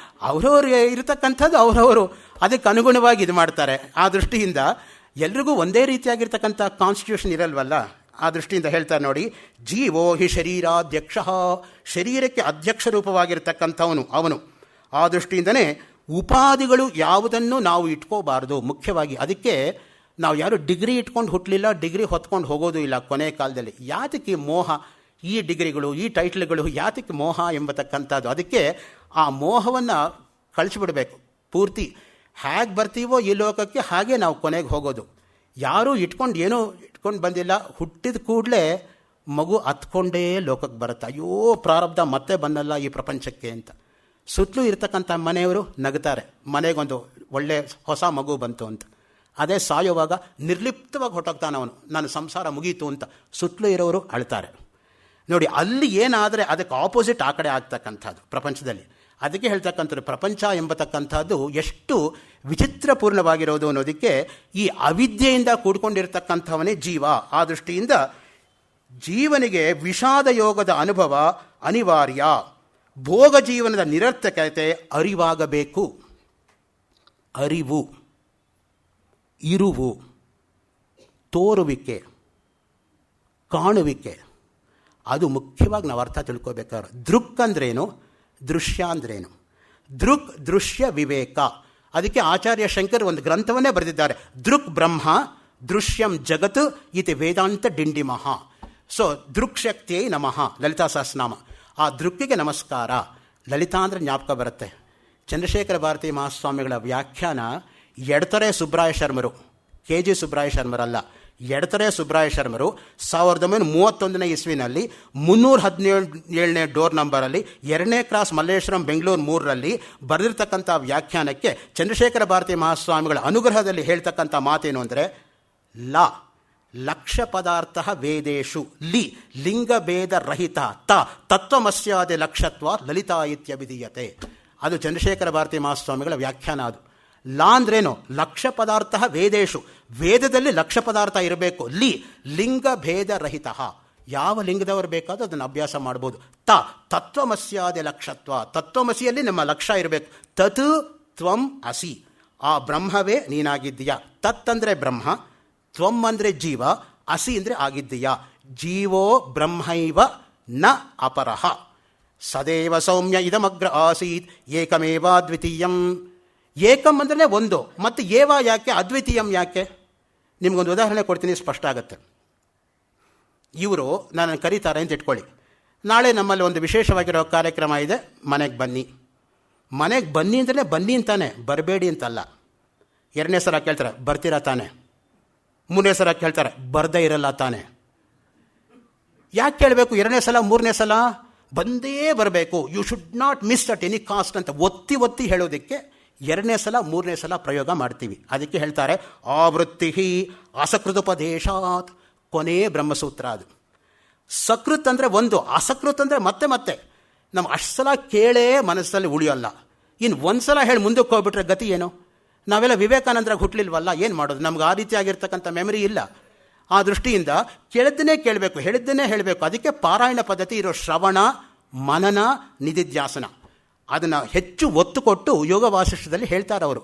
ಅವರವ್ರಿಗೆ ಇರತಕ್ಕಂಥದ್ದು ಅವರವರು ಅದಕ್ಕೆ ಅನುಗುಣವಾಗಿ ಇದು ಮಾಡ್ತಾರೆ. ಆ ದೃಷ್ಟಿಯಿಂದ ಎಲ್ರಿಗೂ ಒಂದೇ ರೀತಿಯಾಗಿರ್ತಕ್ಕಂಥ ಕಾನ್ಸ್ಟಿಟ್ಯೂಷನ್ ಇರಲ್ವಲ್ಲ. ಆ ದೃಷ್ಟಿಯಿಂದ ಹೇಳ್ತಾರೆ ನೋಡಿ, ಜೀವೋ ಹಿ ಶರೀರಾಧ್ಯಕ್ಷ. ಶರೀರಕ್ಕೆ ಅಧ್ಯಕ್ಷ ರೂಪವಾಗಿರ್ತಕ್ಕಂಥವನು ಅವನು. ಆ ದೃಷ್ಟಿಯಿಂದನೇ ಉಪಾಧಿಗಳು ಯಾವುದನ್ನು ನಾವು ಇಟ್ಕೋಬಾರ್ದು. ಮುಖ್ಯವಾಗಿ ಅದಕ್ಕೆ ನಾವು ಯಾರು ಡಿಗ್ರಿ ಇಟ್ಕೊಂಡು ಹುಟ್ಟಲಿಲ್ಲ, ಡಿಗ್ರಿ ಹೊತ್ಕೊಂಡು ಹೋಗೋದು ಇಲ್ಲ ಕೊನೆ ಕಾಲದಲ್ಲಿ. ಯಾತಕ್ಕೆ ಮೋಹ, ಈ ಡಿಗ್ರಿಗಳು, ಈ ಟೈಟ್ಲ್ಗಳು, ಯಾತಕ್ಕೆ ಮೋಹ ಎಂಬತಕ್ಕಂಥದ್ದು? ಅದಕ್ಕೆ ಆ ಮೋಹವನ್ನು ಕಳಿಸಿಬಿಡ್ಬೇಕು ಪೂರ್ತಿ. ಹೇಗೆ ಬರ್ತೀವೋ ಈ ಲೋಕಕ್ಕೆ ಹಾಗೆ ನಾವು ಕೊನೆಗೆ ಹೋಗೋದು. ಯಾರೂ ಏನೂ ಇಟ್ಕೊಂಡು ಬಂದಿಲ್ಲ, ಹುಟ್ಟಿದ ಕೂಡಲೇ ಮಗು ಹತ್ಕೊಂಡೇ ಲೋಕಕ್ಕೆ ಬರುತ್ತೆ. ಅಯ್ಯೋ ಪ್ರಾರಬ್ಧ ಮತ್ತೆ ಬಂದಲ್ಲ ಈ ಪ್ರಪಂಚಕ್ಕೆ ಅಂತ. ಸುತ್ತಲೂ ಇರ್ತಕ್ಕಂಥ ಮನೆಯವರು ನಗ್ತಾರೆ, ಮನೆಗೊಂದು ಒಳ್ಳೆ ಹೊಸ ಮಗು ಬಂತು ಅಂತ. ಅದೇ ಸಾಯುವಾಗ ನಿರ್ಲಿಪ್ತವಾಗಿ ಹೊಟ್ಟೋಗ್ತಾನೆ ಅವನು, ನನ್ನ ಸಂಸಾರ ಮುಗೀತು ಅಂತ. ಸುತ್ತಲೂ ಇರೋರು ಅಳ್ತಾರೆ. ನೋಡಿ, ಅಲ್ಲಿ ಏನಾದರೆ ಅದಕ್ಕೆ ಆಪೋಸಿಟ್ ಆ ಕಡೆ ಆಗ್ತಕ್ಕಂಥದ್ದು ಪ್ರಪಂಚದಲ್ಲಿ. ಅದಕ್ಕೆ ಹೇಳ್ತಕ್ಕಂಥದ್ದು ಪ್ರಪಂಚ ಎಂಬತಕ್ಕಂಥದ್ದು ಎಷ್ಟು ವಿಚಿತ್ರಪೂರ್ಣವಾಗಿರೋದು ಅನ್ನೋದಕ್ಕೆ ಈ ಅವಿದ್ಯೆಯಿಂದ ಕೂಡ್ಕೊಂಡಿರ್ತಕ್ಕಂಥವನೇ ಜೀವ. ಆ ದೃಷ್ಟಿಯಿಂದ ಜೀವನಿಗೆ ವಿಷಾದ ಯೋಗದ ಅನುಭವ ಅನಿವಾರ್ಯ. ಭೋಗ ಜೀವನದ ನಿರರ್ಥಕತೆ ಅರಿವಾಗಬೇಕು. ಅರಿವು, ಇರುವು, ತೋರುವಿಕೆ, ಕಾಣುವಿಕೆ, ಅದು ಮುಖ್ಯವಾಗಿ ನಾವು ಅರ್ಥ ತಿಳ್ಕೋಬೇಕಾದ್ರೆ. ದೃಕ್ ಅಂದ್ರೇನು, ದೃಶ್ಯ ಅಂದ್ರೇನು? ದೃಕ್ ದೃಶ್ಯ ವಿವೇಕ. ಅದಕ್ಕೆ ಆಚಾರ್ಯ ಶಂಕರ್ ಒಂದು ಗ್ರಂಥವನ್ನೇ ಬರೆದಿದ್ದಾರೆ, ದೃಕ್ ಬ್ರಹ್ಮ ದೃಶ್ಯಂ ಜಗತ್ ಇತಿ ವೇದಾಂತ ಡಿಂಡಿಮಃ. ಸೊ ದೃಕ್ಶಕ್ತಿಯೇ ನಮಃ, ಲಲಿತಾ ಸಹಸ್ರನಾಮ. ಆ ದೃಕ್ಕಿಗೆ ನಮಸ್ಕಾರ. ಲಲಿತಾ ಅಂದರೆ ಜ್ಞಾಪಕ ಬರುತ್ತೆ. ಚಂದ್ರಶೇಖರ ಭಾರತಿ ಮಹಾಸ್ವಾಮಿಗಳ ವ್ಯಾಖ್ಯಾನ ಎಡತರೆ ಸುಬ್ರಾಯ ಶರ್ಮರು, KG ಸುಬ್ರಾಯ ಶರ್ಮರಲ್ಲ, ಎಡತರೆ ಸುಬ್ರಾಯ ಶರ್ಮರು 1931 ಇಸ್ವಿನಲ್ಲಿ 317ನೇ ಡೋರ್ ನಂಬರಲ್ಲಿ 2ನೇ ಕ್ರಾಸ್ ಮಲ್ಲೇಶ್ವರಂ ಬೆಂಗಳೂರು 3ರಲ್ಲಿ ಬರೆದಿರ್ತಕ್ಕಂಥ ವ್ಯಾಖ್ಯಾನಕ್ಕೆ ಚಂದ್ರಶೇಖರ ಭಾರತಿ ಮಹಾಸ್ವಾಮಿಗಳ ಅನುಗ್ರಹದಲ್ಲಿ ಹೇಳ್ತಕ್ಕಂಥ ಮಾತೇನು ಅಂದರೆ, ಲಕ್ಷ ಪದಾರ್ಥ ವೇದೇಶು ಲಿ ಲಿಂಗಭೇದ ರಹಿತ ತತ್ವಮಸ್ಯಾದಿ ಲಕ್ಷತ್ವ ಲಲಿತಾ ಇತ್ಯಭಿಧೀಯತೆ. ಅದು ಚಂದ್ರಶೇಖರ ಭಾರತಿ ಮಹಾಸ್ವಾಮಿಗಳ ವ್ಯಾಖ್ಯಾನ. ಅದು ಅಂದ್ರೇನು? ಲಕ್ಷ ಪದಾರ್ಥ ವೇದೇಶು, ವೇದದಲ್ಲಿ ಲಕ್ಷ ಪದಾರ್ಥ ಇರಬೇಕು. ಲಿಂಗಭೇದ ರಹಿತ, ಯಾವ ಲಿಂಗದವರು ಬೇಕಾದರೂ ಅದನ್ನು ಅಭ್ಯಾಸ ಮಾಡ್ಬೋದು. ತತ್ವಮಸ್ಯಾದಿ ಲಕ್ಷತ್ವ, ತತ್ವಮಸಿಯಲ್ಲಿ ನಮ್ಮ ಲಕ್ಷ್ಯ ಇರಬೇಕು. ತತ್ ತ್ವಂ ಅಸಿ, ಆ ಬ್ರಹ್ಮವೇ ನೀನಾಗಿದ್ದೀಯಾ. ತತ್ ಅಂದರೆ ಬ್ರಹ್ಮ, ತ್ವಂ ಅಂದರೆ ಜೀವ, ಅಸಿ ಅಂದರೆ ಆಗಿದ್ದೀಯಾ. ಜೀವೋ ಬ್ರಹ್ಮೈವ ನ ಅಪರಃ, ಸದೇವ ಸೌಮ್ಯ ಇದಮಗ್ರ ಆಸೀತ್ ಏಕಮೇವಾದ್ವಿತೀಯಂ. ಏಕಂ ಅಂದರೆ ಒಂದು, ಮತ್ತು ಏವ ಯಾಕೆ, ಅದ್ವಿತೀಯಂ ಯಾಕೆ? ನಿಮಗೊಂದು ಉದಾಹರಣೆ ಕೊಡ್ತೀನಿ, ಸ್ಪಷ್ಟ ಆಗುತ್ತೆ. ಇವರು ನನ್ನನ್ನು ಕರೀತಾರೆ ಅಂತ ಇಟ್ಕೊಳ್ಳಿ. ನಾಳೆ ನಮ್ಮಲ್ಲಿ ಒಂದು ವಿಶೇಷವಾಗಿರೋ ಕಾರ್ಯಕ್ರಮ ಇದೆ, ಮನೆಗೆ ಬನ್ನಿ. ಮನೆಗೆ ಬನ್ನಿ ಅಂದರೆ ಬನ್ನಿ ಅಂತಾನೆ, ಬರಬೇಡಿ ಅಂತಲ್ಲ. 2ನೇ ಸಲ ಕೇಳ್ತಾರೆ, ಬರ್ತೀರಾ ತಾನೆ? 3ನೇ ಸಲ ಕೇಳ್ತಾರೆ, ಬರ್ದೇ ಇರಲ್ಲ ತಾನೆ? ಯಾಕೆ ಕೇಳಬೇಕು 2ನೇ ಸಲ 3ನೇ ಸಲ? ಬಂದೇ ಬರಬೇಕು, you should not miss at any cost ಅಂತ ಒತ್ತಿ ಒತ್ತಿ ಹೇಳೋದಕ್ಕೆ 2ನೇ ಸಲ 3ನೇ ಸಲ ಪ್ರಯೋಗ ಮಾಡ್ತೀವಿ. ಅದಕ್ಕೆ ಹೇಳ್ತಾರೆ ಆವೃತ್ತಿ ಅಸಕೃತೋಪದೇಶಾತ್, ಕೊನೇ ಬ್ರಹ್ಮಸೂತ್ರ ಅದು. ಸಕೃತ್ ಅಂದರೆ ಒಂದು, ಅಸಕೃತ್ ಅಂದರೆ ಮತ್ತೆ ಮತ್ತೆ ನಮ್ಮ ಅಷ್ಟು ಸಲ ಕೇಳೇ ಮನಸ್ಸಲ್ಲಿ ಉಳಿಯೋಲ್ಲ. ಇನ್ನು ಒಂದು ಸಲ ಹೇಳಿ ಮುಂದಕ್ಕೆ ಹೋಗ್ಬಿಟ್ರೆ ಗತಿ ಏನು? ನಾವೆಲ್ಲ ವಿವೇಕಾನಂದರಾಗಿ ಹುಟ್ಟಲಿಲ್ವಲ್ಲ, ಏನು ಮಾಡೋದು? ನಮ್ಗೆ ಆ ರೀತಿಯಾಗಿರ್ತಕ್ಕಂಥ ಮೆಮರಿ ಇಲ್ಲ. ಆ ದೃಷ್ಟಿಯಿಂದ ಕೇಳಿದ್ದನ್ನೇ ಕೇಳಬೇಕು, ಹೇಳಿದ್ದನ್ನೇ ಹೇಳಬೇಕು. ಅದಕ್ಕೆ ಪಾರಾಯಣ ಪದ್ಧತಿ ಇರೋ ಶ್ರವಣ, ಮನನ, ನಿಧಿಧ್ಯಾಸನ, ಅದನ್ನು ಹೆಚ್ಚು ಒತ್ತು ಕೊಟ್ಟು ಯೋಗ ವಾಸಿಷ್ಠದಲ್ಲಿ ಹೇಳ್ತಾರೆ ಅವರು.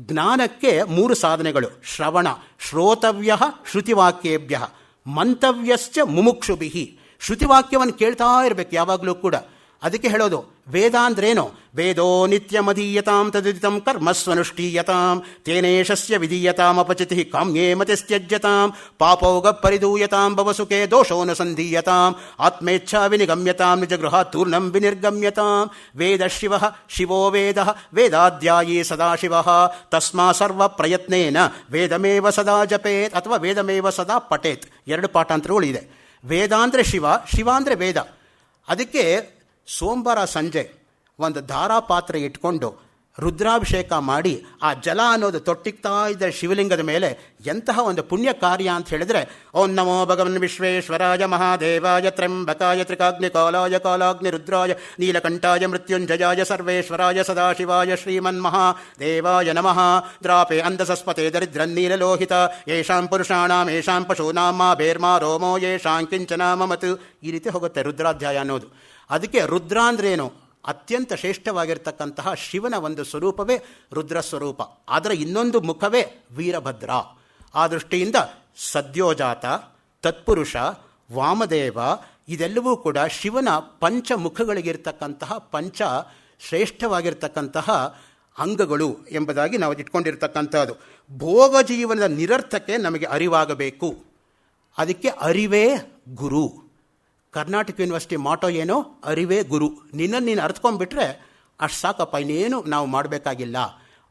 ಜ್ಞಾನಕ್ಕೆ 3 ಸಾಧನೆಗಳು: ಶ್ರವಣ, ಶ್ರೋತವ್ಯ ಶ್ರುತಿವಾಕ್ಯೇಭ್ಯ, ಮಂತವ್ಯಶ್ಚ ಮುಮುಕ್ಷುಭಿ. ಶ್ರುತಿವಾಕ್ಯವನ್ನು ಕೇಳ್ತಾ ಇರಬೇಕು ಯಾವಾಗಲೂ ಕೂಡ. ಅದಕ್ಕೆ ಹೇಳೋದು ವೇದ ಅಂದ್ರೇನು? ವೇದೋ ನಿತ್ಯಮಧೀಯತಾಂ ತದುದಿತಂ ಕರ್ಮಸ್ವನುಷ್ಠೀಯತಾಂ ತೇನೇಶಸ್ಯ ವಿಧೀಯತಾಂ ಅಪಚಿತಿ ಕಾಮ್ಯೇ ಮತಿಸ್ತ್ಯಜ್ಯತಾಂ ಪಾಪೌಗ ಪರಿದೂಯತಾಂ ಭವಸುಖೇ ದೋಷೋನ ಸಂಧೀಯತಾಂ ಆತ್ಮೇಚ್ಛಾ ವಿನಿಗಮ್ಯತಾಂ ನಿಜಗೃಹಾತ್ ತೂರ್ಣಂ ವಿನಿರ್ಗಮ್ಯತಾಂ. ವೇದ ಶಿವಃ ಶಿವೋ ವೇದಃ ವೇದಾಧ್ಯಾಯೀ ಸದಾಶಿವಃ ತಸ್ಮಾ ಸರ್ವ ಪ್ರಯತ್ನೇನ ವೇದಮೇವ ಸದಾ ಜಪೇತ್ ಅಥವಾ ವೇದಮೇವ ಸದಾ ಪಠೇತ್. 2 ಪಾಠಾಂತರಗಳು ಇದೆ. ವೇದ ಅಂದರೆ ಶಿವ, ಶಿವ ಅಂದರೆ ವೇದ. ಅದಕ್ಕೆ ಸೋಮವಾರ ಸಂಜೆ ಒಂದು ಧಾರಾಪಾತ್ರೆ ಇಟ್ಕೊಂಡು ರುದ್ರಾಭಿಷೇಕ ಮಾಡಿ ಆ ಜಲ ಅನ್ನೋದು ತೊಟ್ಟಿಕ್ತಾ ಇದ್ದ ಶಿವಲಿಂಗದ ಮೇಲೆ ಎಂತಹ ಒಂದು ಪುಣ್ಯ ಕಾರ್ಯ ಅಂತ ಹೇಳಿದರೆ, ಓಂ ನಮೋ ಭಗವನ್ ವಿಶ್ವೇಶ್ವರಾಯ ಮಹಾದೇವಾಯ ತ್ರ್ಯಂಬಕಾಯ ತ್ರಿಕಾಗ್ನಿಕಾಲಾಯ ಕಾಲಾಗ್ನಿ ರುದ್ರಾಯ ನೀಲಕಂಠಾಯ ಮೃತ್ಯುಂಜಯಾಯ ಸರ್ವೇಶ್ವರಾಯ ಸದಾಶಿವಾಯ ಶ್ರೀಮನ್ಮಹಾದೇವಾಯ ನಮಃ. ದ್ರಾಪೆ ಅಂಧಸಸ್ಪತೆ ದರಿದ್ರನ್ನೀಲಲೋಹಿತ ಯೇಷಾಂ ಪುರುಷಾಣಾಂ ಯೇಷಾಂ ಪಶೂನಾಂ ಮಾ ಭೇರ್ಮಾ ರೋಮೋ ಯೇಷಾಂ ಕಿಂಚನ ಮಮತ್. ಈ ರೀತಿ ಹೋಗುತ್ತೆ ರುದ್ರಾಧ್ಯಾಯ ಅನ್ನೋದು. ಅದಕ್ಕೆ ರುದ್ರ ಅಂದ್ರೇನು? ಅತ್ಯಂತ ಶ್ರೇಷ್ಠವಾಗಿರ್ತಕ್ಕಂತಹ ಶಿವನ ಒಂದು ಸ್ವರೂಪವೇ ರುದ್ರ ಸ್ವರೂಪ. ಆದರೆ ಇನ್ನೊಂದು ಮುಖವೇ ವೀರಭದ್ರ. ಆ ದೃಷ್ಟಿಯಿಂದ ಸದ್ಯೋಜಾತ, ತತ್ಪುರುಷ, ವಾಮದೇವ ಇದೆಲ್ಲವೂ ಕೂಡ ಶಿವನ ಪಂಚಮುಖಗಳಿಗಿರ್ತಕ್ಕಂತಹ ಶ್ರೇಷ್ಠವಾಗಿರ್ತಕ್ಕಂತಹ ಅಂಗಗಳು ಎಂಬುದಾಗಿ ನಾವು ಇಟ್ಕೊಂಡಿರ್ತಕ್ಕಂಥದ್ದು. ಭೋಗ ಜೀವನದ ನಿರರ್ಥಕ್ಕೆ ನಮಗೆ ಅರಿವಾಗಬೇಕು. ಅದಕ್ಕೆ ಅರಿವೇ ಗುರು. ಕರ್ನಾಟಕ ಯೂನಿವರ್ಸಿಟಿ ಮಾಟೋ ಏನೋ ಅರಿವೇ ಗುರು. ನಿನ್ನನ್ನು ನೀನು ಅರ್ಥಕೊಂಡ್ಬಿಟ್ರೆ ಅಷ್ಟು ಸಾಕಪ್ಪ, ಇನ್ನೇನು ನಾವು ಮಾಡಬೇಕಾಗಿಲ್ಲ.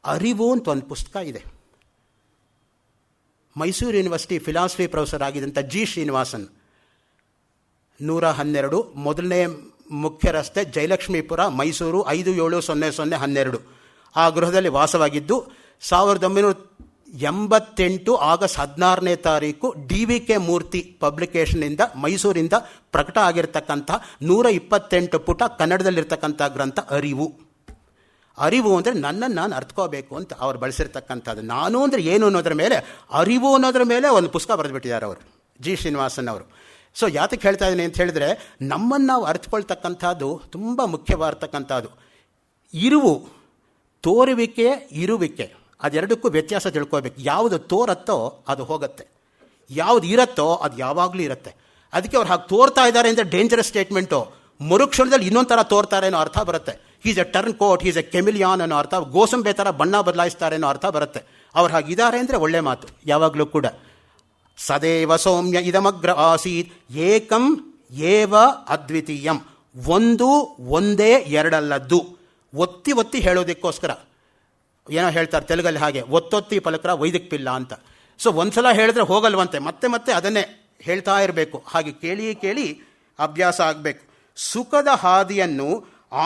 ಅರಿವು ಅಂತ ಒಂದು ಪುಸ್ತಕ ಇದೆ. ಮೈಸೂರು ಯೂನಿವರ್ಸಿಟಿ ಫಿಲಾಸಫಿ ಪ್ರೊಫೆಸರ್ ಆಗಿದ್ದಂಥ ಜಿ ಶ್ರೀನಿವಾಸನ್, 112 ಮೊದಲನೇ ಮುಖ್ಯ ರಸ್ತೆ, ಜಯಲಕ್ಷ್ಮೀಪುರ, ಮೈಸೂರು 570012. ಆ ಗೃಹದಲ್ಲಿ ವಾಸವಾಗಿದ್ದು 1988 ಆಗಸ್ಟ್ 16ನೇ ತಾರೀಕು DVK ಮೂರ್ತಿ ಪಬ್ಲಿಕೇಶನ್ನಿಂದ ಮೈಸೂರಿಂದ ಪ್ರಕಟ ಆಗಿರ್ತಕ್ಕಂಥ 128 ಪುಟ ಕನ್ನಡದಲ್ಲಿರ್ತಕ್ಕಂಥ ಗ್ರಂಥ ಅರಿವು. ಅರಿವು ಅಂದರೆ ನನ್ನನ್ನು ನಾನು ಅರ್ಥಕೋಬೇಕು ಅಂತ ಅವ್ರು ಬಳಸಿರ್ತಕ್ಕಂಥದ್ದು. ನಾನು ಅಂದರೆ ಏನು ಅನ್ನೋದ್ರ ಮೇಲೆ, ಅರಿವು ಅನ್ನೋದ್ರ ಮೇಲೆ ಒಂದು ಪುಸ್ತಕ ಬರೆದುಬಿಟ್ಟಿದ್ದಾರೆ ಅವರು, ಜಿ ಶ್ರೀನಿವಾಸನ್ ಅವರು. ಸೊ ಯಾತಕ್ಕೆ ಹೇಳ್ತಾ ಇದ್ದೀನಿ ಅಂತ ಹೇಳಿದ್ರೆ, ನಮ್ಮನ್ನು ನಾವು ಅರ್ಥಕೊಳ್ತಕ್ಕಂಥದ್ದು ತುಂಬ ಮುಖ್ಯವಾಗಿರ್ತಕ್ಕಂಥದ್ದು. ಇರುವು, ತೋರುವಿಕೆ, ಇರುವಿಕೆ, ಅದೆರಡಕ್ಕೂ ವ್ಯತ್ಯಾಸ ತಿಳ್ಕೋಬೇಕು. ಯಾವುದು ತೋರತ್ತೋ ಅದು ಹೋಗುತ್ತೆ, ಯಾವುದು ಇರತ್ತೋ ಅದು ಯಾವಾಗಲೂ ಇರುತ್ತೆ. ಅದಕ್ಕೆ ಅವ್ರು ಹಾಗೆ ತೋರ್ತಾ ಇದ್ದಾರೆ ಅಂದರೆ ಡೇಂಜರಸ್ ಸ್ಟೇಟ್ಮೆಂಟು. ಮರುಕ್ಷಣದಲ್ಲಿ ಇನ್ನೊಂದು ಥರ ತೋರ್ತಾರೆ ಅನ್ನೋ ಅರ್ಥ ಬರುತ್ತೆ. Is a turncoat, is a chameleon ಅನ್ನೋ ಅರ್ಥ, ಗೋಸಂಬೆ ಥರ ಬಣ್ಣ ಬದಲಾಯಿಸ್ತಾರೆ ಅನ್ನೋ ಅರ್ಥ ಬರುತ್ತೆ. ಅವ್ರು ಹಾಗಿದ್ದಾರೆ ಅಂದರೆ ಒಳ್ಳೆ ಮಾತು ಯಾವಾಗಲೂ ಕೂಡ. ಸದೇವ ಸೌಮ್ಯ ಇದಮಗ್ರ ಆಸೀತ್ ಏಕಂ ಏವ ಅದ್ವಿತೀಯಂ. ಒಂದು, ಒಂದೇ, ಎರಡಲ್ಲದ್ದು. ಒತ್ತಿ ಒತ್ತಿ ಹೇಳೋದಕ್ಕೋಸ್ಕರ ಏನೋ ಹೇಳ್ತಾರೆ ತೆಲುಗಲ್ಲಿ, ಹಾಗೆ ಒತ್ತೊತ್ತಿ ಪಲಕರ ವೈದಿಕ ಪಿಲ್ಲ ಅಂತ. ಸೊ ಒಂದ್ಸಲ ಹೇಳಿದ್ರೆ ಹೋಗಲ್ವಂತೆ, ಮತ್ತೆ ಮತ್ತೆ ಅದನ್ನೇ ಹೇಳ್ತಾ ಇರಬೇಕು. ಹಾಗೆ ಕೇಳಿ ಕೇಳಿ ಅಭ್ಯಾಸ ಆಗಬೇಕು. ಸುಖದ ಹಾದಿಯನ್ನು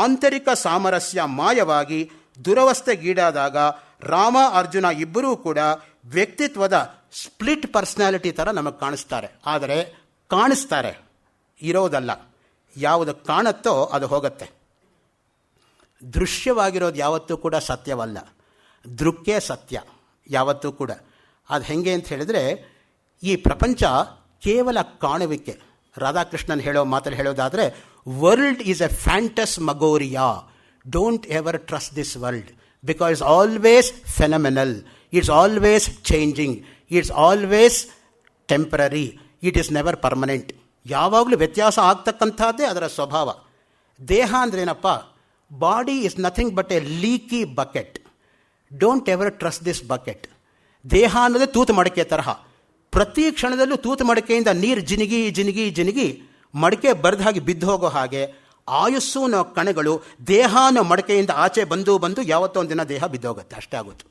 ಆಂತರಿಕ ಸಾಮರಸ್ಯ ಮಾಯವಾಗಿ ದುರವಸ್ಥೆಗೀಡಾದಾಗ ರಾಮ ಅರ್ಜುನ ಇಬ್ಬರೂ ಕೂಡ ವ್ಯಕ್ತಿತ್ವದ ಸ್ಪ್ಲಿಟ್ ಪರ್ಸ್ನಾಲಿಟಿ ಥರ ನಮಗೆ ಕಾಣಿಸ್ತಾರೆ. ಆದರೆ ಕಾಣಿಸ್ತಾರೆ, ಇರೋದಲ್ಲ. ಯಾವುದು ಕಾಣುತ್ತೋ ಅದು ಹೋಗುತ್ತೆ. ದೃಶ್ಯವಾಗಿರೋದು ಯಾವತ್ತೂ ಕೂಡ ಸತ್ಯವಲ್ಲ, ದೃಕ್ಕೇ ಸತ್ಯ ಯಾವತ್ತೂ ಕೂಡ. ಅದು ಹೆಂಗೆ ಅಂತ ಹೇಳಿದ್ರೆ, ಈ ಪ್ರಪಂಚ ಕೇವಲ ಕಾಣುವಿಕೆ. ರಾಧಾಕೃಷ್ಣನ್ ಹೇಳೋ ಮಾತಲ್ಲಿ ಹೇಳೋದಾದರೆ, world is a phantasmagoria. Don't ever trust this world because it's always phenomenal, it's always changing, it's always temporary, it is never permanent. ಯಾವಾಗಲೂ ವ್ಯತ್ಯಾಸ ಆಗ್ತಕ್ಕಂಥದ್ದೇ ಅದರ ಸ್ವಭಾವ. ದೇಹ ಅಂದ್ರೇನಪ್ಪ? Body is nothing but a leaky bucket. Don't ever trust this bucket. ದೇಹ ಅನ್ನೋದೇ ತೂತು ಮಡಕೆ ತರಹ. ಪ್ರತಿ ಕ್ಷಣದಲ್ಲೂ ತೂತು ಮಡಕೆಯಿಂದ ನೀರು ಜಿನಿಗಿ ಜಿನಿಗಿ ಜಿನಿಗಿ ಮಡಕೆ ಬರೆದ ಹಾಗೆ ಬಿದ್ದು ಹೋಗೋ ಹಾಗೆ ಆಯುಸ್ಸು ಅನ್ನೋ ಕಣಗಳು ದೇಹ ಅನ್ನೋ ಮಡಕೆಯಿಂದ ಆಚೆ ಬಂದು ಬಂದು ಯಾವತ್ತೋ ಒಂದಿನ ದೇಹ ಬಿದ್ದೋಗುತ್ತೆ, ಅಷ್ಟೇ ಆಗುತ್ತೆ.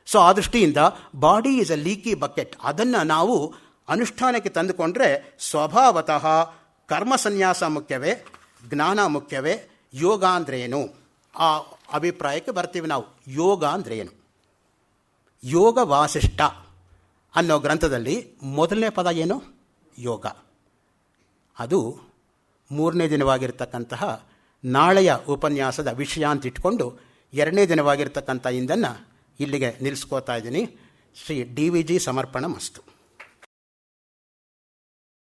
ಸೊ ಆ ದೃಷ್ಟಿಯಿಂದ body is a leaky bucket. ಅದನ್ನು ನಾವು ಅನುಷ್ಠಾನಕ್ಕೆ ತಂದುಕೊಂಡ್ರೆ ಸ್ವಭಾವತಃ ಕರ್ಮ ಸನ್ಯಾಸ ಮುಖ್ಯವೇ, ಜ್ಞಾನ ಮುಖ್ಯವೇ. ಯೋಗ ಅಂದ್ರೇನು ಆ ಅಭಿಪ್ರಾಯಕ್ಕೆ ಬರ್ತೀವಿ ನಾವು. ಯೋಗ ಅಂದ್ರೇನು? ಯೋಗ ವಾಸಿಷ್ಠ ಅನ್ನೋ ಗ್ರಂಥದಲ್ಲಿ ಮೊದಲನೇ ಪದ ಏನು? ಯೋಗ. ಅದು 3ನೇ ದಿನವಾಗಿರ್ತಕ್ಕಂತಹ ನಾಳೆಯ ಉಪನ್ಯಾಸದ ವಿಷಯ ಅಂತ ಇಟ್ಕೊಂಡು 2ನೇ ದಿನವಾಗಿರ್ತಕ್ಕಂಥ ಇಂದನ್ನು ಇಲ್ಲಿಗೆ ನಿಲ್ಲಿಸ್ಕೋತಾ ಇದ್ದೀನಿ. ಶ್ರೀ DVG ಸಮರ್ಪಣ ಮಸ್ತು.